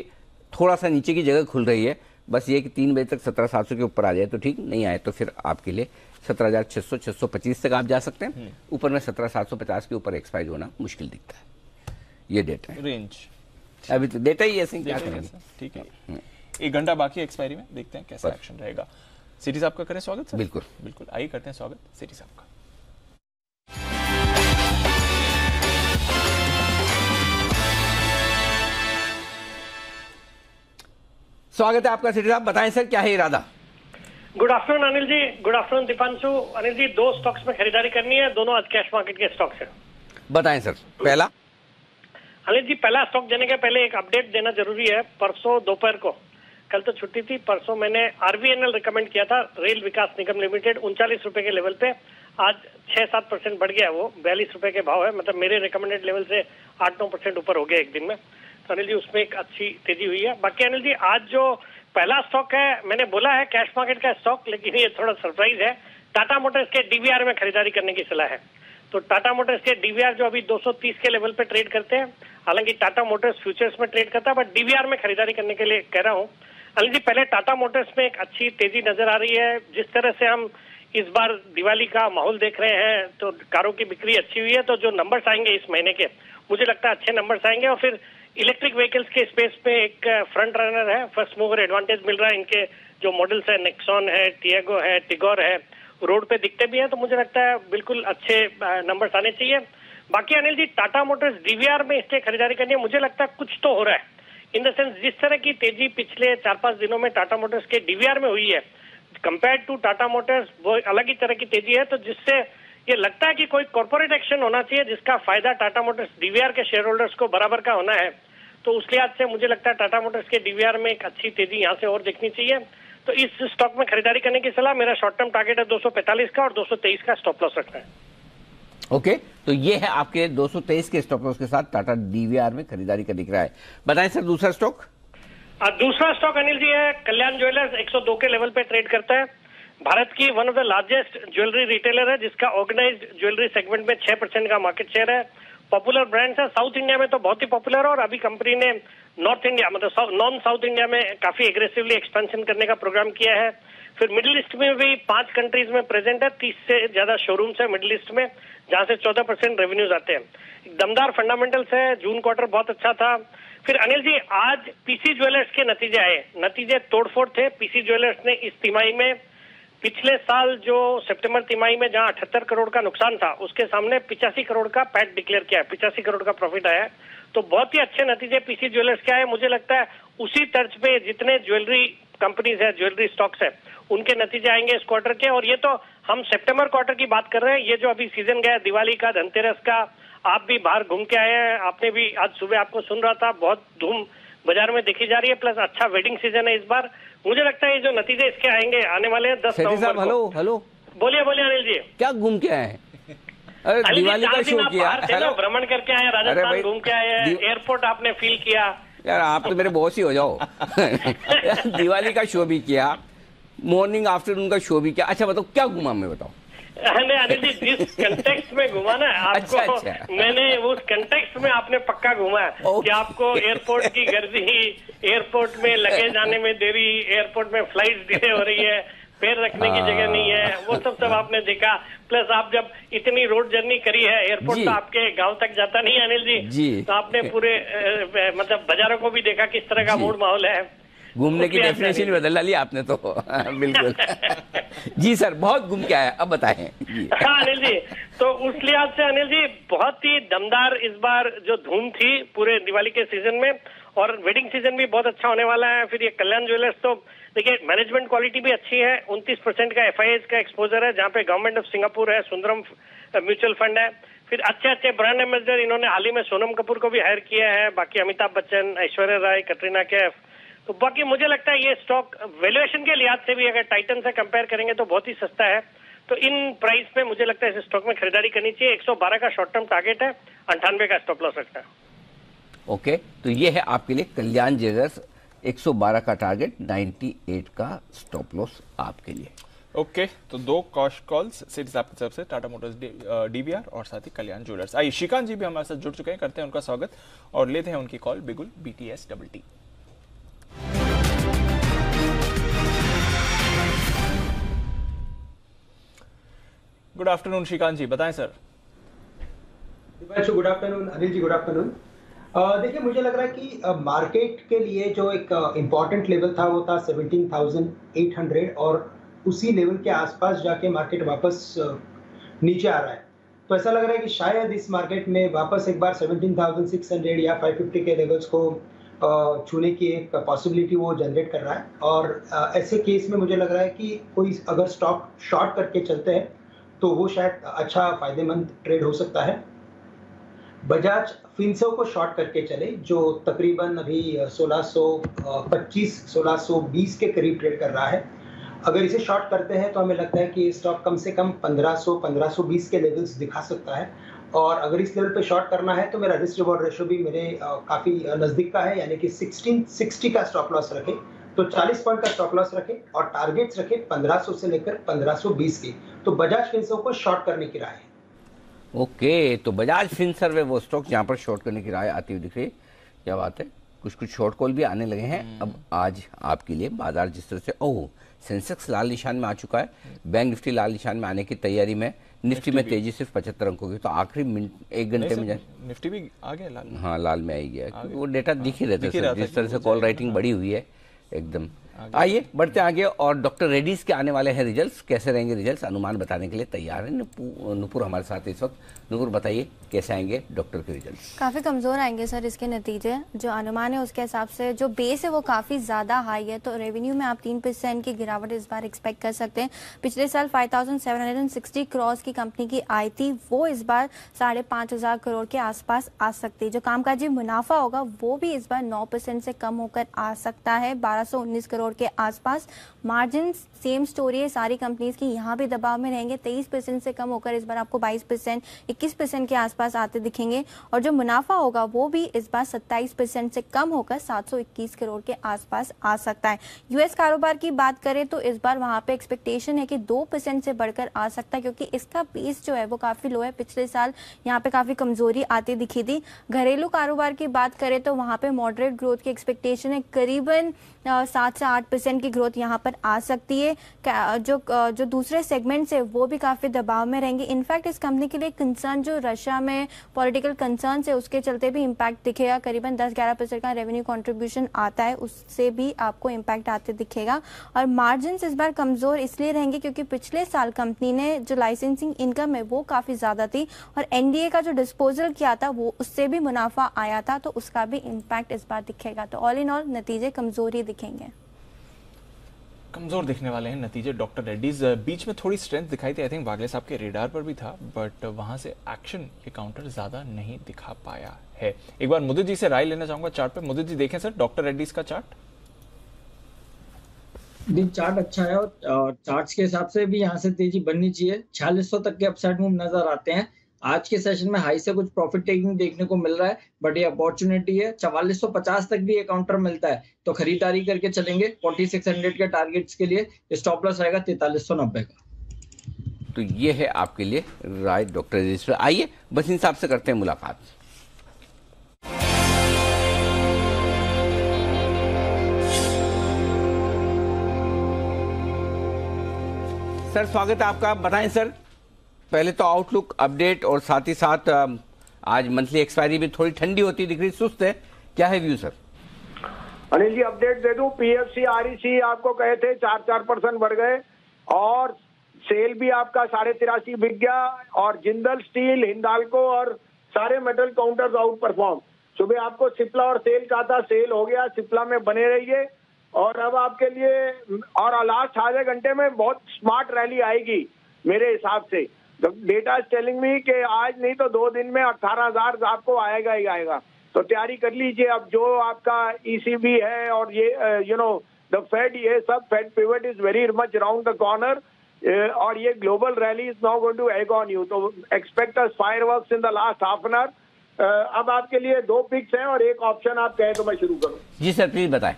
[SPEAKER 4] थोड़ा सा नीचे की जगह खुल रही है, बस ये कि 3 बजे तक 17,700 के ऊपर आ जाए तो ठीक, नहीं आए तो फिर आपके लिए 17,600-625 तक आप जा सकते हैं। ऊपर में 17,750 के ऊपर एक्सपायर होना मुश्किल दिखता है। ये डेटा है,
[SPEAKER 1] रेंज
[SPEAKER 4] अभी तो डेटा ही ऐसे क्या करेंगे।
[SPEAKER 1] ठीक है, 1 घंटा बाकी एक्सपायरी में, देखते हैं कैसा एक्शन रहेगा। सिटी साहब का करें स्वागत सर।
[SPEAKER 4] बिल्कुल
[SPEAKER 1] बिल्कुल, आइए करते हैं स्वागत सिटी साहब का।
[SPEAKER 4] स्वागत है आपका सिटी साहब, बताएं सर क्या है इरादा।
[SPEAKER 12] Good afternoon Anil ji. Good afternoon Deepanshu. Anil ji, 2 stocks में खरीदारी करनी है, दोनों आज कैश मार्केट के स्टॉक्स हैं।
[SPEAKER 4] बताएं सर। पहला
[SPEAKER 12] अनिल जी, पहला स्टॉक देने के पहले एक अपडेट देना जरूरी है। परसों दोपहर को, कल तो छुट्टी थी, परसों मैंने RVNL रिकमेंड किया था, रेल विकास निगम लिमिटेड, 39 रुपए के लेवल पे। आज 6-7% बढ़ गया, वो 42 रुपए के भाव है। मतलब मेरे रिकमेंडेड लेवल से 8-9% ऊपर हो गया एक दिन में। तो अनिल जी उसमें एक अच्छी तेजी हुई है। बाकी अनिल जी, आज जो पहला स्टॉक है, मैंने बोला है कैश मार्केट का स्टॉक, लेकिन ये थोड़ा सरप्राइज है। टाटा मोटर्स के DVR में खरीदारी करने की सलाह है। तो टाटा मोटर्स के DVR जो अभी 230 के लेवल पे ट्रेड करते हैं, हालांकि टाटा मोटर्स फ्यूचर्स में ट्रेड करता है, बट DVR में खरीदारी करने के लिए कह रहा हूँ। अनिल जी, पहले टाटा मोटर्स में एक अच्छी तेजी नजर आ रही है। जिस तरह से हम इस बार दिवाली का माहौल देख रहे हैं, तो कारों की बिक्री अच्छी हुई है। तो जो नंबर्स आएंगे इस महीने के, मुझे लगता है अच्छे नंबर्स आएंगे और फिर इलेक्ट्रिक व्हीकल्स के स्पेस पे एक फ्रंट रनर है, फर्स्ट मूवर एडवांटेज मिल रहा है। इनके जो मॉडल्स है, नेक्सॉन है, टियागो है, टिगोर है, रोड पे दिखते भी हैं, तो मुझे लगता है बिल्कुल अच्छे नंबर्स आने चाहिए। बाकी अनिल जी, टाटा मोटर्स डीवीआर में इसलिए खरीदारी करनी है, मुझे लगता है कुछ तो हो रहा है। इन द सेंस जिस तरह की तेजी पिछले 4-5 दिनों में टाटा मोटर्स के डीवीआर में हुई है, कंपेयर टू टाटा मोटर्स वो अलग ही तरह की तेजी है, तो जिससे ये लगता है कि कोई कॉर्पोरेट एक्शन होना चाहिए जिसका फायदा टाटा मोटर्स डीवीआर के शेयर होल्डर्स को बराबर का होना है। तो उस लिहाज से मुझे लगता है टाटा मोटर्स के डीवीआर में एक अच्छी तेजी यहाँ से और देखनी चाहिए। तो इस स्टॉक में खरीदारी करने की सलाह, मेरा शॉर्ट टर्म टारगेट है 245 का और 223 का स्टॉप लॉस रखना है।
[SPEAKER 4] ओके, तो ये है आपके 223 के स्टॉप लॉस के साथ टाटा डीवीआर में खरीदारी का दिख रहा है। बताएं सर दूसरा स्टॉक।
[SPEAKER 12] दूसरा स्टॉक अनिल जी है कल्याण ज्वेलर्स, 102 के लेवल पे ट्रेड करता है। भारत की one of the largest jewellery retailer है, जिसका ऑर्गेनाइज्ड ज्वेलरी सेगमेंट में 6% का मार्केट शेयर है। पॉपुलर ब्रांड्स है, साउथ इंडिया में तो बहुत ही पॉपुलर है, और अभी कंपनी ने नॉर्थ इंडिया मतलब नॉन साउथ इंडिया में काफी एग्रेसिवली एक्सपेंशन करने का प्रोग्राम किया है। फिर मिडिल ईस्ट में भी 5 कंट्रीज में प्रेजेंट है, 30 से ज्यादा शोरूम्स है मिडिल ईस्ट में, जहां से 14% रेवेन्यूज आते हैं। दमदार फंडामेंटल्स है, जून क्वार्टर बहुत अच्छा था। फिर अनिल जी, आज पीसी ज्वेलर्स के नतीजे आए, नतीजे तोड़फोड़ थे। पीसी ज्वेलर्स ने इस तिमाही में पिछले साल जो सितंबर तिमाही में जहां 78 करोड़ का नुकसान था, उसके सामने 85 करोड़ का पैट डिक्लेयर किया है, 85 करोड़ का प्रॉफिट आया है। तो बहुत ही अच्छे नतीजे पीसी ज्वेलर्स के आए। मुझे लगता है उसी तर्ज पे जितने ज्वेलरी कंपनीज है, ज्वेलरी स्टॉक्स है, उनके नतीजे आएंगे इस क्वार्टर के। और ये तो हम सितंबर क्वार्टर की बात कर रहे हैं, ये जो अभी सीजन गया दिवाली का, धनतेरस का, आप भी बाहर घूम के आए हैं, आपने भी आज सुबह आपको सुन रहा था, बहुत धूम बाजार में देखी जा रही है, प्लस अच्छा वेडिंग सीजन है इस बार। मुझे लगता है ये जो नतीजे इसके आएंगे आने वाले हैं 10 नवंबर को।
[SPEAKER 4] हेलो हेलो,
[SPEAKER 12] बोलिए बोलिए अनिल जी,
[SPEAKER 4] क्या घूम के आए? अरे दिवाली का शो किया,
[SPEAKER 12] भ्रमण करके आए, राजस्थान घूम के आए, एयरपोर्ट आपने फील किया।
[SPEAKER 4] यार आप तो मेरे बॉस ही हो जाओ। दिवाली का शो भी किया, मॉर्निंग आफ्टरनून का शो भी किया। अच्छा बताओ क्या घुमा, मैं बताओ।
[SPEAKER 12] अनिल जी, जिस कंटेक्स्ट में घुमा ना आपको, अच्छा। मैंने उस कंटेक्स्ट में आपने पक्का घुमा है कि आपको एयरपोर्ट की गर्दी, एयरपोर्ट में लगेज आने में देरी, एयरपोर्ट में फ्लाइट डिले हो रही है, पैर रखने की जगह नहीं है, वो सब आपने देखा। प्लस आप जब इतनी रोड जर्नी करी है, एयरपोर्ट तो आपके गांव तक जाता नहीं है अनिल जी, तो आपने पूरे मतलब बाजारों को भी देखा किस तरह का मूड माहौल है।
[SPEAKER 4] घूमने की डेफिनेशन बदल डाली आपने तो। बिल्कुल। जी सर, बहुत घूम के आया, अब बताएं।
[SPEAKER 12] हाँ अनिल जी, तो उस लिहाज से अनिल जी बहुत ही दमदार इस बार जो धूम थी पूरे दिवाली के सीजन में, और वेडिंग सीजन भी बहुत अच्छा होने वाला है। फिर ये कल्याण ज्वेलर्स तो देखिए मैनेजमेंट क्वालिटी भी अच्छी है, 29% का FIIs का एक्सपोजर है, जहाँ पे गवर्नमेंट ऑफ सिंगापुर है, सुंदरम म्यूचुअल फंड है। फिर अच्छे अच्छे ब्रांड एम्बेसडर इन्होंने हाल ही में सोनम कपूर को भी हायर किया है, बाकी अमिताभ बच्चन, ऐश्वर्या राय, कटरीना कैफ। तो बाकी मुझे लगता है ये स्टॉक वैल्यूएशन के लिहाज से भी अगर टाइटन से कंपेयर करेंगे तो बहुत ही सस्ता है। तो इन प्राइस में मुझे लगता है इस स्टॉक में खरीदारी करनी चाहिए। 112 का शॉर्ट टर्म टारगेट है, 98 का स्टॉप लॉस रखना है।
[SPEAKER 4] ओके, तो ये है आपके लिए कल्याण ज्वेलर्स, 112 का टारगेट, 98 का स्टॉप लॉस आपके लिए।
[SPEAKER 1] ओके, तो 2 कॉश कॉल्स सीरीज आपकी तरफ से, टाटा मोटर्स डीवीआर और साथ ही कल्याण ज्वेलर्स। आइए श्रीकांत जी भी हमारे साथ जुड़ चुके हैं, करते हैं उनका स्वागत और लेते हैं उनकी कॉल बिगुल BTS double T. Good afternoon Shrikant ji, बताएं sir.
[SPEAKER 13] Good afternoon Anil ji, good afternoon. देखिए मुझे लग रहा है कि मार्केट के लिए जो एक इम्पॉर्टेंट लेवल था वो था 17,800, और उसी लेवल के आसपास जाके मार्केट वापस नीचे आ रहा है। तो ऐसा लग रहा है कि शायद इस मार्केट में वापस एक बार 17,600 या 550 के लेवल्स को छूने की एक पॉसिबिलिटी वो जनरेट कर रहा है। और ऐसे केस में मुझे लग रहा है कि कोई अगर स्टॉक शॉर्ट करके चलते हैं तो वो शायद अच्छा फायदेमंद ट्रेड हो सकता है। बजाज फिनसर्व को शॉर्ट करके चले, जो तकरीबन अभी 1625-1620 के करीब ट्रेड कर रहा है। अगर इसे शॉर्ट करते हैं तो हमें लगता है कि स्टॉक कम से कम 1500-1520 के लेवल्स दिखा सकता है। और अगर इस लेवल पे शॉर्ट करना है तो मेरा रिस्क रिवॉर्ड रेशो भी मेरे काफ़ी नज़दीक का है, यानी कि 1660 का स्टॉप लॉस रखे, तो 40 पॉइंट का स्टॉप लॉस रखे और टारगेट्स रखे 1500 से लेकर 1520 की। तो बजाज फिनसर्व को शॉर्ट करने की राय है।
[SPEAKER 4] ओके, तो बजाज फिनसर्व है वो स्टॉक जहां पर शॉर्ट करने की राय आती हुई दिख रही है। क्या बात है, कुछ शॉर्ट कॉल भी आने लगे हैं अब आज आपके लिए। बाजार जिस तरह से सेंसेक्स लाल निशान में आ चुका है, बैंक निफ्टी लाल निशान में आने की तैयारी में, निफ्टी में तेजी सिर्फ 75 अंकों की, तो आखिरी मिनट 1 घंटे में जाए
[SPEAKER 1] निफ्टी भी आ गया लाल में।
[SPEAKER 4] हाँ लाल में आई गया, क्योंकि वो डेटा दिख ही रहता है जिस तरह से कॉल राइटिंग बढ़ी हुई है एकदम। आइए बढ़ते आगे, और डॉक्टर रेड्डीज के आने वाले हैं रिजल्ट्स, कैसे रहेंगे रिजल्ट्स अनुमान बताने के लिए तैयार है नुपुर हमारे साथ इस वक्त। नुपुर बताइए कैसे आएंगे डॉक्टर के रिजल्ट्स?
[SPEAKER 3] काफी कमजोर आएंगे सर इसके नतीजे, जो अनुमान है उसके हिसाब से जो बेस है वो काफी ज्यादा हाई है, तो रेवेन्यू में आप 3% की गिरावट इस बार एक्सपेक्ट कर सकते हैं। पिछले साल 5760 करोड़ की कंपनी की आई थी, वो इस बार 5500 करोड़ के आसपास आ सकती है। जो कामकाजी मुनाफा होगा वो भी इस बार 9% से कम होकर आ सकता है, 1219 करोड़ के आसपास। मार्जिन सेम स्टोरी है सारी कंपनीज की, यहाँ भी दबाव में रहेंगे, 23% से कम होकर इस बार आपको 22%, 21% के आसपास आते दिखेंगे। और जो मुनाफा होगा वो भी इस बार 27% से कम होकर 721 करोड़ के आसपास आ सकता है। यूएस कारोबार की बात करें तो इस बार वहां पे एक्सपेक्टेशन है कि 2% से बढ़कर आ सकता है, क्योंकि इसका बेस जो है वो काफी लो है, पिछले साल यहाँ पे काफी कमजोरी आती दिखी थी। घरेलू कारोबार की बात करें तो वहां पे मॉडरेट ग्रोथ की एक्सपेक्टेशन है, करीबन 7 से 8% की ग्रोथ यहाँ पर आ सकती है। जो दूसरे सेगमेंट्स है वो भी काफी दबाव में रहेंगे। इनफैक्ट इस कंपनी के लिए कंसर्न जो रशिया में पॉलिटिकल कंसर्न है उसके चलते भी इम्पैक्ट दिखेगा, करीबन 10-11% का रेवेन्यू कंट्रीब्यूशन आता है, उससे भी आपको इम्पैक्ट आते दिखेगा। और मार्जिन इस बार कमजोर इसलिए रहेंगे क्योंकि पिछले साल कंपनी ने जो लाइसेंसिंग इनकम है वो काफी ज्यादा थी, और एनडीए का जो डिस्पोजल किया था वो उससे भी मुनाफा आया था, तो उसका भी इम्पैक्ट इस बार दिखेगा। तो ऑल इन ऑल नतीजे कमजोर ही दिखेंगे,
[SPEAKER 1] कमजोर दिखने वाले हैं नतीजे डॉक्टर रेड्डीज। बीच में थोड़ी स्ट्रेंथ दिखाई थी, आई थिंक वागले साहब के रेडार पर भी था, बट वहां से एक्शन के काउंटर ज्यादा नहीं दिखा पाया है। एक बार मुदित जी से राय लेना चाहूंगा चार्ट पे। मुदित जी देखें सर डॉक्टर रेड्डीज का चार्ट।
[SPEAKER 5] चार्ट अच्छा है, और चार्ट्स के हिसाब से भी यहाँ से तेजी बननी चाहिए। 4600 तक के अपसाइड मूव नजर आते हैं। आज के सेशन में हाई से कुछ प्रॉफिट टेकिंग देखने को मिल रहा है, बट ये अपॉर्चुनिटी है। 4450 तक भी ये काउंटर मिलता है तो खरीदारी करके चलेंगे। 4600 के टारगेट्स के लिए स्टॉप लॉस रहेगा 4390 का।
[SPEAKER 4] तो ये है आपके लिए राय डॉक्टर रेड्डीज। आइए बस इन साहब से करते हैं मुलाकात। सर स्वागत है आपका, बताएं सर पहले तो आउटलुक अपडेट, और साथ ही साथ आज मंथली एक्सपायरी भी थोड़ी ठंडी होती दिख रही, सुस्त है, क्या है व्यू सर?
[SPEAKER 14] अनिल जी अपडेट दे दूं, पीएफसी आरईसी आपको कहे थे 4% बढ़ गए, और सेल भी आपका 83.5 बिक गया, और जिंदल स्टील, हिंदाल्को और सारे मेटल काउंटर्स आउट परफॉर्म। सुबह आपको सिप्ला और सेल कहा था, सेल हो गया, सिप्ला में बने रहिए। और अब आपके लिए और लास्ट आधे घंटे में बहुत स्मार्ट रैली आएगी मेरे हिसाब से। डेटा इज टेलिंग मी कि आज नहीं तो 2 दिन में 18,000 आपको आएगा ही आएगा, तो तैयारी कर लीजिए। अब जो आपका ईसीबी है और ये द फेड, ये सब Fed pivot is very much round the corner, और ये global rally is now going to egg on you, तो expect us fireworks in the last half an hour. अब आपके लिए 2 पिक्स हैं और एक ऑप्शन आप कहें तो मैं शुरू करूं।
[SPEAKER 4] जी सर प्लीज बताएं।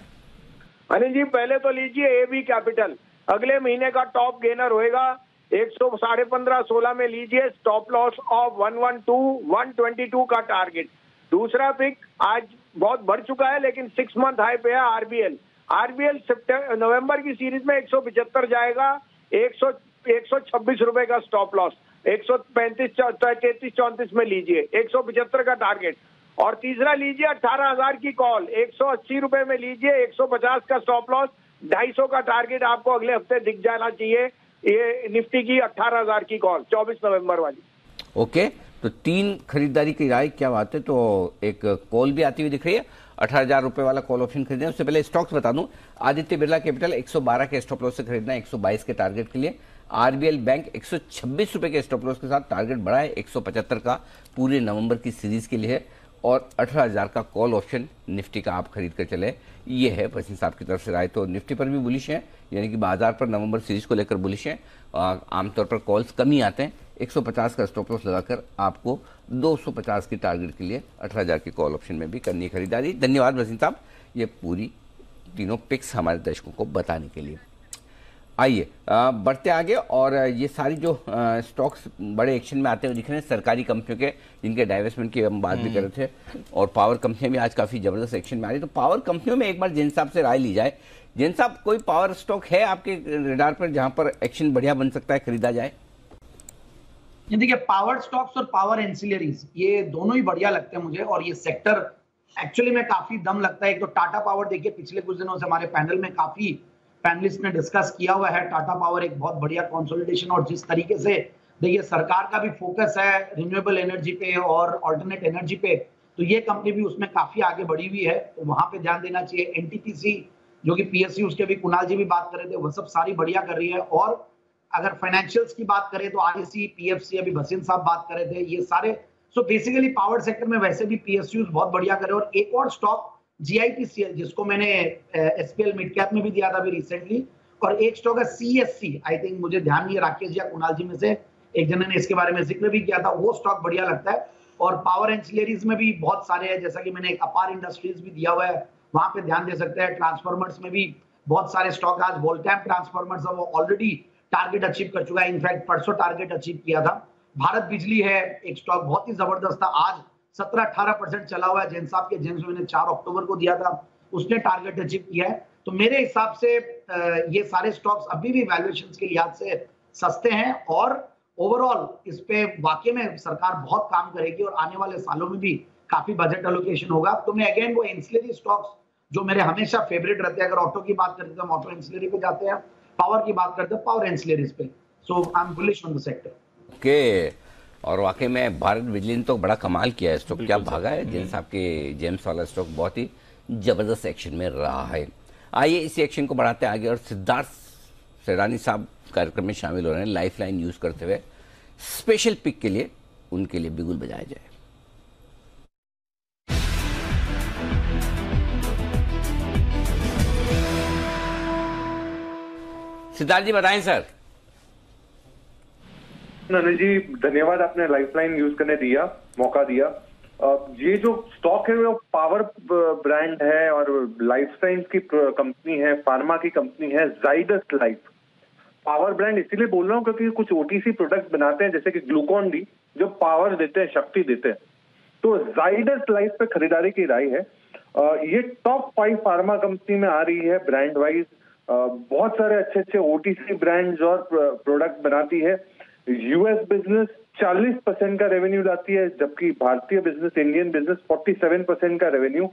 [SPEAKER 14] अनिल जी पहले तो लीजिए एबी कैपिटल, अगले महीने का टॉप गेनर होएगा। 115.16 में लीजिए, स्टॉप लॉस ऑफ 112 का टारगेट। दूसरा पिक आज बहुत बढ़ चुका है लेकिन 6 मंथ हाई पे है आरबीएल। नवंबर की सीरीज में 175 जाएगा, 126 रुपए का स्टॉप लॉस, 135-33-34 में लीजिए, 175 का टारगेट। और तीसरा लीजिए 18,000 की कॉल, 180 रुपए में लीजिए, 150 का स्टॉप लॉस, 250 का टारगेट आपको अगले हफ्ते दिख जाना चाहिए। ये निफ्टी की 18,000 की कॉल 24 नवंबर वाली।
[SPEAKER 4] ओके, तो 3 खरीदारी की राय, क्या बात है। तो एक कॉल भी आती हुई दिख रही है, 18,000 रुपए वाला कॉल ऑप्शन खरीदना है। उससे पहले स्टॉक्स बता दूं, आदित्य बिरला कैपिटल 112 के स्टॉप लॉस से खरीदना है 122 के टारगेट के लिए। आरबीएल बैंक 126 रुपए के स्टॉप लॉस के साथ टारगेट बढ़ा है 175 का पूरे नवंबर की सीरीज के लिए है, और 18,000 का कॉल ऑप्शन निफ्टी का आप खरीद कर चले। ये है वसीम साहब की तरफ से राय। तो निफ्टी पर भी बुलिश है, यानी कि बाजार पर नवंबर सीरीज को लेकर बुलिश है। आमतौर पर कॉल्स कम ही आते हैं। 150 का स्टॉप लॉस लगाकर आपको 250 की टारगेट के लिए 18,000 की कॉल ऑप्शन में भी करनी है खरीदारी। धन्यवाद वसीम साहब, ये पूरी तीनों पिक्स हमारे दर्शकों को बताने के लिए। आइए बढ़ते आगे, और ये सारी जो स्टॉक्स बड़े एक्शन में आते हुए दिख रहे हैं सरकारी कंपनियों के, जिनके डाइवेस्टमेंट की हम बात भी कर रहे थे, और पावर कंपनियां भी आज काफी जबरदस्त एक्शन में आ रही है। तो पावर कंपनियों में एक बार जैन साहब से राय ली जाए। जैन साहब, कोई पावर स्टॉक है आपके रेडार पर जहां पर एक्शन बढ़िया बन सकता है, खरीदा जाए?
[SPEAKER 6] ये देखिए पावर स्टॉक्स और पावर एंसिलरीज ये दोनों ही बढ़िया लगते हैं मुझे, और ये सेक्टर एक्चुअली में काफी दम लगता है। एक तो टाटा पावर देखिए पिछले कुछ दिनों से हमारे पैनल में काफी पैनलिस्ट ने डिस्कस किया हुआ है। टाटा पावर एक बहुत बढ़िया कंसोलिडेशन, और जिस तरीके से देखिए सरकार का भी फोकस है रिन्यूएबल एनर्जी पे और ऑल्टरनेट एनर्जी पे, तो ये कंपनी भी उसमें काफी आगे बढ़ी हुई है, तो वहां पे ध्यान देना चाहिए। एनटीपीसी जो कि पीएसयू, उसके भी कुणाल जी भी बात कर रहे थे, वो सब सारी बढ़िया कर रही है। और अगर फाइनेंशियल्स की बात करें तो आईसी, पीएफसी, अभी भसीन साहब बात कर रहे थे, ये सारे। सो बेसिकली पावर सेक्टर में वैसे भी पीएसयूज बहुत बढ़िया करे। और एक और स्टॉक जीआईटीसीएल जिसको मैंने एसपीएल मिड कैप में भी दिया था अभी रिसेंटली, और एक स्टॉक है सीएससी, आई थिंक मुझे ध्यान नहीं है, राकेश जी या कुणाल जी में से एक जने ने इसके बारे में जिक्र भी किया था, वो स्टॉक बढ़िया लगता है। और पावर एंसिलरीज में भी बहुत सारे हैं, जैसा कि मैंने एक अपार इंडस्ट्रीज भी दिया हुआ है, वहां पे ध्यान दे सकते हैं। ट्रांसफॉर्मर्स में भी बहुत सारे स्टॉक, आज वोल्टैम्प ट्रांसफॉर्मर्स है वो ऑलरेडी टारगेट अचीव कर चुका है, इनफैक्ट परसों टारगेट अचीव किया था। भारत बिजली है एक स्टॉक, बहुत ही जबरदस्त था, आज 17-18% चला हुआ है। जैन साहब के जेम्स मैंने 4 अक्टूबर को दिया था, उसने टारगेट अचीव किया है। तो मेरे हिसाब से ये सारे स्टॉक्स अभी भी वैल्यूएशंस के लिहाज से सस्ते हैं, और ओवरऑल इस पे वाकई में सरकार बहुत काम करेगी, और आने वाले सालों में भी काफी बजट एलोकेशन होगा। तो मैं अगेन वो एंसिलरी स्टॉक्स जो मेरे हमेशा फेवरेट रहते हैं, अगर ऑटो की बात करते हैं हम ऑटो एंसिलरी पे जाते हैं, पावर की बात करते हैं पावर एंसिलरीज पे। So I am bullish on the sector.
[SPEAKER 4] Okay, और वाकई में भारत बिजली ने तो बड़ा कमाल किया है, स्टॉक क्या भागा है। जेम्स साहब के जेम्स वाला स्टॉक बहुत ही जबरदस्त एक्शन में रहा है। आइए इसी एक्शन को बढ़ाते हैं आगे, और सिद्धार्थ सेरानी साहब कार्यक्रम में शामिल हो रहे हैं लाइफलाइन यूज करते हुए। स्पेशल पिक के लिए उनके लिए बिगुल बजाया जाए। सिद्धार्थ जी बताएं सर।
[SPEAKER 15] अनिल जी धन्यवाद, आपने लाइफलाइन यूज करने दिया, मौका दिया। ये जो स्टॉक है वो पावर ब्रांड है और लाइफ साइंस की कंपनी है, फार्मा की कंपनी है जाइडस लाइफ। पावर ब्रांड इसीलिए बोल रहा हूँ क्योंकि कुछ ओटीसी प्रोडक्ट बनाते हैं जैसे कि ग्लूकॉन डी, जो पावर देते हैं, शक्ति देते हैं। तो जाइडस लाइफ पे खरीदारी की राय है। ये टॉप 5 फार्मा कंपनी में आ रही है ब्रांड वाइज। बहुत सारे अच्छे अच्छे ओटीसी ब्रांड्स और प्रोडक्ट बनाती है। यूएस बिजनेस 40% का रेवेन्यू लाती है, जबकि भारतीय बिजनेस, इंडियन बिजनेस 47% का रेवेन्यू।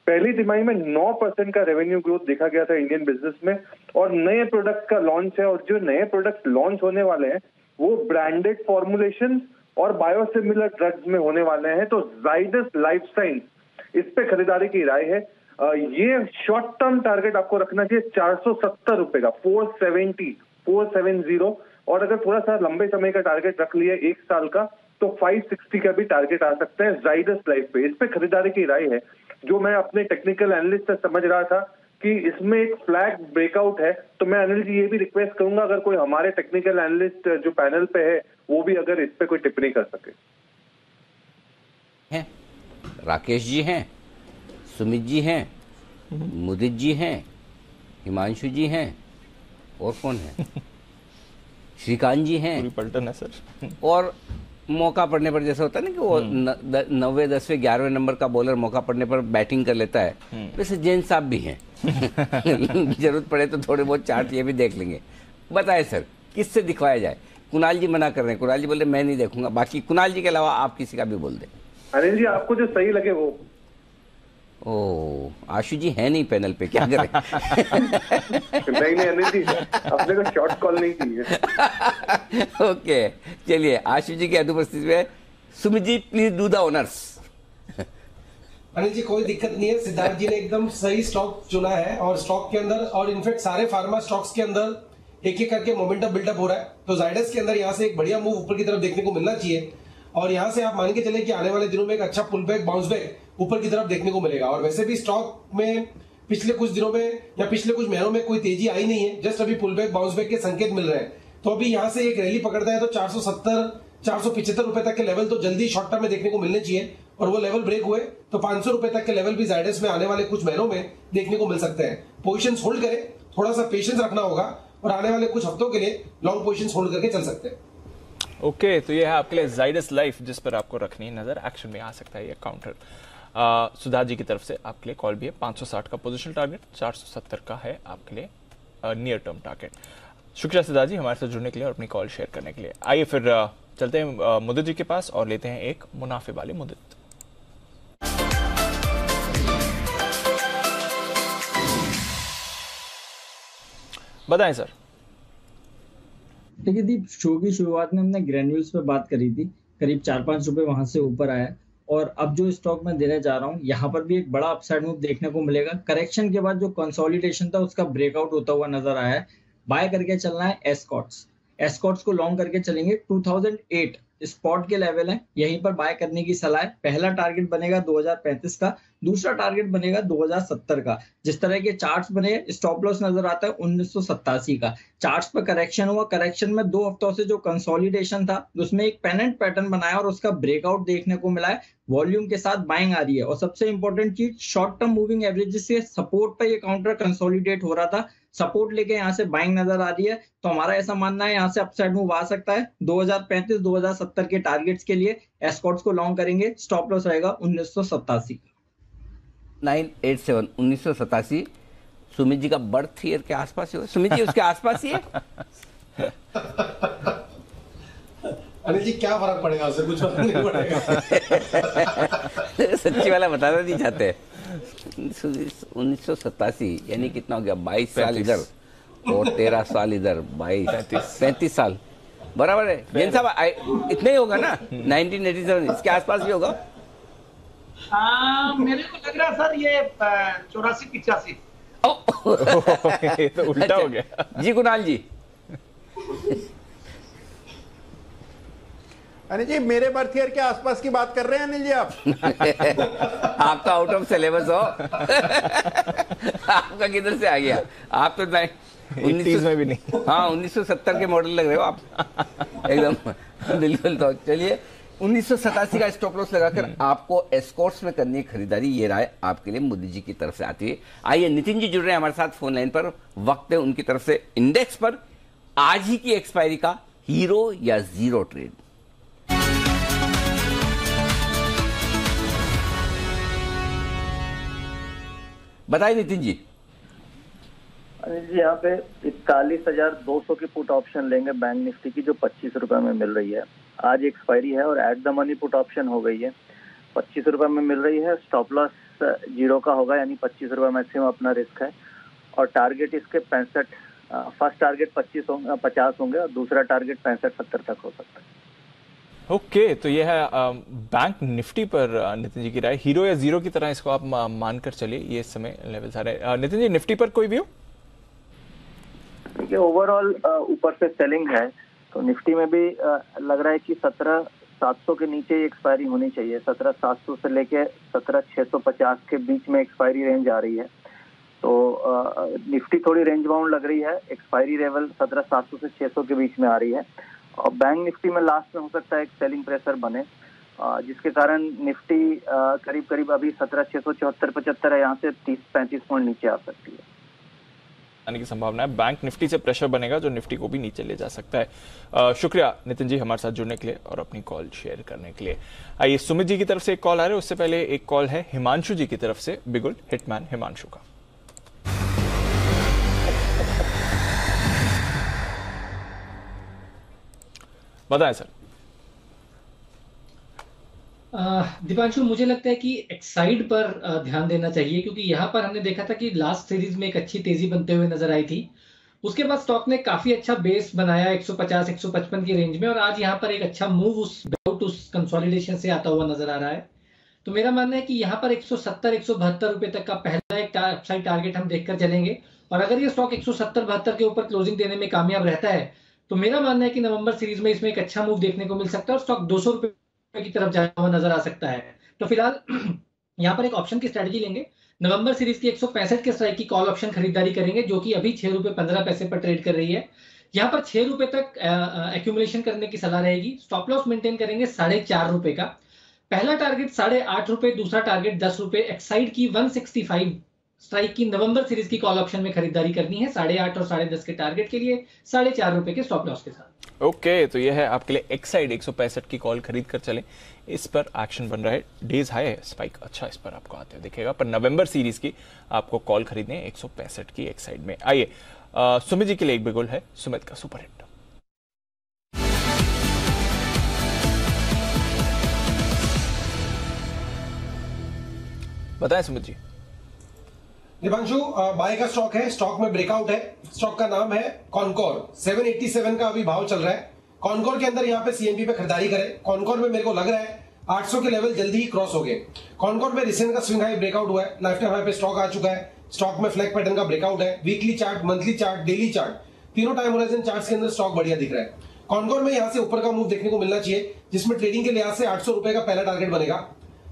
[SPEAKER 15] पहली तिमाही में 9% का रेवेन्यू ग्रोथ देखा गया था इंडियन बिजनेस में। और नए प्रोडक्ट का लॉन्च है, और जो नए प्रोडक्ट लॉन्च होने वाले हैं वो ब्रांडेड फॉर्मुलेशन और बायोसिमिलर ड्रग्स में होने वाले हैं। तो जाइडस लाइफ साइंस, इस पे खरीदारी की राय है। ये शॉर्ट टर्म टारगेट आपको रखना चाहिए 470 रुपए का, 470, और अगर थोड़ा सा लंबे समय का टारगेट रख लिया 1 साल का तो 560 का भी टारगेट आ सकता है जाइडस लाइफ पे। इस पे खरीदारी की राय है। जो मैं अपने टेक्निकल एनालिस्ट से समझ रहा था कि इसमें एक फ्लैग ब्रेकआउट है, तो मैं अनिल जी ये भी रिक्वेस्ट करूंगा अगर कोई हमारे टेक्निकल एनालिस्ट जो पैनल पे है वो भी अगर इस पे कोई टिप्पणी कर सके।
[SPEAKER 4] हैं राकेश जी हैं, सुमित जी हैं, मुदित जी हैं, हिमांशु जी हैं, और कौन है? श्रीकांत जी हैं,
[SPEAKER 1] पूरी पलटन है सर।
[SPEAKER 4] और मौका पड़ने पर जैसा होता है ना कि वो 9वें 10वें 11वें नंबर का बॉलर मौका पड़ने पर बैटिंग कर लेता है, वैसे जैन साहब भी हैं। जरूरत पड़े तो थोड़े बहुत चार्ट ये भी देख लेंगे। बताए सर किससे दिखवाया जाए? कुणाल जी मना कर रहे हैं, कुणाल जी बोले मैं नहीं देखूंगा, बाकी कुणाल जी के अलावा आप किसी का भी बोल दें।
[SPEAKER 15] अनिल जी आपको जो सही लगे वो।
[SPEAKER 4] ओ आशु जी है नहीं पैनल पे, क्या करें?
[SPEAKER 15] नहीं अनिल जी अपने को शॉर्ट कॉल नहीं की है।
[SPEAKER 4] ओके चलिए, आशु जी की अनुपस्थिति में Sumit ji please do the honours.
[SPEAKER 11] Anil ji कोई दिक्कत नहीं है, सिद्धार्थ जी ने एकदम सही स्टॉक चुना है, और स्टॉक के अंदर और इनफैक्ट सारे फार्मा स्टॉक्स के अंदर एक एक करके मोमेंटम बिल्डअप हो रहा है। तो जाइडस के अंदर यहाँ से एक बढ़िया मूव ऊपर की तरफ देखने को मिलना चाहिए, और यहाँ से आप मान के चले कि आने वाले दिनों में एक अच्छा पुल बैक, बाउंस बैक ऊपर की तरफ देखने को मिलेगा। और वैसे भी स्टॉक में पिछले कुछ दिनों में या पिछले कुछ महीनों में कोई तेजी आई नहीं है, जस्ट अभी पुल बैक, बाउंस बैक के संकेत मिल रहे हैं। तो अभी यहाँ से एक रैली पकड़ता है तो 470-475 रुपए तक के लेवल तो जल्दी शॉर्ट टर्म में देखने को मिलने चाहिए, और वो लेवल ब्रेक हुए तो 500 रुपए तक के लेवल भी जाइडस में आने वाले कुछ महीनों में देखने को मिल सकते हैं। पोजीशंस होल्ड करें, थोड़ा सा पेशेंस रखना होगा, और आने वाले कुछ हफ्तों के लिए लॉन्ग पोजीशंस होल्ड करके चल सकते हैं।
[SPEAKER 1] ओके तो ये है आपके लिए जाइडस लाइफ, जिस पर आपको रखनी नजर, एक्शन में आ सकता है ये काउंटर। सुधा जी की तरफ से आपके लिए कॉल भी है, 560 का पोजीशनल टारगेट, 470 का है आपके लिए नियर टर्म टारगेट। शुक्रिया सुधा जी हमारे साथ जुड़ने के लिए और अपनी कॉल शेयर करने के लिए। आइए फिर चलते हैं मुदित जी के पास और लेते हैं एक मुनाफे वाले मुदित। बताएं सर।
[SPEAKER 5] देखिए दीप, शो की शुरुआत में हमने ग्रेन्यूल्स पे बात करी थी, करीब 4-5 रुपए वहां से ऊपर आया और अब जो स्टॉक मैं देने जा रहा हूँ यहाँ पर भी एक बड़ा अपसाइड मूव देखने को मिलेगा। करेक्शन के बाद जो कंसोलिडेशन था उसका ब्रेकआउट होता हुआ नजर आया है। बाय करके चलना है एस्कॉर्ट्स को लॉन्ग करके चलेंगे। 2008 स्पॉट के लेवल है, यहीं पर बाय करने की सलाह है। पहला टारगेट बनेगा 2035 का, दूसरा टारगेट बनेगा 2070 का। जिस तरह के चार्ट्स बने, स्टॉप लॉस नजर आता है 1987 का। चार्ट्स पर करेक्शन हुआ, करेक्शन में 2 हफ्तों से जो कंसोलिडेशन था उसमें एक पेनेंट पैटर्न बनाया और उसका ब्रेकआउट देखने को मिला है। वॉल्यूम के साथ बाइंग आ रही है और सबसे इंपॉर्टेंट चीज, शॉर्ट टर्म मूविंग एवरेजेस से सपोर्ट पर ये काउंटर कंसोलिडेट हो रहा था, सपोर्ट लेके यहाँ से बाइंग नजर आ रही है। तो हमारा ऐसा मानना है यहाँ से अपसाइड मूव आ सकता है 2035-2070 के टारगेट्स के लिए। एस्कॉर्ट्स को लॉन्ग करेंगे, स्टॉप लॉस रहेगा 1987 का।
[SPEAKER 4] 987 1987। सुमित जी का बर्थ ईयर के आसपास ही हो, सुमित जी उसके आसपास ही है।
[SPEAKER 11] अनिल जी क्या फर्क पड़ेगा उससे, कुछ फर्क नहीं पड़ेगा।
[SPEAKER 4] सच्ची वाला बताना नहीं चाहते। 1987 यानी कितना हो गया, 22 साल इधर और 13 साल इधर, 35 साल बराबर है। जैन साहब इतना ही होगा ना, 1987 इसके आसपास भी होगा।
[SPEAKER 6] मेरे को लग रहा सर ये 84-85।
[SPEAKER 1] ये तो उल्टा हो गया।
[SPEAKER 4] जी कुणाल जी।
[SPEAKER 8] अनिल जी मेरे बर्थ ईयर के आसपास की बात कर रहे हैं अनिल जी आप?
[SPEAKER 4] आप तो आउट ऑफ सिलेबस हो। आपका किधर से आ गया? आप तो 19
[SPEAKER 1] में भी नहीं।
[SPEAKER 4] हाँ 1970 के मॉडल लग रहे हो आप एकदम। बिल्कुल। तो चलिए 1987 का स्टॉप लॉस लगाकर आपको एस्कॉर्ट्स में करनी है खरीदारी, ये राय आपके लिए मोदी जी की तरफ से आती है। आइए नितिन जी जुड़ रहे हैं हमारे साथ फोन लाइन पर, वक्त है उनकी तरफ से इंडेक्स पर आज ही की एक्सपायरी का हीरो या जीरो ट्रेड। बताइए नितिन जी।
[SPEAKER 16] अनिल जी यहाँ पे 41,200 की पुट ऑप्शन लेंगे बैंक निफ्टी की, जो 25 रुपए में मिल रही है। आज एक्सपायरी है और at the money put option हो गई है, 25 रुपए में मिल रही है। स्टॉप लॉस 0 का होगा, यानी 25 रुपए मैक्सिमम अपना रिस्क है। और टारगेट इसके 65, फर्स्ट टारगेट 50 होंगे और दूसरा टारगेट 65-70 तक हो सकता है।
[SPEAKER 1] ओके, तो ये है बैंक निफ्टी पर नितिन जी की राय। हीरो या जीरो की तरह इसको आप मानकर चलिए, ये इस समय लेवल सारे। नितिन जी निफ्टी पर कोई व्यू?
[SPEAKER 16] देखिए ओवरऑल ऊपर से सेलिंग है, तो निफ्टी में भी लग रहा है कि 17,700 के नीचे एक्सपायरी होनी चाहिए। 17,700 से लेके 17,650 के बीच में एक्सपायरी रेंज आ रही है। तो निफ्टी थोड़ी रेंज बाउंड लग रही है, एक्सपायरी लेवल 17,700 से 600 के बीच में आ रही है। और बैंक निफ्टी में लास्ट में हो सकता है एक सेलिंग प्रेशर बने, जिसके कारण निफ्टी करीब करीब अभी 17,674-75 है, यहाँ से 30-35 पॉइंट नीचे आ सकती है
[SPEAKER 1] आने की संभावना है। बैंक निफ्टी से प्रेशर बनेगा जो निफ्टी को भी नीचे ले जा सकता है। शुक्रिया नितिन जी हमारे साथ जुड़ने के लिए और अपनी कॉल शेयर करने के लिए। आइए सुमित जी की तरफ से एक कॉल आ रहा है, उससे पहले एक कॉल है हिमांशु जी की तरफ से, बिगुल हिटमैन हिमांशु का। बताएं सर।
[SPEAKER 9] दीपांशु, मुझे लगता है कि एक्साइड पर ध्यान देना चाहिए, क्योंकि यहाँ पर हमने देखा था कि लास्ट सीरीज में एक अच्छी तेजी बनते हुए नजर आई थी। उसके बाद स्टॉक ने काफी अच्छा बेस बनाया 150-155 की रेंज में, और आज यहाँ पर एक अच्छा मूव उस कंसोलिडेशन से आता हुआ नजर आ रहा है। तो मेरा मानना है कि यहाँ पर 170-172 रुपए तक का पहला एक अपसाइड टारगेट हम देखकर चलेंगे, और अगर ये स्टॉक 170-72 के ऊपर क्लोजिंग देने में कामयाब रहता है तो मेरा मानना है कि नवंबर सीरीज में इसमें एक अच्छा मूव देखने को मिल सकता है और स्टॉक 200 रुपए की तरफ जाता हुआ नजर आ सकता है। तो फिलहाल यहाँ पर एक ऑप्शन की स्ट्रेटजी लेंगे, नवंबर सीरीज की 165 के स्ट्राइक की कॉल ऑप्शन खरीदारी करेंगे, जो कि अभी 6 रुपए 15 पैसे पर ट्रेड कर रही है। यहाँ पर 6 रुपए तक एक्यूमुलेशन करने की सलाह रहेगी। स्टॉप लॉस मेंटेन करेंगे 4.5 रुपए का। पहला टारगेट 8.5 रुपए, दूसरा टारगेट 10 रुपए। एक्साइड की 165 स्ट्राइक की नवंबर सीरीज की कॉल ऑप्शन में खरीदारी करनी है 8.5 और 10.5 के टारगेट के लिए 4.5 रुपए के स्टॉप लॉस के साथ।
[SPEAKER 1] ओके, तो यह है आपके लिए एक्साइड 165 की कॉल खरीद कर चलें। इस पर एक्शन बन रहा है, डेज हाई है, स्पाइक अच्छा इस पर आपको आते हुए दिखेगा, पर नवंबर सीरीज की आपको कॉल खरीदनी है 165 की एक्साइड में। आइए सुमित जी के लिए एक बिगुल है, सुमित का सुपर हिट। बताएं सुमित जी।
[SPEAKER 11] दीपांशु, बाय का स्टॉक है, स्टॉक में ब्रेकआउट है, स्टॉक का नाम है कॉनकोर। 787 का अभी भाव चल रहा है। कॉनकोर के अंदर यहाँ पे सीएमपी पे खरीदारी करें। कॉनकोर में मेरे को लग रहा है 800 के लेवल जल्दी ही क्रॉस हो गए। कॉनकोर में रिसेंट का स्विंग हाई ब्रेकआउट हुआ है, लाइफ टाइम हाई पे स्टॉक आ चुका है। स्टॉक में फ्लैग पैटर्न का ब्रेकआउट है। Weekly chart, monthly chart, daily chart, तीनों टाइम होराइजन चार्ट्स के अंदर स्टॉक बढ़िया दिख रहा है। कॉनकोर में यहाँ से ऊपर का मूव देखने को मिलना चाहिए, जिसमें ट्रेडिंग के लिहाज से 800 रुपए का पहला टारगेट बनेगा,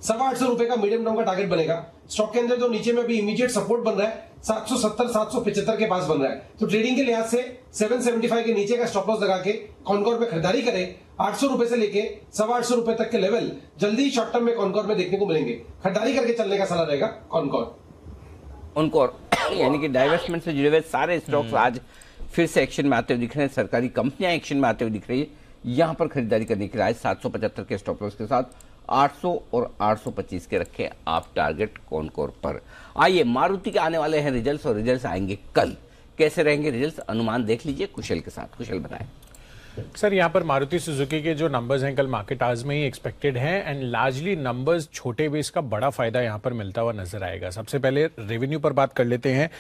[SPEAKER 11] 825 रुपए का मीडियम टर्म का टारगेट बनेगा। स्टॉक के अंदर जो नीचे में भी इमीडिएट सपोर्ट बन रहा है 770 775 के पास बन रहा है। तो ट्रेडिंग के लिहाज से 775 के नीचे का स्टॉप लॉस लगा के कॉनकोर में खरीदारी करें। 800 रुपए से लेके 825 रुपए तक के लेवल जल्दी ही शॉर्ट टर्म में कॉनकोर में देखने को मिलेंगे। खरीदारी करके चलने का सलाह रहेगा कॉनकोर।
[SPEAKER 4] यानी कि डाइवेस्टमेंट से जुड़े हुए सारे स्टॉक्स आज फिर से एक्शन में आते हुए दिख रहे हैं। सरकारी कंपनियां एक्शन में आते हुए दिख रही है। यहां पर खरीदारी करने के लिए आज 775 के स्टॉप लॉस के साथ 800 और 825 के रखे आप टारगेट कॉनकोर पर। आइए, मारुति के आने वाले हैं रिजल्ट्स और रिजल्ट्स आएंगे कल। कैसे रहेंगे रिजल्ट्स, अनुमान देख लीजिए कुशल के साथ। कुशल बताएं
[SPEAKER 2] सर। यहाँ पर मारुति सुजुकी के जो नंबर्स हैं कल मार्केट आज में ही एक्सपेक्टेड हैं एंड लार्जली नंबर्स छोटे बेस का बड़ा फायदा यहाँ पर मिलता हुआ नजर आएगा। सबसे पहले रेवेन्यू पर बात कर लेते हैं।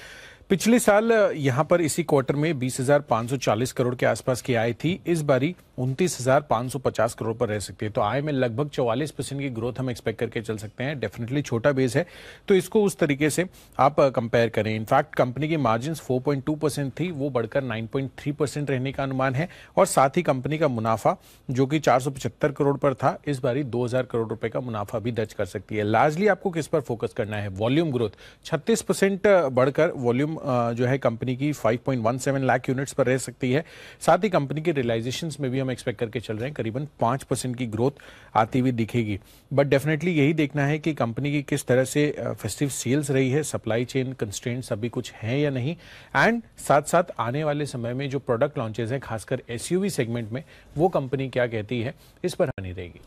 [SPEAKER 2] पिछले साल यहाँ पर इसी क्वार्टर में 20,540 करोड़ के आसपास की आय थी। इस बारी 29,550 करोड़ पर रह सकती है। तो आय में लगभग 44% की ग्रोथ हम एक्सपेक्ट करके चल सकते हैं। डेफिनेटली छोटा बेस है तो इसको उस तरीके से आप कंपेयर करें। इनफैक्ट कंपनी की मार्जिन्स 4.2% थी, वो बढ़कर 9.3% रहने का अनुमान है। और साथ ही कंपनी का मुनाफा जो कि 475 करोड़ पर था, इस बारी 2,000 करोड़ रुपए का मुनाफा भी दर्ज कर सकती है। लार्जली आपको किस पर फोकस करना है? वॉल्यूम ग्रोथ 36% बढ़कर वॉल्यूम जो है कंपनी की 5.17 लाख यूनिट्स पर रह सकती है। साथ ही कंपनी के रियलाइजेशंस में भी हम एक्सपेक्ट करके चल रहे हैं करीबन 5% की ग्रोथ आती हुई दिखेगी। बट डेफिनेटली यही देखना है कि कंपनी की किस तरह से फेस्टिव सेल्स रही है, सप्लाई चेन कंस्ट्रेंट्स अभी कुछ हैं या नहीं, एंड साथ साथ आने वाले समय में जो प्रोडक्ट लॉन्चेस हैं खासकर एसयूवी सेगमेंट में, वो कंपनी क्या कहती है, इस पर बनी रहेगी।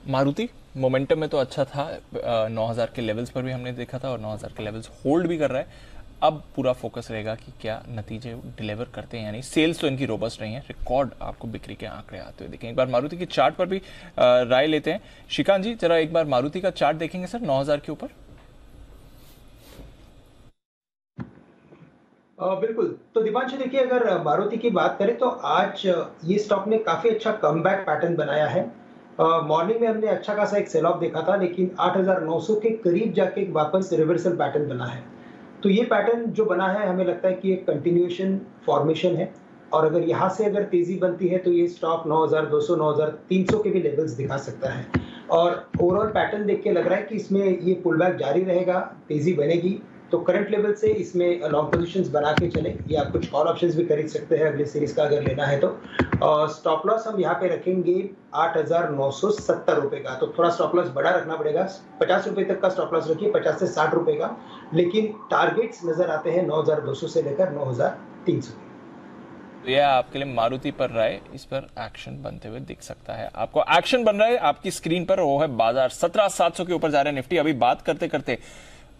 [SPEAKER 1] मारुति मोमेंटम में तो अच्छा था, 9,000 के लेवल्स पर भी हमने देखा था और 9,000 के लेवल्स होल्ड भी कर रहा है। अब पूरा फोकस रहेगा कि क्या नतीजे डिलीवर करते हैं या नहीं। सेल्स तो इनकी रोबस्ट रही हैं, रिकॉर्ड आपको बिक्री के आंकड़े आते हुए दिखेंगे। एक बार मारुति की चार्ट पर भी राय लेते हैं। श्रीकांत जी, जरा एक बार मारुति का चार्ट देखेंगे सर 9,000 के ऊपर।
[SPEAKER 13] बिल्कुल। तो दीपांशु देखिए, अगर मारुति की बात करें तो आज ये स्टॉक ने काफी अच्छा कमबैक पैटर्न बनाया है। मॉर्निंग में हमने अच्छा खासा एक सेल ऑफ देखा था, लेकिन 8,900 के करीब जाके वापस रिवर्सल पैटर्न बना है। तो ये पैटर्न जो बना है, हमें लगता है कि एक कंटिन्यूएशन फॉर्मेशन है, और अगर यहाँ से अगर तेजी बनती है तो ये स्टॉक 9,200 9,300 के भी लेवल्स दिखा सकता है। और ओवरऑल पैटर्न देख के लग रहा है कि इसमें ये पुलबैक जारी रहेगा, तेजी बनेगी। तो करंट लेवल से इसमें लॉन्ग पोजीशंस बना के चले, या कुछ कॉल ऑप्शंस भी खरीद सकते हैं अगले सीरीज का अगर लेना है तो। स्टॉप लॉस हम यहाँ पे रखेंगे 8,970 रुपए का। तो थोड़ा स्टॉप लॉस बड़ा रखना पड़ेगा, 50 रुपए तक का स्टॉप लॉस रखिए, 50 से 60 रुपए का। लेकिन टारगेट्स नजर आते हैं 9,200 से लेकर 9,300।
[SPEAKER 1] यह आपके लिए मारुति पर राय, इस पर एक्शन बनते हुए दिख सकता है। आपको एक्शन बन रहा है आपकी स्क्रीन पर, वो है बाजार 17,700 के ऊपर जा रहा है निफ्टी। अभी बात करते करते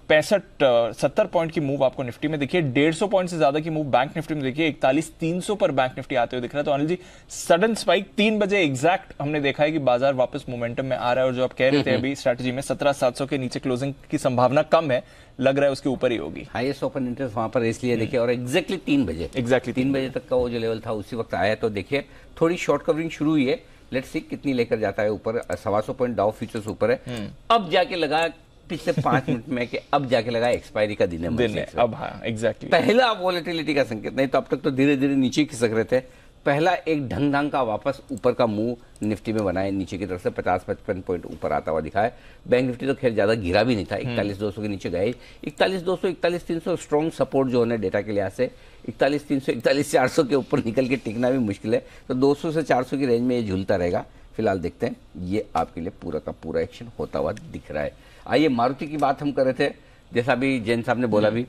[SPEAKER 1] 65-70 पॉइंट की मूव आपको निफ्टी में देखिए, 150 पॉइंट से ज्यादा की मूव बैंक निफ्टी में देखिए, 41,300 पर बैंक निफ्टी आते हुए दिख रहा है। तो अनिल जी, सडन स्पाइक 3 बजे एग्जैक्ट हमने देखा है कि बाजार वापस मोमेंटम में आ रहा है, और जो आप कह रहे थे अभी स्ट्रैटेजी में 17,700 के नीचे क्लोजिंग की संभावना कम है, लग रहा है उसके ऊपर ही होगी।
[SPEAKER 4] हाईएस्ट ओपन इंटरेस्ट वहां पर इसलिए देखिए, और एग्जैक्टली 3 बजे तक का वो जो लेवल था उसी वक्त आया। तो देखिए थोड़ी शॉर्ट कवरिंग शुरू हुई है, लेट्स सी कितनी लेकर जाता है ऊपर। 125 पॉइंट डाउ फ्यूचर्स ऊपर है। अब जाके लगा पिछले 5 मिनट में कि अब जाके लगा एक्सपायरी का दिन है
[SPEAKER 1] अब। हाँ, एग्जैक्टली
[SPEAKER 4] पहला वॉलेटिलिटी का संकेत, नहीं तो अब तक तो धीरे धीरे नीचे खिसक रहे थे। पहला एक ढंग का वापस ऊपर का मुंह निफ्टी में बनाए, नीचे की तरफ से 50-55 पॉइंट ऊपर आता हुआ दिखा है। बैंक निफ्टी तो खैर ज्यादा गिरा भी नहीं था, 41,200 के नीचे गए। 41,200 41,300 स्ट्रॉन्ग सपोर्ट जो है डेटा के लिहाज से, 41,300 41,400 के ऊपर निकल के टिकना भी मुश्किल है। तो 200 से 400 की रेंज में ये झूलता रहेगा। फिलहाल देखते हैं, ये आपके लिए पूरा का पूरा एक्शन होता हुआ दिख रहा है। आइए, मारुति की बात हम कर रहे थे, जैसा भी जैन साहब ने बोला भी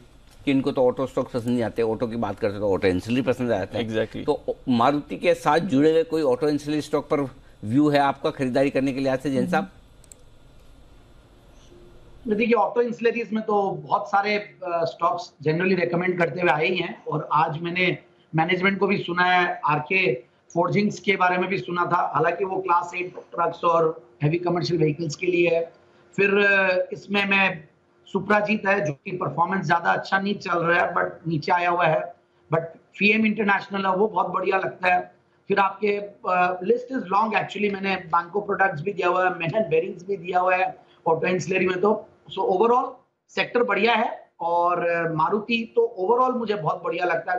[SPEAKER 4] कि इनको तो ऑटो स्टॉक पसंद नहीं आते, ऑटो की बात करते तो ऑटो एंसिलरी पसंद आते हैं।
[SPEAKER 1] एग्जैक्टली।
[SPEAKER 4] तो मारुति के साथ जुड़े हुए कोई ऑटो एंसिलरी स्टॉक पर व्यू है आपका खरीदारी करने के लिहाज से, जैन साहब?
[SPEAKER 6] देखिए, ऑटो इंसुलरीज में तो बहुत सारे स्टॉक्स जनरली रेकमेंड करते हुए आए ही हैं, और आज मैंने मैनेजमेंट को भी सुना है, आरके फोर्जिंग्स के बारे में भी सुना था। हालांकि वो क्लास 8 ट्रक्स और हैवी कमर्शियल व्हीकल्स के लिए है, फिर इसमें मैं सुप्राजीत है जो कि परफॉर्मेंस ज्यादा अच्छा नहीं चल रहा है बट नीचे आया हुआ है, बट फीएम इंटरनेशनल है वो बहुत बढ़िया लगता है। फिर आपके लिस्ट इज लॉन्ग एक्चुअली, मैंने बैंको प्रोडक्ट्स भी दिया हुआ है, मेहनत बेरिंग्स भी दिया हुआ है ऑटो एंसिलरी में। तो सो ओवरऑल सेक्टर बढ़िया है और मारुति तो ओवरऑल मुझे बहुत बढ़िया लगता है।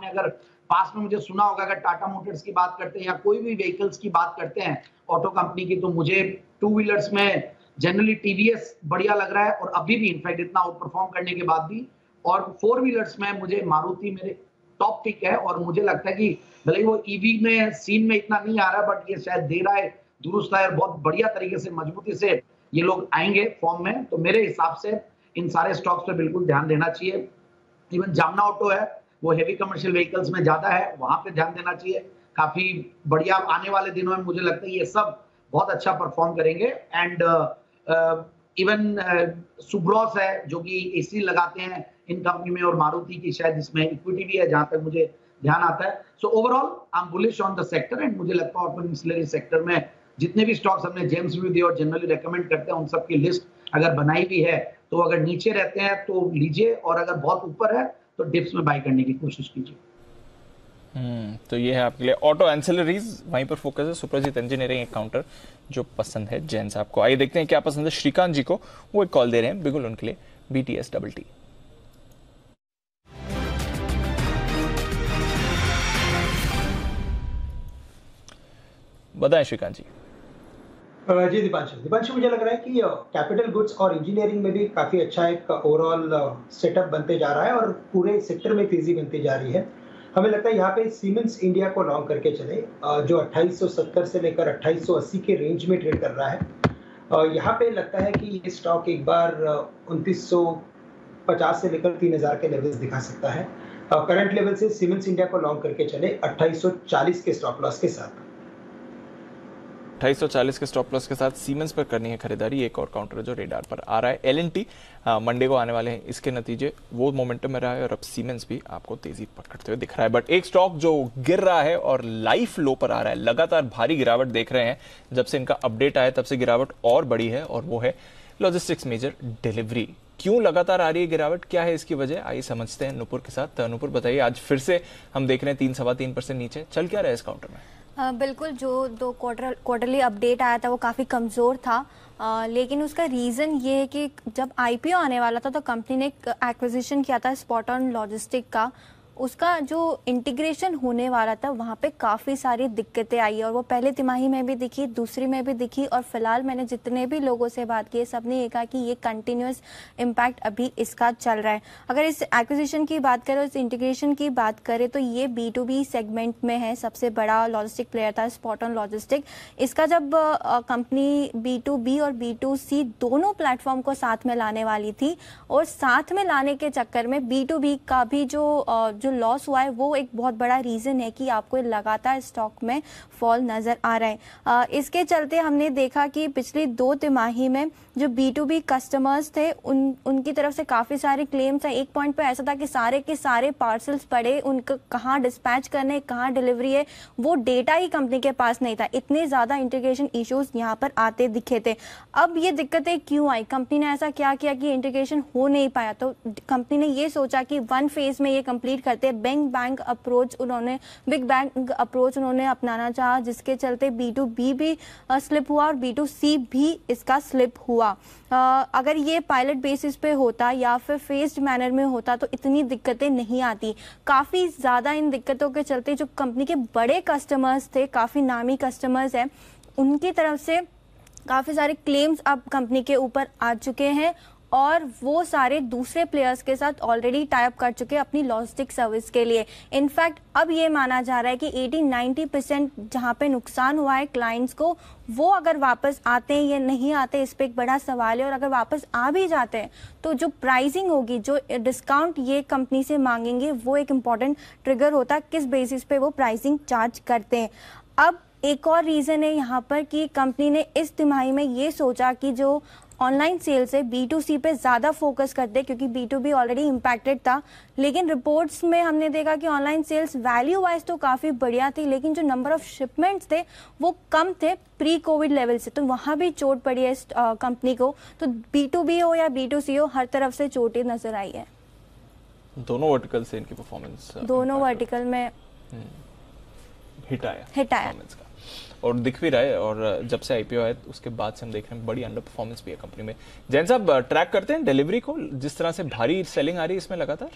[SPEAKER 6] अगर पास में मुझे सुना होगा, अगर टाटा मोटर्स की बात करते हैं या कोई भी व्हीकल्स की बात करते हैं ऑटो कंपनी की, तो मुझे टू व्हीलर्स में जनरली टीवीएस बढ़िया लग रहा है और अभी भी इनफैक्ट इतना आउट परफॉर्म करने के बाद भी, और फोर व्हीलर्स में मुझे मारुति मेरे टॉप पिक है। और मुझे लगता है कि भले वो ईवी में सीन में इतना नहीं आ रहा बट ये शायद दे रहा है दुरुस्त है और बहुत बढ़िया तरीके से मजबूती से ये लोग आएंगे फॉर्म में। तो मेरे हिसाब से इन सारे स्टॉक्स पे बिल्कुल ध्यान देना चाहिए। इवन जामना ऑटो है वो हेवी कमर्शियल व्हीकल्स में ज्यादा है, वहां पे ध्यान देना चाहिए, काफी बढ़िया आने वाले दिनों में मुझे लगता है ये सब बहुत अच्छा परफॉर्म करेंगे। एंड इवन सुब्रॉस है जो कि एसी लगाते हैं इन कंपनी में, और मारुति की शायद इसमें इक्विटी भी है जहां तक मुझे ध्यान आता है। So overall I am bullish on the sector and मुझे लगता है ऑटो एंसिलरी सेक्टर में जितने भी स्टॉक्स हमने जेम्स भी दिए और जनरली रेकमेंड करते हैं उन सब की लिस्ट अगर बनाई भी है, तो अगर नीचे रहते हैं तो लीजिए और अगर बहुत ऊपर है तो डिप्स में बाय करने की कोशिश कीजिए।
[SPEAKER 1] तो ये है आपके लिए ऑटो एंसिलरीज, वहीं पर फोकस है। सुप्रजीत इंजीनियरिंग एक काउंटर जो पसंद है जैन साहब को। आइए देखते हैं क्या पसंद है श्रीकांत जी को, वो एक कॉल दे रहे हैं बिल्कुल उनके लिए, BTS डबल टी। बताएं श्रीकांत जी।
[SPEAKER 13] जी दीपांशु, मुझे लग रहा है कि कैपिटल गुड्स और इंजीनियरिंग में भी काफी अच्छा एक ओवरऑल सेटअप बनते जा रहा है और पूरे सेक्टर में तेजी बनती जा रही है। हमें लगता है यहाँ पे सीमेंस इंडिया को लॉन्ग करके चले, जो 2870 से लेकर 2880 के रेंज में ट्रेड कर रहा है। यहाँ पे लगता है कि ये स्टॉक एक बार 2950 से लेकर 3000 के लेवल्स दिखा सकता है। करंट लेवल से सीमेंस इंडिया को लॉन्ग करके चले 2840 के स्टॉप लॉस के साथ।
[SPEAKER 1] 2840 के स्टॉप लॉस के साथ सीमेंस पर करनी है खरीदारी। एक और काउंटर जो रेडार पर आ रहा है L&T, मंडे को आने वाले हैं इसके नतीजे, वो मोमेंटम में रहा है और अब सीमेंस भी आपको तेजी पकड़ते हुए दिख रहा है। बट एक स्टॉक जो गिर रहा है और लाइफ लो पर आ रहा है, लगातार भारी गिरावट देख रहे हैं, जब से इनका अपडेट आया तब से गिरावट और बड़ी है, और वो है लॉजिस्टिक्स मेजर डिलीवरी। क्यों लगातार आ रही है गिरावट, क्या है इसकी वजह, आइए समझते हैं नुपुर के साथ। नुपुर बताइए, आज फिर से हम देख रहे हैं 3-3.25% नीचे, चल क्या रहा है इस काउंटर में?
[SPEAKER 3] बिल्कुल, जो दो क्वार्टरली अपडेट आया था वो काफ़ी कमज़ोर था, लेकिन उसका रीज़न ये है कि जब IPO आने वाला था तो कंपनी ने एक एक्विजिशन किया था स्पॉट ऑन लॉजिस्टिक का, उसका जो इंटीग्रेशन होने वाला था वहाँ पे काफ़ी सारी दिक्कतें आई और वो पहले तिमाही में भी दिखी, दूसरी में भी दिखी, और फिलहाल मैंने जितने भी लोगों से बात की सब ने ये कहा कि ये कंटिन्यूस इम्पैक्ट अभी इसका चल रहा है। अगर इस एक्विजिशन की बात करें, इस इंटीग्रेशन की बात करें, तो ये B2B सेगमेंट में है, सबसे बड़ा लॉजिस्टिक प्लेयर था स्पॉट ऑन लॉजिस्टिक। इसका जब कंपनी B2B और B2C दोनों प्लेटफॉर्म को साथ में लाने वाली थी, और साथ में लाने के चक्कर में B2B का भी जो लॉस हुआ है वो एक बहुत बड़ा रीजन है कि आपको लगातार स्टॉक में फॉल नजर आ रहा है। इसके चलते हमने देखा कि पिछली 2 तिमाही में जो B2B कस्टमर्स थे उनकी तरफ से काफी सारे क्लेम्स हैं। एक पॉइंट पे ऐसा था कि सारे के सारे पार्सल्स पड़े, उनको कहाँ डिस्पैच करने, कहाँ डिलीवरी है, वो डेटा ही कंपनी के पास नहीं था। इतने ज्यादा इंटीग्रेशन इश्यूज यहाँ पर आते दिखे थे। अब ये दिक्कतें क्यों आई? कंपनी ने ऐसा क्या किया कि इंटीग्रेशन हो नहीं पाया, तो कंपनी ने ये सोचा कि 1 फेज में ये कंप्लीट करते। बिग बैंग अप्रोच उन्होंने अपनाना चाहा, जिसके चलते B2B भी स्लिप हुआ और B2C भी इसका स्लिप हुआ। अगर ये पायलट बेसिस पे होता या फिर फेस्ड मैनर में होता तो इतनी दिक्कतें नहीं आती। काफ़ी ज़्यादा इन दिक्कतों के चलते जो कंपनी के बड़े कस्टमर्स थे, काफ़ी नामी कस्टमर्स हैं, उनकी तरफ से काफ़ी सारे क्लेम्स अब कंपनी के ऊपर आ चुके हैं और वो सारे दूसरे प्लेयर्स के साथ ऑलरेडी टाई अप कर चुके हैं अपनी लॉजिस्टिक सर्विस के लिए। इनफैक्ट अब ये माना जा रहा है कि 80-90% जहाँ पे नुकसान हुआ है क्लाइंट्स को, वो अगर वापस आते हैं या नहीं आते, इस पे एक बड़ा सवाल है। और अगर वापस आ भी जाते हैं तो जो प्राइसिंग होगी, जो डिस्काउंट ये कंपनी से मांगेंगे, वो एक इम्पॉर्टेंट ट्रिगर होता है किस बेसिस पे वो प्राइसिंग चार्ज करते हैं। अब एक और रीज़न है यहाँ पर कि कंपनी ने इस तिमाही में ये सोचा कि जो ऑनलाइन सेल्स है B2C पे ज़्यादा फोकस करते क्योंकि B2B ऑलरेडी इम्पैक्टेड था, लेकिन रिपोर्ट्स में हमने देखा कि ऑनलाइन सेल्स वैल्यू वाइज तो काफ़ी बढ़िया थी, लेकिन जो नंबर ऑफ शिपमेंट्स थे वो कम थे प्री कोविड लेवल से, तो वहाँ भी चोट पड़ी है इस कंपनी को। तो B2B हो या B2C हो, हर तरफ से चोटें नजर आई है।
[SPEAKER 1] दोनों वर्टिकल से इनकी परफॉर्मेंस,
[SPEAKER 3] दोनों वर्टिकल में
[SPEAKER 1] हिट आया का। और दिख भी रहा है, और जब से आईपीओ है उसके बाद से हम देख रहे हैं बड़ी अंडर परफॉर्मेंस भी है कंपनी में। जैन साहब, ट्रैक करते हैं डिलीवरी को, जिस तरह से भारी सेलिंग आ रही है इसमें लगातार?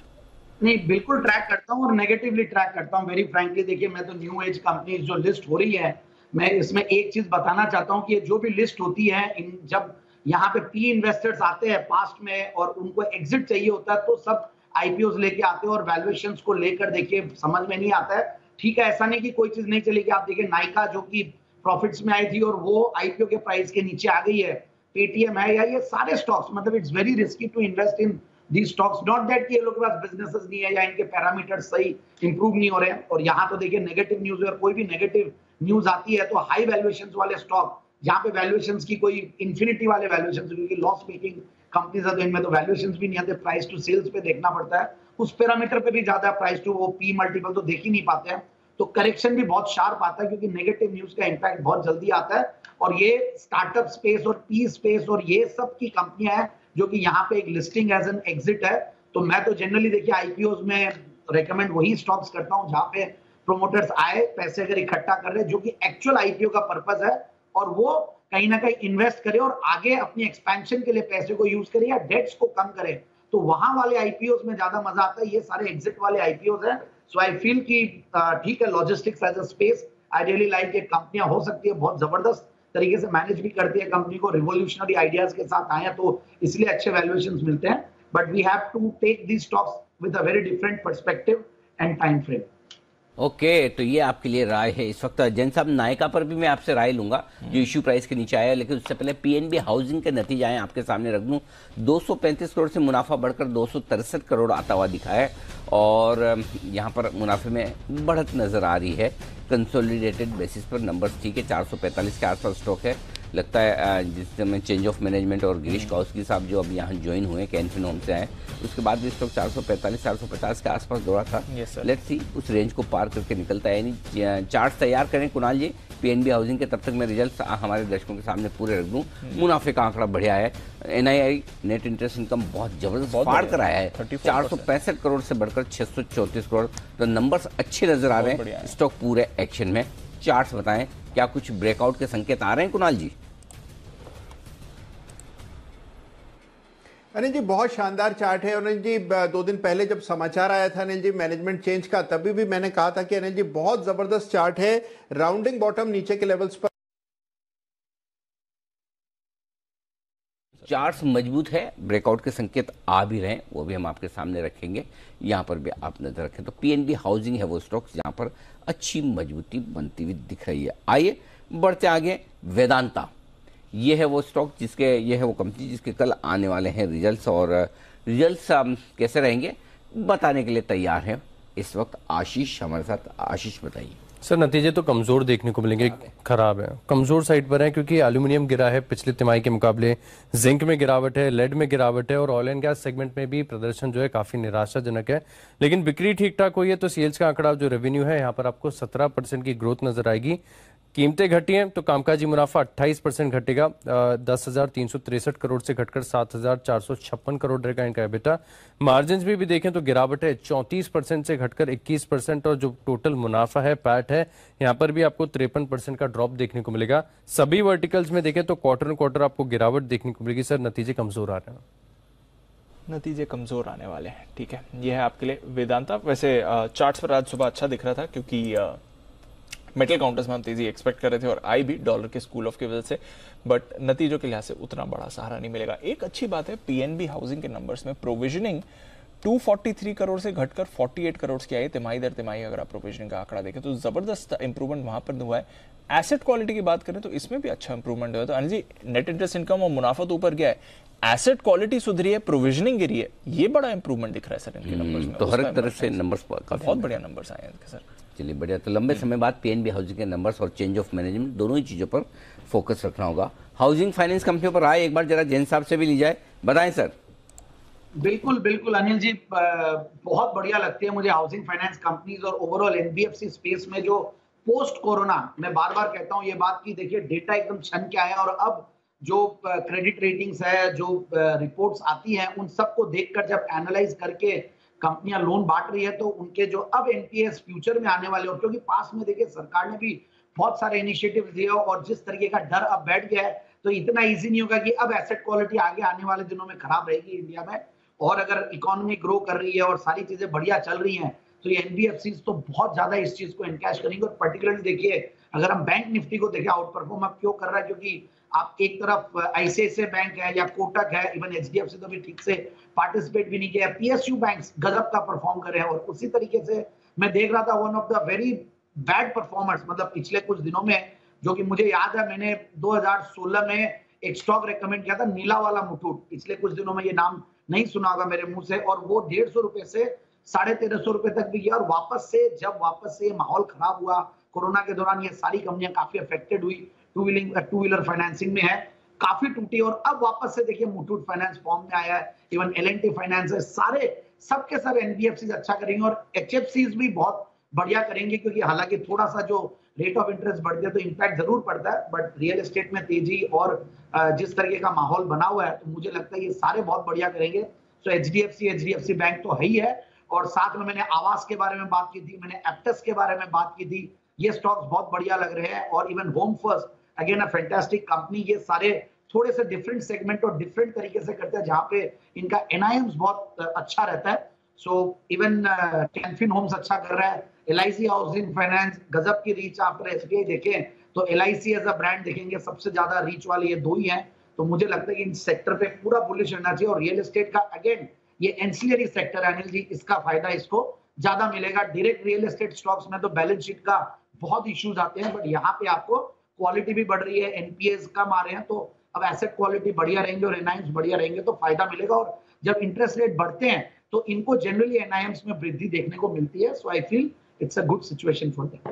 [SPEAKER 6] नहीं, बिल्कुल ट्रैक करता हूँ और नेगेटिवली ट्रैक करता हूँ। वेरी फ्रैंकली देखिए, मैं तो न्यू एज कंपनी जो लिस्ट हो रही है, मैं इसमें एक चीज बताना चाहता हूँ कि जो भी लिस्ट होती है, जब यहाँ पे पी इन्वेस्टर्स आते हैं पास्ट में और उनको एग्जिट चाहिए होता है तो सब आईपीओ लेके आते हैं और वैल्यूएशंस को लेकर देखिए समझ में नहीं आता है। ठीक है, ऐसा नहीं कि कोई चीज नहीं चलेगी। आप देखिए नाइका जो कि प्रॉफिट्स में आई थी और वो आईपीओ के प्राइस के नीचे आ गई है, पेटीएम है, या ये सारे स्टॉक्स, मतलब it's very risky to invest in the stocks. Not that कि ये लोग के पास बिजनेसेस नहीं है या इनके पैरामीटर्स सही इंप्रूव नहीं हो रहे हैं। और यहाँ तो देखिए नेगेटिव न्यूज है, और कोई भी नेगेटिव न्यूज आती है तो हाई वैल्यूएशंस वाले स्टॉक, जहाँ पे वैल्यूएशंस की कोई इंफिनिटी वाले वैल्यूएशंस, क्योंकि लॉस मेकिंग कंपनीज है तो इनमें तो वैल्यूएशंस भी नहीं आते, प्राइस टू सेल्स पे देखना पड़ता है, उस पैरामीटर पे भी ज्यादा प्राइस टू वो पी मल्टीपल तो देख ही नहीं पाते हैं। तो करेक्शन भी बहुत शार्प आता है क्योंकि नेगेटिव न्यूज का इंपैक्ट बहुत जल्दी आता है। और ये स्टार्टअप स्पेस और पी स्पेस और ये सब की कंपनियां हैं जो कि यहाँ पे एक लिस्टिंग एज एन एग्जिट है। तो मैं तो जनरली देखिए आईपीओ में रेकमेंड वही स्टॉक्स करता हूँ जहाँ पे प्रोमोटर्स आए, पैसे अगर इकट्ठा कर रहे हैं जो कि एक्चुअल आईपीओ का पर्पज है, और वो कहीं ना कहीं इन्वेस्ट करे और आगे अपनी एक्सपेंशन के लिए पैसे को यूज करे या डेट्स को कम करे, तो वहां वाले आईपीओ में ज्यादा मजा आता है। ये सारे एग्जिट वाले आईपीओ हैं। सो आई फील कि ठीक है, logistics as a space I really like, एक कंपनियां हो सकती है बहुत जबरदस्त तरीके से मैनेज भी करती है कंपनी को, रिवोल्यूशनरी आइडियाज के साथ आए हैं तो इसलिए अच्छे वैल्यूएशंस मिलते हैं। But we have to take these stocks with a very different perspective and time frame.
[SPEAKER 4] Okay, तो ये आपके लिए राय है इस वक्त। जैन साहब, नायका पर भी मैं आपसे राय लूंगा जो इश्यू प्राइस के नीचे आया, लेकिन उससे पहले पीएनबी हाउसिंग के नतीजे आए आपके सामने रख दूं। 235 करोड़ से मुनाफा बढ़कर 263 करोड़ आता हुआ दिखा है, और यहाँ पर मुनाफे में बढ़त नजर आ रही है। कंसोलिडेटेड बेसिस पर नंबर्स ठीक है, 445 के आसपास स्टॉक है। लगता है जिसमें चेंज ऑफ मैनेजमेंट और गिरीश कौशकी साहब जो अब यहाँ ज्वाइन हुए कैन फिन होम से आए, उसके बाद भी स्टॉक 445-450 के आसपास दौड़ा था। लेट्स सी उस रेंज को पार करके निकलता है। यानी चार्ट तैयार करें कुणाल जी पीएनबी हाउसिंग के, तब तक मैं रिजल्ट हमारे दर्शकों के सामने पूरे रख दूं। मुनाफे का आंकड़ा बढ़िया है, एनआईआई नेट इंटरेस्ट इनकम बहुत जबरदस्त पार कराया है, 465 करोड़ से बढ़कर 634 करोड़। तो नंबर्स अच्छे नजर आ रहे हैं, स्टॉक पूरे एक्शन में। चार्ट्स बताएं, क्या कुछ ब्रेकआउट के संकेत आ रहे हैं कुणाल जी?
[SPEAKER 8] अनिल जी बहुत शानदार चार्ट है। अनिल जी 2 दिन पहले जब समाचार आया था अनिल जी मैनेजमेंट चेंज का, तभी भी मैंने कहा था कि अनिल जी बहुत जबरदस्त चार्ट है, राउंडिंग बॉटम नीचे के लेवल्स पर
[SPEAKER 4] चार्ट्स मजबूत है, ब्रेकआउट के संकेत आ भी रहे हैं, वो भी हम आपके सामने रखेंगे। यहाँ पर भी आप नजर रखें तो पीएनबी हाउसिंग है वो स्टॉक जहाँ पर अच्छी मजबूती बनती हुई दिख रही है। आइए बढ़ते आगे, वेदांता ये है वो स्टॉक ये है वो कंपनी जिसके कल आने वाले हैं रिजल्ट्स, और रिजल्ट्स कैसे रहेंगे बताने के लिए तैयार है इस वक्त आशीष हमारे साथ। आशीष बताइए।
[SPEAKER 17] सर नतीजे तो कमजोर देखने को मिलेंगे, खराब है, कमजोर साइड पर है क्योंकि एल्यूमिनियम गिरा है पिछले तिमाही के मुकाबले, जिंक में गिरावट है, लेड में गिरावट है, और ऑयल एंड गैस सेगमेंट में भी प्रदर्शन जो है काफी निराशाजनक है। लेकिन बिक्री ठीक ठाक हुई है, तो सेल्स का आंकड़ा जो रेवेन्यू है यहाँ पर आपको 17% की ग्रोथ नजर आएगी। कीमतें घटी हैं तो कामकाजी मुनाफा 28% घटेगा, 10,363 करोड़ से घटकर 7,456 करोड़ रहेगा इनका एबिटा। मार्जिन भी देखें तो गिरावट है 34% से घटकर 21%, और जो टोटल मुनाफा है पैट है यहाँ पर भी आपको 53% का ड्रॉप देखने को मिलेगा। सभी वर्टिकल्स में देखें तो क्वार्टर ऑन क्वार्टर आपको गिरावट देखने को मिलेगी। सर नतीजे कमजोर आ रहे हैं,
[SPEAKER 1] नतीजे कमजोर आने वाले हैं, ठीक है। यह है आपके लिए वेदांता। वैसे चार्ट्स पर आज सुबह अच्छा दिख रहा था क्योंकि मेटल काउंटर्स में हम तेजी एक्सपेक्ट कर रहे थे और आई भी डॉलर के स्कूल ऑफ की वजह से, बट नतीजों के लिहाज से उतना बड़ा सहारा नहीं मिलेगा। एक अच्छी बात है पीएनबी हाउसिंग के नंबर्स में प्रोविजनिंग 243 करोड़ से घटकर 48 करोड़ की आई तिमाही दर तिमाही। अगर आप प्रोविजनिंग का आंकड़ा देखें तो जबरदस्त इंप्रूवमेंट वहां पर हुआ है। एसेट क्वालिटी की बात करें तो इसमें भी अच्छा इंप्रूवमेंट हुआ है। तो Anil ji net interest income और मुनाफा तो ऊपर गया है, एसेट क्वालिटी सुधरी है, प्रोविजनिंग गिरी है, ये बड़ा इंप्रूवमेंट दिख रहा है सर इनके नंबर्स में।
[SPEAKER 4] तो हर एक तरह से नंबर्स
[SPEAKER 1] बहुत बढ़िया नंबर्स आए हैं इनके सर।
[SPEAKER 4] चलिए बढ़िया। तो लंबे समय बाद पीएनबी हाउसिंग के नंबर्स और चेंज ऑफ मैनेजमेंट दोनों ही चीज़ों पर फोकस रखना होगा। हाउसिंग फाइनेंस कंपनियों पर आए, एक बार जरा जैन साहब से भी ली जाए, बताएं सर।
[SPEAKER 6] बिल्कुल बिल्कुल अनिल जी, बहुत बढ़िया लगती है मुझे हाउसिंग फाइनेंस कंपनीज और ओवरऑल एनबीएफसी स्पेस में जो पोस्ट कोरोना, मैं बार बार कहता हूं ये बात की, देखिए डेटा एकदम छन के आया और अब जो क्रेडिट रेटिंग्स है, जो रिपोर्ट्स आती हैं, उन सबको देखकर जब एनालाइज करके कंपनियां लोन बांट रही है तो उनके जो अब एनपीएस फ्यूचर में आने वाले, और क्योंकि पास में देखिए सरकार ने भी बहुत सारे इनिशिएटिव दिए और जिस तरीके का डर अब बैठ गया है तो इतना इजी नहीं होगा कि अब एसेट क्वालिटी आगे आने वाले दिनों में खराब रहेगी इंडिया में। और अगर इकोनॉमी ग्रो कर रही है और सारी चीजें बढ़िया चल रही हैं तो ये एनबीएफसी तो बहुत ज्यादा इस चीज को एनकैश करेंगे। और पर्टिकुलरली देखिए अगर हम बैंक निफ्टी को देखें, आउट परफॉर्म अब क्यों कर रहा है, क्योंकि आप एक तरफ आईसीआईसीआई बैंक है या कोटक है, इवन एचडीएफसी तो भी ठीक से पार्टिसिपेट भी नहीं किया, पीएसयू बैंक्स गजब का परफॉर्म कर रहे हैं। और उसी तरीके से मैं देख रहा था one of the very bad performers, मतलब पिछले कुछ दिनों में, जो कि मुझे याद है मैंने 2016 में एक स्टॉक रेकमेंड किया था, नीला वाला मुथूट, पिछले कुछ दिनों में ये नाम नहीं सुना होगा मेरे मुंह से, और वो 150 रुपए से 1350 रुपए तक भी गया। और वापस से ये माहौल खराब हुआ कोरोना के दौरान, ये सारी कंपनियां काफी अफेक्टेड हुई, टू व्हीलर फाइनेंसिंग में है, काफी टूटी, और अब वापस से देखिए मुथूट फाइनेंस फॉर्म में आया है, इवन एल&टी फाइनेंस है, सारे सबके सब एनबीएफसी अच्छा करेंगे और एचएफसीज भी बहुत बढ़िया करेंगे, क्योंकि हालांकि थोड़ा सा जो रेट ऑफ इंटरेस्ट बढ़ते हैं तो इम्पैक्ट जरूर पड़ता है, बट रियल एस्टेट में तेजी और जिस तरीके का माहौल बना हुआ है तो मुझे लगता है ये सारे बहुत बढ़िया करेंगे। सो एचडीएफसी बैंक तो है ही है, और साथ में मैंने आवास के बारे में बात की थी, मैंने एप्टेस के बारे में बात की थी, ये स्टॉक्स बहुत बढ़िया लग रहे हैं। और even home first, again a fantastic company, ये सारे थोड़े से डिफरेंट सेगमेंट और डिफरेंट तरीके से करते हैं जहां पे इनका एनआईएम्स बहुत अच्छा रहता है। सो इवन कैनफिन होम्स अच्छा कर रहा है, एलआईसी हाउसिंग फाइनेंस गजब की रीच, आफ्टर एसबीआई देखें तो एलआईसी एज अ ब्रांड देखेंगे सबसे ज्यादा रीच वाले ये दो ही हैं। तो मुझे लगता है कि इन सेक्टर पे पूरा बुलिश रहना चाहिए। और रियल एस्टेट का अगेन ये एंसिलरी सेक्टर है अनिल जी, इसका फायदा इसको ज्यादा मिलेगा। डायरेक्ट रियल एस्टेट स्टॉक्स में तो बैलेंस शीट का बहुत इश्यूज आते हैं, बट यहाँ पे आपको क्वालिटी भी बढ़ रही है, एनपीएस कम आ रहे हैं, तो अब एसेट क्वालिटी बढ़िया रहेंगे और एनआईएम्स बढ़िया रहेंगे तो फायदा मिलेगा। और जब इंटरेस्ट रेट बढ़ते हैं तो इनको जनरली एनआईएम्स में वृद्धि देखने को मिलती है। So I feel it's a good situation for them.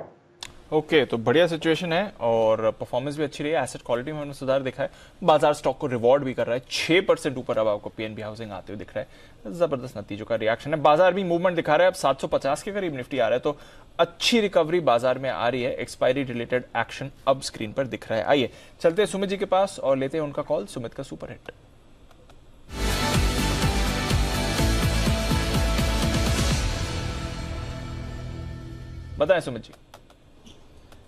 [SPEAKER 1] Okay, तो बढ़िया सिचुएशन है और परफॉर्मेंस भी अच्छी रही है, एसेट क्वालिटी में हमने सुधार दिखा है, बाजार स्टॉक को रिवॉर्ड भी कर रहा है, 6% ऊपर अब आपको पीएनबी हाउसिंग आते हुए दिख रहा है। जबरदस्त नतीजों का रिएक्शन है, बाजार भी मूवमेंट दिखा रहा है, अब 750 के करीब निफ्टी आ रहा है, तो अच्छी रिकवरी बाजार में आ रही है। एक्सपायरी रिलेटेड एक्शन अब स्क्रीन पर दिख रहा है। आइए चलते हैं सुमित जी के पास और लेते हैं उनका कॉल, सुमित का सुपर हिट। बताएं सुमित जी।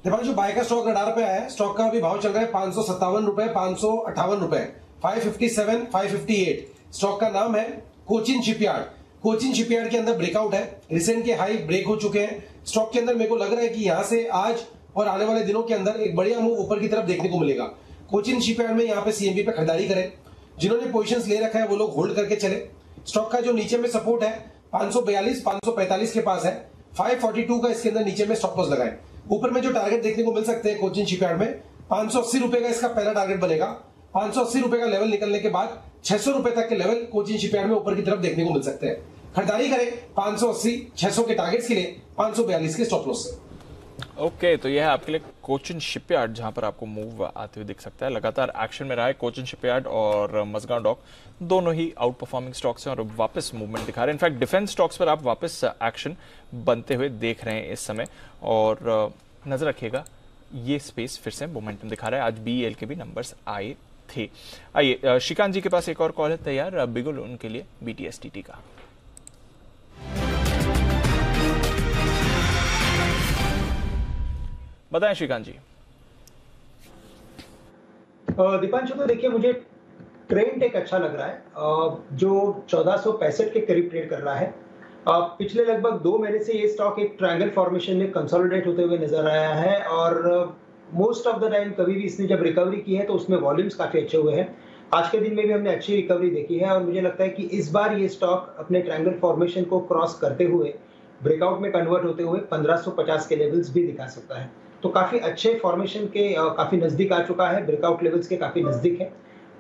[SPEAKER 11] दीपांशु, बाय का स्टॉक रडार पे आया है, स्टॉक का अभी भाव चल रहा है 557 रुपए, 558 रुपए, 557, 558। स्टॉक का नाम है कोचिन शिपयार्ड। कोचिन शिपयार्ड के अंदर ब्रेकआउट है, रिसेंट के हाई ब्रेक हो चुके हैं। स्टॉक के अंदर मेरे को लग रहा है कि यहां से आज और आने वाले दिनों के अंदर एक बढ़िया मूव ऊपर की तरफ देखने को मिलेगा। कोचिन शिपयार्ड में यहाँ पे सीएमबी पे खरीदारी करें, जिन्होंने पोजीशंस ले रखा है वो लोग होल्ड करके चले। स्टॉक का जो नीचे में सपोर्ट है 542, 545 के पास है, 542 का इसके अंदर नीचे में स्टॉप लॉस लगाएं। ऊपर में जो टारगेट देखने को मिल सकते हैं कोचिन शिपयार्ड में 580 रुपए का इसका पहला टारगेट बनेगा। 580 रुपए का लेवल निकलने के बाद 600 रुपए तक के लेवल कोचिन शिपयार्ड में ऊपर की तरफ देखने को मिल सकते हैं। खरीदारी करें 580, 600 के टारगेट्स के लिए, 542 के स्टॉप लॉस से।
[SPEAKER 1] ओके, तो यह है आपके लिए कोचिन शिपयार्ड, जहां पर आपको मूव आते हुए दिख सकता है। लगातार एक्शन में रहा है कोचिन शिपयार्ड और मजगांव डॉक, दोनों ही आउट परफॉर्मिंग स्टॉक्स हैं और वापस मूवमेंट दिखा रहे हैं। इनफैक्ट डिफेंस स्टॉक्स पर आप वापस एक्शन बनते हुए देख रहे हैं इस समय, और नजर रखिएगा ये स्पेस फिर से मोमेंटम दिखा रहा है। आज बीईएल के भी नंबर्स आए थे। आइए श्रीकांत जी के पास एक और कॉल है तैयार बिगुल उनके लिए बीटीएसटीटी का। बताएं श्रीकांत जी।
[SPEAKER 13] दीपांशु, तो देखिए मुझे ट्रेंड एक अच्छा लग रहा है, जो 1465 के करीब ट्रेड कर रहा है। पिछले लगभग 2 महीने से ये स्टॉक एक ट्रायंगल फॉर्मेशन में कंसोलिडेट होते हुए नजर आया है, और मोस्ट ऑफ द टाइम कभी भी इसने जब रिकवरी की है तो उसमें वॉल्यूम्स काफी अच्छे हुए हैं। आज के दिन में भी हमने अच्छी रिकवरी देखी है, और मुझे लगता है कि इस बार ये स्टॉक अपने ट्रायंगल फॉर्मेशन को क्रॉस करते हुए ब्रेकआउट में कन्वर्ट होते हुए 1550 के लेवल्स भी दिखा सकता है। तो काफी अच्छे फॉर्मेशन के काफी नजदीक आ चुका है, ब्रेकआउट लेवल्स के काफी नजदीक है।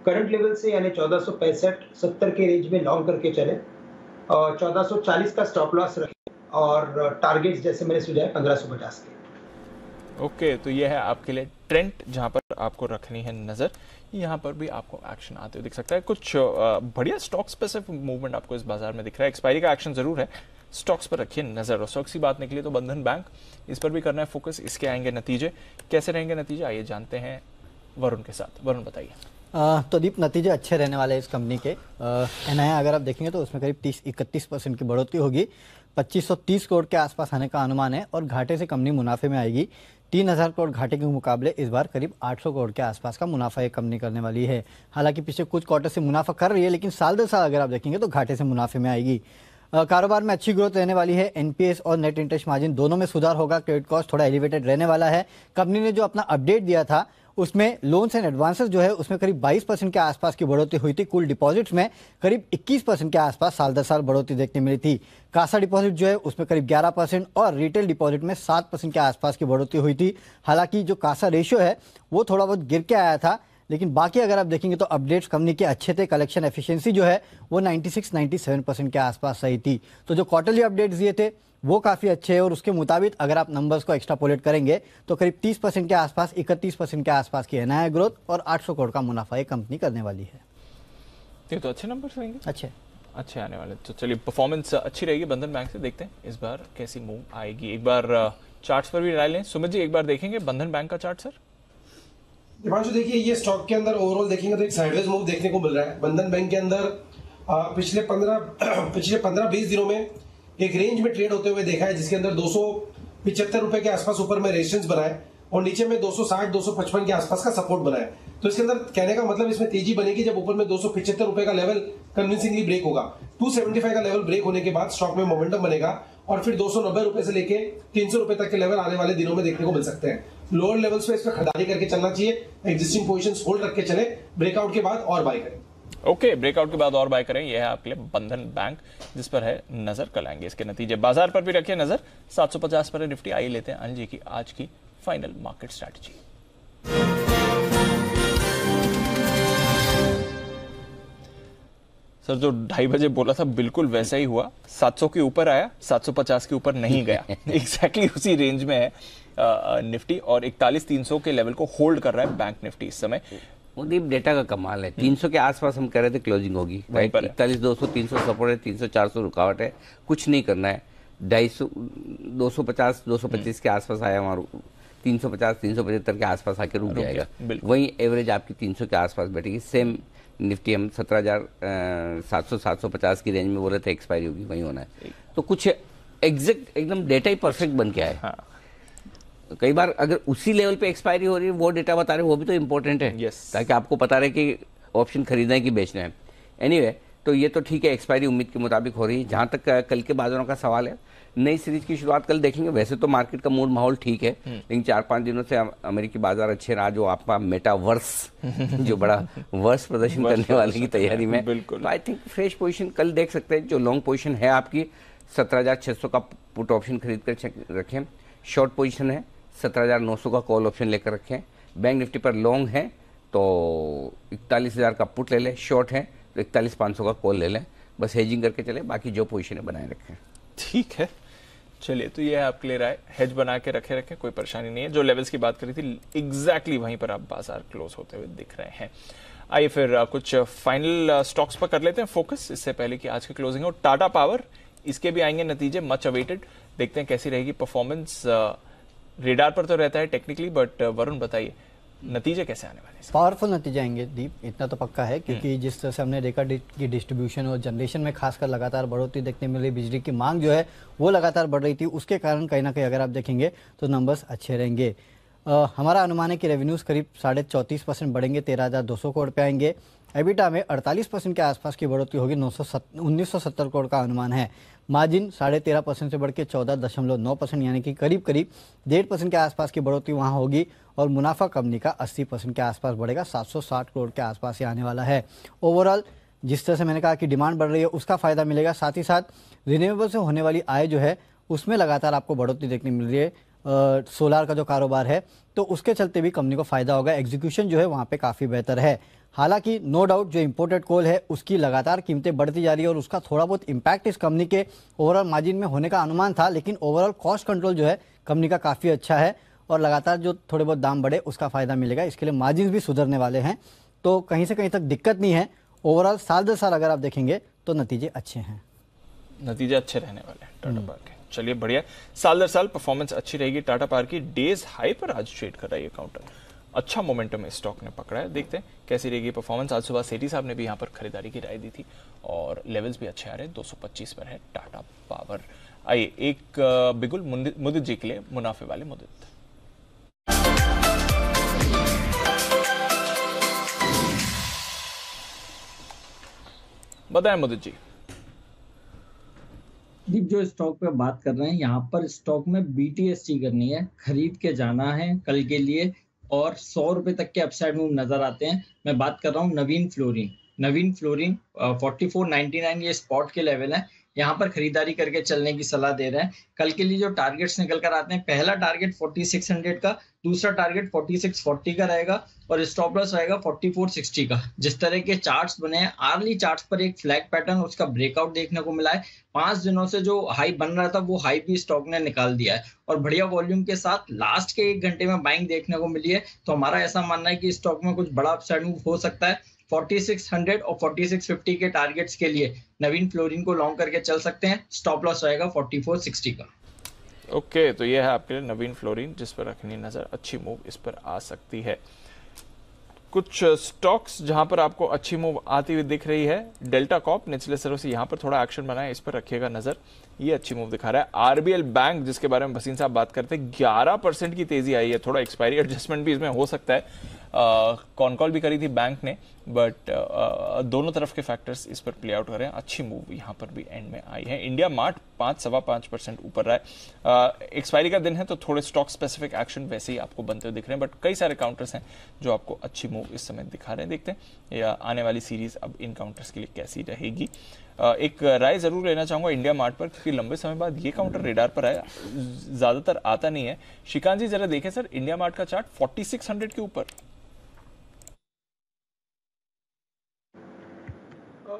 [SPEAKER 13] करंट लेवल से यानी 1465-70 के रेंज में लॉन्ग करके चले और 1440 का स्टॉप लॉस रखें और टारगेट्स जैसे मैंने सुझाए 1550 के।
[SPEAKER 1] ओके, तो ये है आपके लिए ट्रेंड जहां पर आपको रखनी है नजर। यहाँ पर भी आपको एक्शन आते हुए दिख सकता है। कुछ बढ़िया स्टॉक स्पेसिफिक मूवमेंट आपको इस बाजार में दिख रहा है। एक्सपायरी का एक्शन जरूर है, स्टॉक्स पर रखिए नजर। और स्टॉक्स की बात निकली तो बंधन बैंक, इस पर भी करना है फोकस। इसके आएंगे नतीजे, कैसे रहेंगे नतीजे आइए जानते हैं वरुण के साथ। वरुण बताइए।
[SPEAKER 18] तो दीप, नतीजे अच्छे रहने वाले हैं इस कंपनी के। एनआई अगर आप देखेंगे तो उसमें करीब 30-31% की बढ़ोतरी होगी। 2530 करोड़ के आसपास आने का अनुमान है और घाटे से कंपनी मुनाफे में आएगी। 3000 करोड़ घाटे के मुकाबले इस बार करीब 800 करोड़ के आसपास का मुनाफा ये कंपनी करने वाली है। हालांकि पिछले कुछ क्वार्टर से मुनाफा कर रही है, लेकिन साल दर साल अगर आप देखेंगे तो घाटे से मुनाफे में आएगी। कारोबार में अच्छी ग्रोथ रहने वाली है। एनपीएस और नेट इंटरेस्ट मार्जिन दोनों में सुधार होगा। क्रेडिट कॉस्ट थोड़ा एलिवेटेड रहने वाला है। कंपनी ने जो अपना अपडेट दिया था उसमें लोन्स एंड एडवांसेस जो है उसमें करीब 22% के आसपास की बढ़ोतरी हुई थी। कुल डिपॉजिट्स में करीब 21% के आसपास साल दर साल बढ़ोतरी देखने मिली थी। कासा डिपॉजिट जो है उसमें करीब 11% और रिटेल डिपॉजिट में 7% के आसपास की बढ़ोतरी हुई थी। हालांकि जो कासा रेशियो है वो थोड़ा बहुत गिर के आया था, लेकिन बाकी अगर आप देखेंगे तो अपडेट्स कंपनी के अच्छे थे। कलेक्शन एफिशिएंसी जो है वो 96-97% के आसपास सही थी। तो जो क्वार्टरली अपडेट्स दिए थे वो काफ़ी अच्छे हैं और उसके मुताबिक अगर आप नंबर्स को एक्स्ट्रापोलेट करेंगे तो करीब 30% के आसपास, 31% के आसपास की एनआई ग्रोथ और 800 करोड़ का मुनाफा ये कंपनी करने वाली है।
[SPEAKER 1] ये तो अच्छे नंबर रहेंगे, अच्छे आने वाले। तो चलिए, परफॉर्मेंस अच्छी रहेगी बंधन बैंक से। देखते हैं इस बार कैसी मूव आएगी। एक बार चार्ट्स पर भी राय लें। सुमित जी, एक बार देखेंगे बंधन बैंक का चार्ट। सर
[SPEAKER 11] दिपांशु, देखिए ये स्टॉक के अंदर ओवरऑल देखेंगे तो एक साइडवेज मूव देखने को मिल रहा है। बंधन बैंक के अंदर पिछले 15-20 दिनों में एक रेंज में ट्रेड होते हुए देखा है, जिसके अंदर 275 रुपए के आसपास ऊपर में रेजिस्टेंस बनाए और नीचे में 260-255 के आसपास का सपोर्ट बनाए। तो इसके अंदर कहने का मतलब इसमें तेजी बनेगी जब ऊपर में 275 रुपए का लेवल कन्विंसिंगली ब्रेक होगा। 275 का लेवल ब्रेक होने के बाद स्टॉक में मोमेंटम बनेगा और फिर 290 रुपए से लेके 300 रुपए तक के लेवल आने वाले दिनों में देखने को मिल सकते हैं। लोअर लेवल्स पे इस पर खरीदारी करके चलना चाहिए। एग्जिस्टिंग पोजीशंस होल्ड रख के चले, ब्रेकआउट के बाद और बाय करें।
[SPEAKER 1] ओके, ब्रेकआउट के बाद और बाय करें। यह है आपके लिए बंधन बैंक, जिस पर है नजर। कल आएंगे इसके नतीजे। बाजार पर भी रखिए नजर। 750 पर है निफ्टी। आइए लेते हैं अनिल जी की आज की फाइनल मार्केट स्ट्रैटेजी। सर, जो 2:30 बजे बोला था बिल्कुल वैसा ही हुआ। 700 के ऊपर आया, 750 के ऊपर नहीं गया। एग्जैक्टली उसी रेंज में है निफ्टी और 41,300 के लेवल को होल्ड कर रहा है बैंक निफ्टी इस समय।
[SPEAKER 4] मुदीप, डेटा का कमाल है। 300 के आसपास हम कह रहे थे क्लोजिंग होगी, राइट। 41,200, 300 सपोर्ट है, 300-400 रुकावट है। कुछ नहीं करना है। 250, 250-225 के आसपास आया वहाँ 350-375 के आसपास आके रुक जाएगा। वही एवरेज आपकी 300 के आसपास बैठेगी। सेम निफ्टी हम 17,700-750 की रेंज में बोले थे एक्सपायरी होगी, वही होना है। तो कुछ एग्जैक्ट एकदम डेटा ही परफेक्ट बन के आए। कई बार अगर उसी लेवल पे एक्सपायरी हो रही है, वो डेटा बता रहे, वो भी तो इम्पोर्टेंट है, ताकि आपको पता रहे कि ऑप्शन खरीदना है कि बेचना है। एनीवे, तो ये तो ठीक है, एक्सपायरी उम्मीद के मुताबिक हो रही है। जहां तक कल के बाजारों का सवाल है, नई सीरीज की शुरुआत कल देखेंगे। वैसे तो मार्केट का मूड माहौल ठीक है, लेकिन 4-5 दिनों से अमेरिकी बाजार अच्छे रहा। जो आपका मेटावर्स जो बड़ा वर्स प्रदर्शन करने वाले की तैयारी में, तो आई थिंक फ्रेश पोजीशन कल देख सकते हैं। जो लॉन्ग पोजीशन है आपकी 17,600 का पुट ऑप्शन खरीद कर रखें। शॉर्ट पोजीशन है 17,900 का कॉल ऑप्शन लेकर रखें। बैंक निफ्टी पर लॉन्ग है तो 41,000 का पुट ले लें, शॉर्ट है तो 41,500 का कॉल ले लें। बस हेजिंग करके चले, बाकी जो पोजीशन है बनाए रखें।
[SPEAKER 1] ठीक है, चलिए, तो ये है आप क्लियर आए। हेज बना के रखें, कोई परेशानी नहीं है। जो लेवल्स की बात करी थी एग्जैक्टली वहीं पर आप बाजार क्लोज होते हुए दिख रहे हैं। आइए फिर कुछ फाइनल स्टॉक्स पर कर लेते हैं फोकस, इससे पहले कि आज की क्लोजिंग हो। टाटा पावर, इसके भी आएंगे नतीजे, मच अवेटेड। देखते हैं कैसी रहेगी परफॉर्मेंस। रेडार पर तो रहता है टेक्निकली, बट वरुण बताइए नतीजे कैसे आने वाले हैं?
[SPEAKER 18] पावरफुल नतीजे आएंगे दीप, इतना तो पक्का है, क्योंकि जिस तरह से हमने देखा कि डिस्ट्रीब्यूशन और जनरेशन में खासकर लगातार बढ़ोतरी देखने मिल रही, बिजली की मांग जो है वो लगातार बढ़ रही थी, उसके कारण कहीं ना कहीं अगर आप देखेंगे तो नंबर्स अच्छे रहेंगे। हमारा अनुमान है कि रेवेन्यूज़ करीब 34.5% बढ़ेंगे, 13,200 करोड़ पे आएंगे। एबिटा में 48% के आसपास की बढ़ोतरी होगी, 1970 करोड़ का अनुमान है। मार्जिन 13.5% से बढ़ के 14.9%, यानी कि करीब 1.5% के आसपास की बढ़ोतरी वहाँ होगी। और मुनाफा कंपनी का 80% के आसपास बढ़ेगा, 760 करोड़ के आसपास ही आने वाला है। ओवरऑल जिस तरह से मैंने कहा कि डिमांड बढ़ रही है, उसका फायदा मिलेगा। साथ ही साथ रिन्यूएबल से होने वाली आय जो है उसमें लगातार आपको बढ़ोतरी देखने मिल रही है। सोलार का जो कारोबार है तो उसके चलते भी कंपनी को फायदा होगा। एग्जीक्यूशन जो है वहाँ पे काफ़ी बेहतर है। हालांकि नो डाउट जो इंपोर्टेड कोल है उसकी लगातार कीमतें बढ़ती जा रही है और उसका थोड़ा बहुत इम्पैक्ट इस कंपनी के ओवरऑल मार्जिन में होने का अनुमान था, लेकिन ओवरऑल कॉस्ट कंट्रोल जो है कंपनी का काफ़ी अच्छा है और लगातार जो थोड़े बहुत दाम बढ़े उसका फायदा मिलेगा। इसके लिए मार्जिन भी सुधरने वाले हैं, तो कहीं से कहीं तक दिक्कत नहीं है। ओवरऑल साल दर साल अगर आप देखेंगे तो नतीजे अच्छे हैं,
[SPEAKER 1] नतीजे अच्छे रहने वाले हैं टाटा पावर के। चलिए बढ़िया, साल दर साल परफॉर्मेंस अच्छी रहेगी टाटा पावर की। डेज हाई पर आज ट्रेड कर रहा है ये काउंटर, अच्छा मोमेंटम स्टॉक ने पकड़ा है। देखते हैं कैसी रहेगी परफॉर्मेंस। आज सुबह सेठी साहब ने भी यहाँ पर खरीदारी की राय दी थी और लेवल्स भी अच्छे आ रहे हैं। 225 पर है टाटा पावर। आइए एक बिगुल मुदित जी के लिए मुनाफे वाले मुदित। बताएं मुदित जी।
[SPEAKER 5] दीप, जो स्टॉक पे बात कर रहे हैं यहाँ पर स्टॉक में BTST करनी है, खरीद के जाना है कल के लिए और 100 रुपए तक के अपसाइड मूव नजर आते हैं। मैं बात कर रहा हूँ नवीन फ्लोरिन 44.99 ये स्पॉट के लेवल है, यहाँ पर खरीदारी करके चलने की सलाह दे रहे हैं। कल के लिए जो टारगेट्स निकल कर आते हैं, पहला टारगेट 4600 का, दूसरा टारगेट 4640 का रहेगा और स्टॉप लॉस रहेगा 4460 का। जिस तरह के चार्ट्स बने हैं, आर्ली चार्ट्स पर एक फ्लैग पैटर्न उसका ब्रेकआउट देखने को मिला है। 5 दिनों से जो हाई बन रहा था वो हाई भी स्टॉक ने निकाल दिया है और बढ़िया वॉल्यूम के साथ लास्ट के 1 घंटे में बाइंग देखने को मिली है। तो हमारा ऐसा मानना है कि स्टॉक में कुछ बड़ा अपसाइड मूव हो सकता है। 4600 और 4650 के टारगेट्स के लिए नवीन फ्लोरिन को लॉन्ग करके चल सकते हैं। स्टॉप लॉस रहेगा 4460 का।
[SPEAKER 1] ओके, तो ये है आपके लिए नवीन फ्लोरिन जिस पर रखनी नजर। अच्छी मूव इस पर आ सकती है। कुछ स्टॉक्स जहां पर आपको अच्छी मूव आती हुई दिख रही है, डेल्टा कॉर्प निचले स्तरों से यहां पर थोड़ा एक्शन बनाए, इस पर रखिएगा नजर। ये अच्छी मूव दिखा रहा है। RBL बैंक जिसके बारे में भसीन साहब बात करते हैं, 11% की तेजी आई है। थोड़ा एक्सपायरी एडजस्टमेंट भी इसमें हो सकता है। कॉन कॉल भी करी थी बैंक ने, बट दोनों तरफ के फैक्टर्स इस पर प्ले आउट कर रहे हैं। अच्छी मूव यहाँ पर भी एंड में आई है। इंडिया मार्ट 5-5.25% ऊपर रहा है। एक्सपायरी का दिन है तो थोड़े स्टॉक स्पेसिफिक एक्शन वैसे ही आपको बनते हुए दिख रहे हैं, बट कई सारे काउंटर्स हैं जो आपको अच्छी मूव इस समय दिखा रहे हैं। देखते हैं या आने वाली सीरीज अब इन काउंटर्स के लिए कैसी रहेगी। एक राय जरूर लेना चाहूंगा इंडिया मार्ट पर, क्योंकि लंबे समय बाद ये काउंटर रेडार पर आया, ज्यादातर आता नहीं है। श्रीकांत जी जरा देखें सर इंडिया मार्ट का चार्ट 4600 के ऊपर।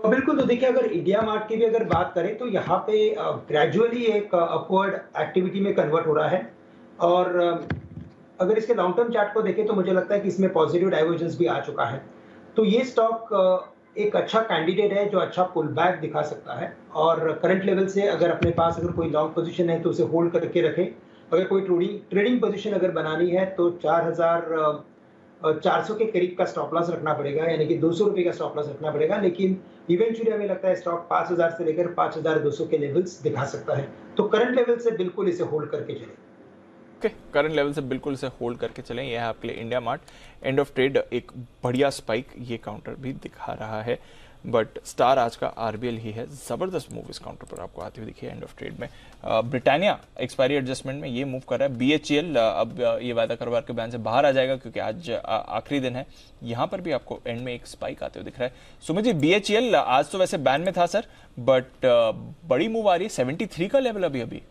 [SPEAKER 13] बिल्कुल, तो देखिए अगर इंडिया मार्ट की भी अगर बात करें तो यहाँ पे ग्रेजुअली एक अपवर्ड एक्टिविटी में कन्वर्ट हो रहा है और अगर इसके लॉन्ग टर्म चार्ट को देखें तो मुझे लगता है कि इसमें पॉजिटिव डाइवर्जेंस भी आ चुका है। तो ये स्टॉक एक अच्छा कैंडिडेट है जो अच्छा पुल बैक दिखा सकता है और करंट लेवल से अगर अपने पास अगर कोई लॉन्ग पोजीशन है तो उसे होल्ड करके रखें। अगर कोई ट्रेडिंग पोजीशन अगर बनानी है तो 4400 के करीब का स्टॉप लॉस रखना पड़ेगा, यानी कि 200 रुपए का स्टॉप लॉस रखना पड़ेगा। लेकिन इवेंचुअली हमें लगता है स्टॉक 5000 से लेकर 5200 के लेवल्स दिखा सकता है। तो करंट लेवल से बिल्कुल इसे होल्ड करके चलें।
[SPEAKER 1] करंट लेवल से बिल्कुल इसे होल्ड करके चलें। यह है आपके लिए India mart. End of trade एक बढ़िया स्पाइक ये काउंटर भी दिखा रहा है, बट स्टार आज का RBL ही है। जबरदस्त मूव इस काउंटर पर आपको आती हुई दिखी है एंड ऑफ ट्रेड में। ब्रिटानिया एक्सपायरी एडजस्टमेंट में ये मूव कर रहा है। BHEL अब ये वायदा कारोबार के बयान से बाहर आ जाएगा क्योंकि आज आखिरी दिन है। यहां पर भी आपको एंड में एक स्पाइक आते हुए दिख रहा है। सुमित जी, BHEL आज तो वैसे बैन में था सर, बट बड़ी मूव आ रही है। 73 का लेवल अभी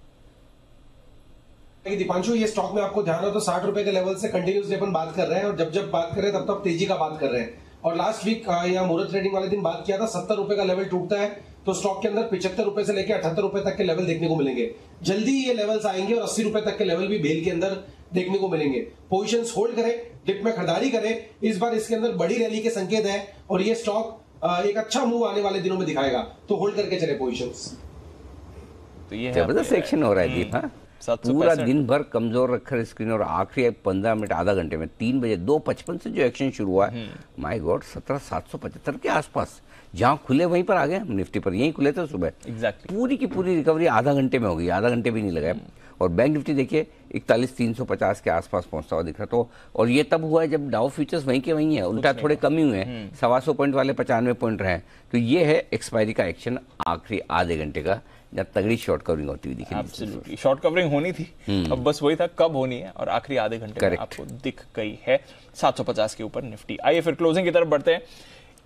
[SPEAKER 11] दीपांशु, ये स्टॉक में आपको ध्यान हो तो 60 रुपए के लेवल से कंटिन्यूसली अपन बात कर रहे हैं और जब बात कर रहे हैं तब तेजी का बात कर रहे हैं। और लास्ट वीक या मुहूर्त ट्रेडिंग वाले दिन बात किया था 70 रुपए का लेवल टूटता है तो स्टॉक के अंदर 75 रुपए से लेकर 78 रुपए तक के लेवल देखने को मिलेंगे। जल्दी ये लेवल्स आएंगे और 80 रुपए तक के लेवल भी बेल के अंदर देखने को मिलेंगे। पोजीशंस होल्ड करें, डिप में खरीदारी करें। इस बार इसके अंदर बड़ी रैली के संकेत है और ये स्टॉक एक अच्छा मूव आने वाले दिनों में दिखाएगा, तो होल्ड करके चले पोजीशंस।
[SPEAKER 1] तो ये
[SPEAKER 4] जबरदस्त एक्शन हो रहा है दीप। पूरा दिन भर कमजोर रखकर स्क्रीन और आखिरी 15 मिनट आधा घंटे में 3 बजे 2:55 से जो एक्शन शुरू हुआ है, माय गॉड 17,775 के आसपास जहां खुले वहीं पर आ गए। हम निफ्टी पर यहीं खुले थे सुबह। पूरी की पूरी रिकवरी आधा घंटे में हो गई, आधा घंटे भी नहीं लगा। और बैंक निफ्टी देखिए 41,350 के आसपास पहुंचता हुआ दिख रहा। तो और ये तब हुआ है जब डाउ फ्यूचर्स वहीं के वहीं है, उल्टा थोड़े कम ही हुए हैं। 125 पॉइंट वाले 95 पॉइंट रहे। तो ये है एक्सपायरी का एक्शन आखिरी आधे घंटे का, जब तगड़ी शॉर्ट कवरिंग होती हुई दिखी।
[SPEAKER 1] एब्सोल्युटली शॉर्ट कवरिंग होनी थी, अब बस वही था कब होनी है और आखिरी आधे घंटे में आपको दिख गई है। 750 के ऊपर निफ्टी। आइए फिर क्लोजिंग की तरफ बढ़ते हैं।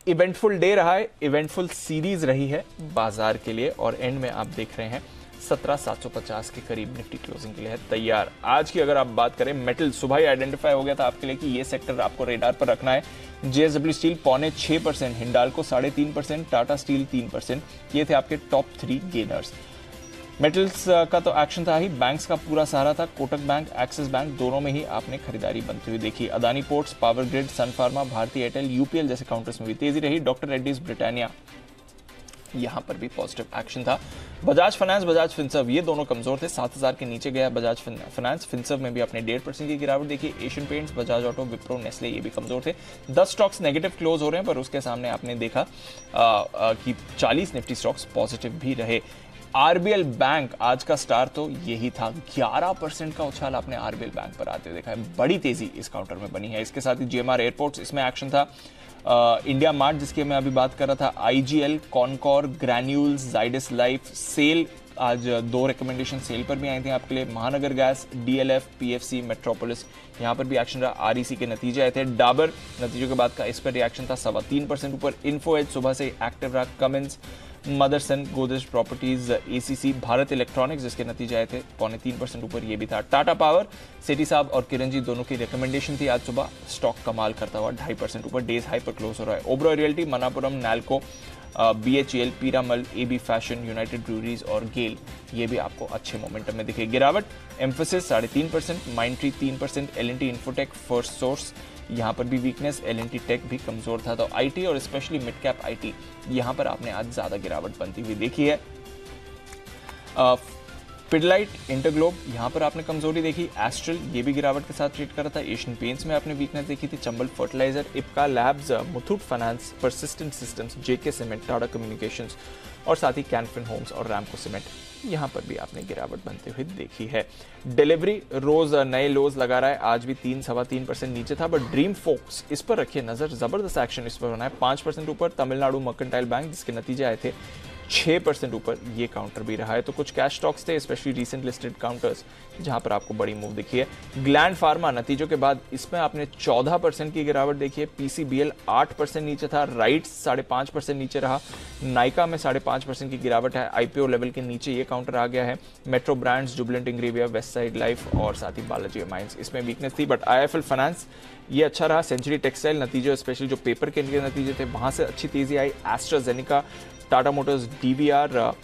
[SPEAKER 1] इवेंटफुल डे रहा है, इवेंटफुल सीरीज रही है बाजार के लिए और एंड में आप देख रहे हैं 17,750 के करीब निफ्टी क्लोजिंग के लिए है तैयार। आज की अगर आप बात करें, मेटल सुबह ही आइडेंटिफाई हो गया था आपके लिए कि ये सेक्टर आपको रेडार पर रखना है। JSW steel 6.25%, Hindalco 3.5%, Tata steel 3%, ये थे आपके टॉप 3 गेनर्स। मेटल्स का तो एक्शन था ही, बैंक्स का पूरा सहारा था। कोटक बैंक, एक्सिस बैंक दोनों में ही आपने खरीदारी बनती हुई देखी। अदानी पोर्ट्स, पावर ग्रिड, सन फार्मा, भारती एयरटेल, यूपीएल जैसे काउंटर्स में भी तेजी रही। डॉक्टर रेड्डीज, ब्रिटानिया, यहां पर भी पॉजिटिव एक्शन था। बजाज फाइनेंस, बजाज फिनसर्व ये दोनों कमजोर थे, 7,000 के नीचे गया बजाज फाइनेंस। फिनसर्व में भी आपने 1.5% की गिरावट देखी। Asian paints, Bajaj auto, Wipro, Nestle ये भी कमजोर थे। 10 स्टॉक्स नेगेटिव क्लोज हो रहे हैं, पर उसके सामने आपने देखा कि 40 निफ्टी स्टॉक्स पॉजिटिव भी रहे। आरबीएल बैंक आज का स्टार तो यही था, 11% का उछाल आपने आरबीएल बैंक पर आते हुए देखा है। बड़ी तेजी इस काउंटर में बनी है। इसके साथ ही जीएमआर एयरपोर्ट्स, इसमें एक्शन था। इंडिया मार्ट जिसकी मैं अभी बात कर रहा था, आईजीएल, कॉनकॉर, ग्रैन्यूल्स, जाइडस लाइफ, सेल, आज 2 रिकमेंडेशन सेल पर भी आई थी आपके लिए। महानगर गैस, डीएलएफ, पीएफसी, मेट्रोपोलिस, यहां पर भी एक्शन रहा। आरईसी के नतीजे आए थे। डाबर नतीजों के बाद का इस पर रिएक्शन था, 3.25% ऊपर। इन्फो एज सुबह से एक्टिव रहा। Cummins, Motherson, Godrej properties, ACC, Bharat electronics जिसके नतीजे आए थे 3.25% ऊपर, ये भी था। टाटा पावर, सेठी साहब और किरण जी दोनों की रिकमेंडेशन थी आज सुबह, स्टॉक कमाल करता हुआ 2.5% ऊपर, डेज हाई पर क्लोज हो रहा है। Oberoi realty, Manappuram, Nalco, BHEL, Piramal, AB fashion, united breweries और गेल ये भी आपको अच्छे मोमेंटम में दिखे। गिरावट, एम्फोसिस 3.5%, माइंडट्री 3%, एलएनटी इन्फोटेक, फर्स्ट सोर्स यहां पर भी वीकनेस, एलएनटी टेक भी कमजोर था। तो आईटी और स्पेशली मिड कैप आईटी यहां पर आपने आज ज्यादा गिरावट बनती हुई देखी है। पिडलाइट, इंटरग्लोब यहां पर आपने कमजोरी देखी। एस्ट्रल ये भी गिरावट के साथ ट्रेड कर रहा था। एशियन पेंट्स में आपने वीकनेस देखी थी। Chambal fertiliser, Ipca labs, Muthoot finance, persistent systems, JK cement, Tata communications और साथ ही कैनफिन होम्स और रैमको सीमेंट यहां पर भी आपने गिरावट बनते हुए देखी है। डिलीवरी रोज नए लोज लगा रहा है, आज भी 3-3.25% नीचे था, बट ड्रीम फोक्स इस पर रखिए नजर, जबरदस्त एक्शन इस पर बना है। 5% ऊपर। तमिलनाडु मर्केंटाइल बैंक जिसके नतीजे आए थे 6% ऊपर, ये काउंटर भी रहा है। तो कुछ कैश स्टॉक्स थे, स्पेशली रीसेंट लिस्टेड काउंटर्स जहां पर आपको बड़ी मूव दिखी है। ग्लैंड फार्मा नतीजों के बाद इसमें आपने 14% की गिरावट देखी है। पीसीबीएल 8% नीचे था। राइट्स 5.5% नीचे रहा। नाइका में 5.5% की गिरावट है, आईपीओ लेवल के नीचे ये काउंटर आ गया है। Metro brands, Jubilant Ingrevia, west side life और साथ ही बालाजी माइंस इसमें वीकनेस थी, बट आईएफएल फाइनेंस ये अच्छा रहा। सेंचुरी टेक्सटाइल नतीजे, स्पेशली जो पेपर के नतीजे थे वहां से अच्छी तेजी आई। AstraZeneca, Tata motors, DVR,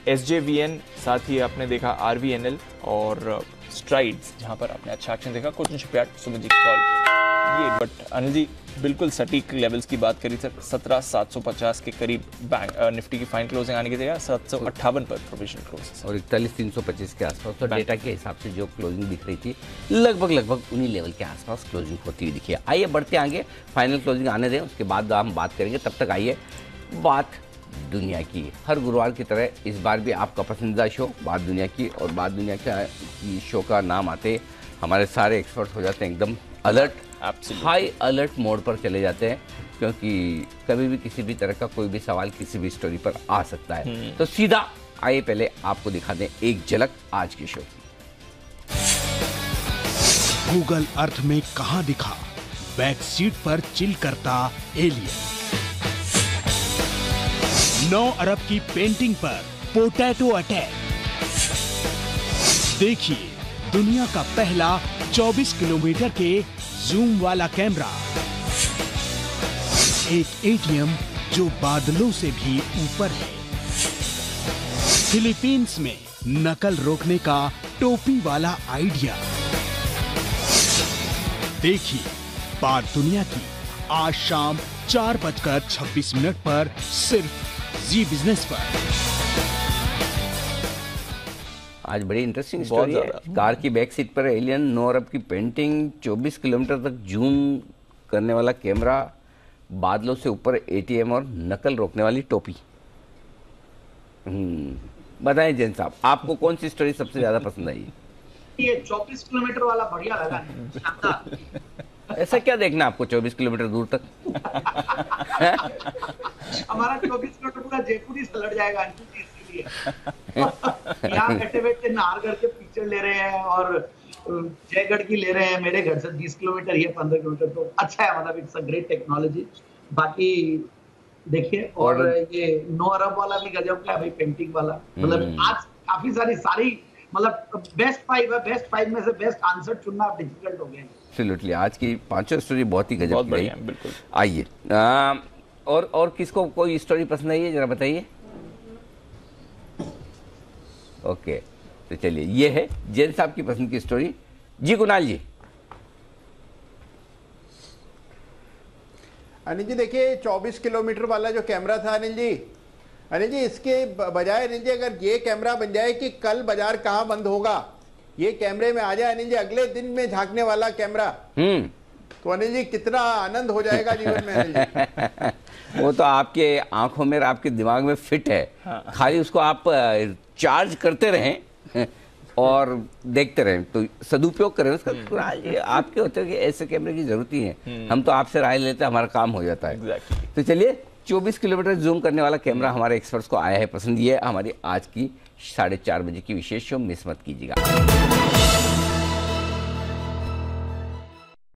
[SPEAKER 1] SJVN, साथ ही आपने देखा आरवीएनएल और स्ट्राइड्स जहां पर आपने अच्छा एक्शन देखा। कुछ शिपयार्ड, सुमित जी की कॉल ये, बट अनिल जी बिल्कुल सटीक लेवल्स की बात करी सर, 17,750 के करीब बैंक निफ्टी की फाइन क्लोजिंग आने की जगह 758 पर प्रोविजनल क्लोज
[SPEAKER 4] और 41,325 के आसपास। तो डेटा के हिसाब से जो क्लोजिंग दिख रही थी लगभग उन्हीं लेवल के आसपास क्लोजिंग होती हुई दिखी है। आइए बढ़ते आगे, फाइनल क्लोजिंग आने दें, उसके बाद हम बात करेंगे। तब तक आइए बात दुनिया की। हर गुरुवार की तरह इस बार भी आपका पसंदीदा शो बात दुनिया की, और बात दुनिया की शो का नाम आते हमारे सारे एक्सपर्ट्स हो जाते हैं एकदम अलर्ट, हाई अलर्ट मोड पर चले जाते हैं, क्योंकि कभी भी किसी भी तरह का कोई भी सवाल किसी भी स्टोरी पर आ सकता है। तो सीधा आइए पहले आपको दिखा दें एक झलक आज की शो की।
[SPEAKER 19] गूगल अर्थ में कहां दिखा बैक सीट पर चिल करता एलियन। 9 अरब की पेंटिंग पर पोटैटो अटैक। देखिए दुनिया का पहला 24 किलोमीटर के जूम वाला कैमरा, एक एटीएम जो बादलों से भी ऊपर है। फिलीपींस में नकल रोकने का टोपी वाला आइडिया। देखिए बात दुनिया की आज शाम 4:26 पर सिर्फ जी बिजनेस पर।
[SPEAKER 4] आज बड़ी इंटरेस्टिंग स्टोरी है। कार की बैक सीट पर एलियन, 9 अरब की पेंटिंग, 24 किलोमीटर तक जूम करने वाला कैमरा, बादलों से ऊपर एटीएम और नकल रोकने वाली टोपी। बताएं जैन साहब, आपको कौन सी स्टोरी सबसे ज्यादा पसंद आई?
[SPEAKER 6] ये 24 किलोमीटर वाला बढ़िया लगा, शानदार।
[SPEAKER 4] ऐसा क्या देखना आपको 24 किलोमीटर दूर तक?
[SPEAKER 6] हमारा 24 किलोमीटर पूरा जयपुर ही सलट जाएगा इसीलिए। यहाँ बैठे बैठे नाहरगढ़ के पिक्चर ले रहे हैं और जयगढ़ की ले रहे हैं। मेरे घर से 20 किलोमीटर, ये 15 किलोमीटर, तो अच्छा है, मतलब इट्स अ ग्रेट टेक्नोलॉजी। बाकी देखिए, और ये 9 अरब वाला भी गजब का है भाई, पेंटिंग वाला। मतलब आज काफी सारी मतलब बेस्ट 5 है, बेस्ट 5 में से बेस्ट आंसर चुनना डिफिकल्ट हो गया।
[SPEAKER 4] एब्सोल्युटली, आज की पांचों स्टोरी बहुत ही गजब की रही।
[SPEAKER 1] बिल्कुल।
[SPEAKER 4] आइए और किसको कोई स्टोरी पसंद आई है जरा बताइए। ओके, तो चलिए, ये है जैन साहब की पसंद की स्टोरी। जी कुणाल जी।
[SPEAKER 8] अनिल जी देखिए, 24 किलोमीटर वाला जो कैमरा था अनिल जी, इसके बजाय अनिल जी अगर ये कैमरा बन जाए कि कल बाजार कहाँ बंद होगा, ये कैमरे में आ जाए अनिल जी, अगले दिन में झांकने वाला कैमरा, तो अनिल जी कितना आनंद हो जाएगा जीवन में अनिल जी।
[SPEAKER 4] वो तो आपके आंखों में, आपके दिमाग में फिट है। हाँ। खाली उसको आप चार्ज करते रहें और देखते रहें, तो सदुपयोग करें उसका। आपके होते हैं कि ऐसे कैमरे की जरूरत ही है, हम तो आपसे राय लेते हैं, हमारा काम हो जाता है। तो चलिए, 24 किलोमीटर जूम करने वाला कैमरा हमारे एक्सपर्ट्स को आया है पसंद। ये हमारी आज की 4:30 बजे की विशेष शो मिस मत कीजिएगा।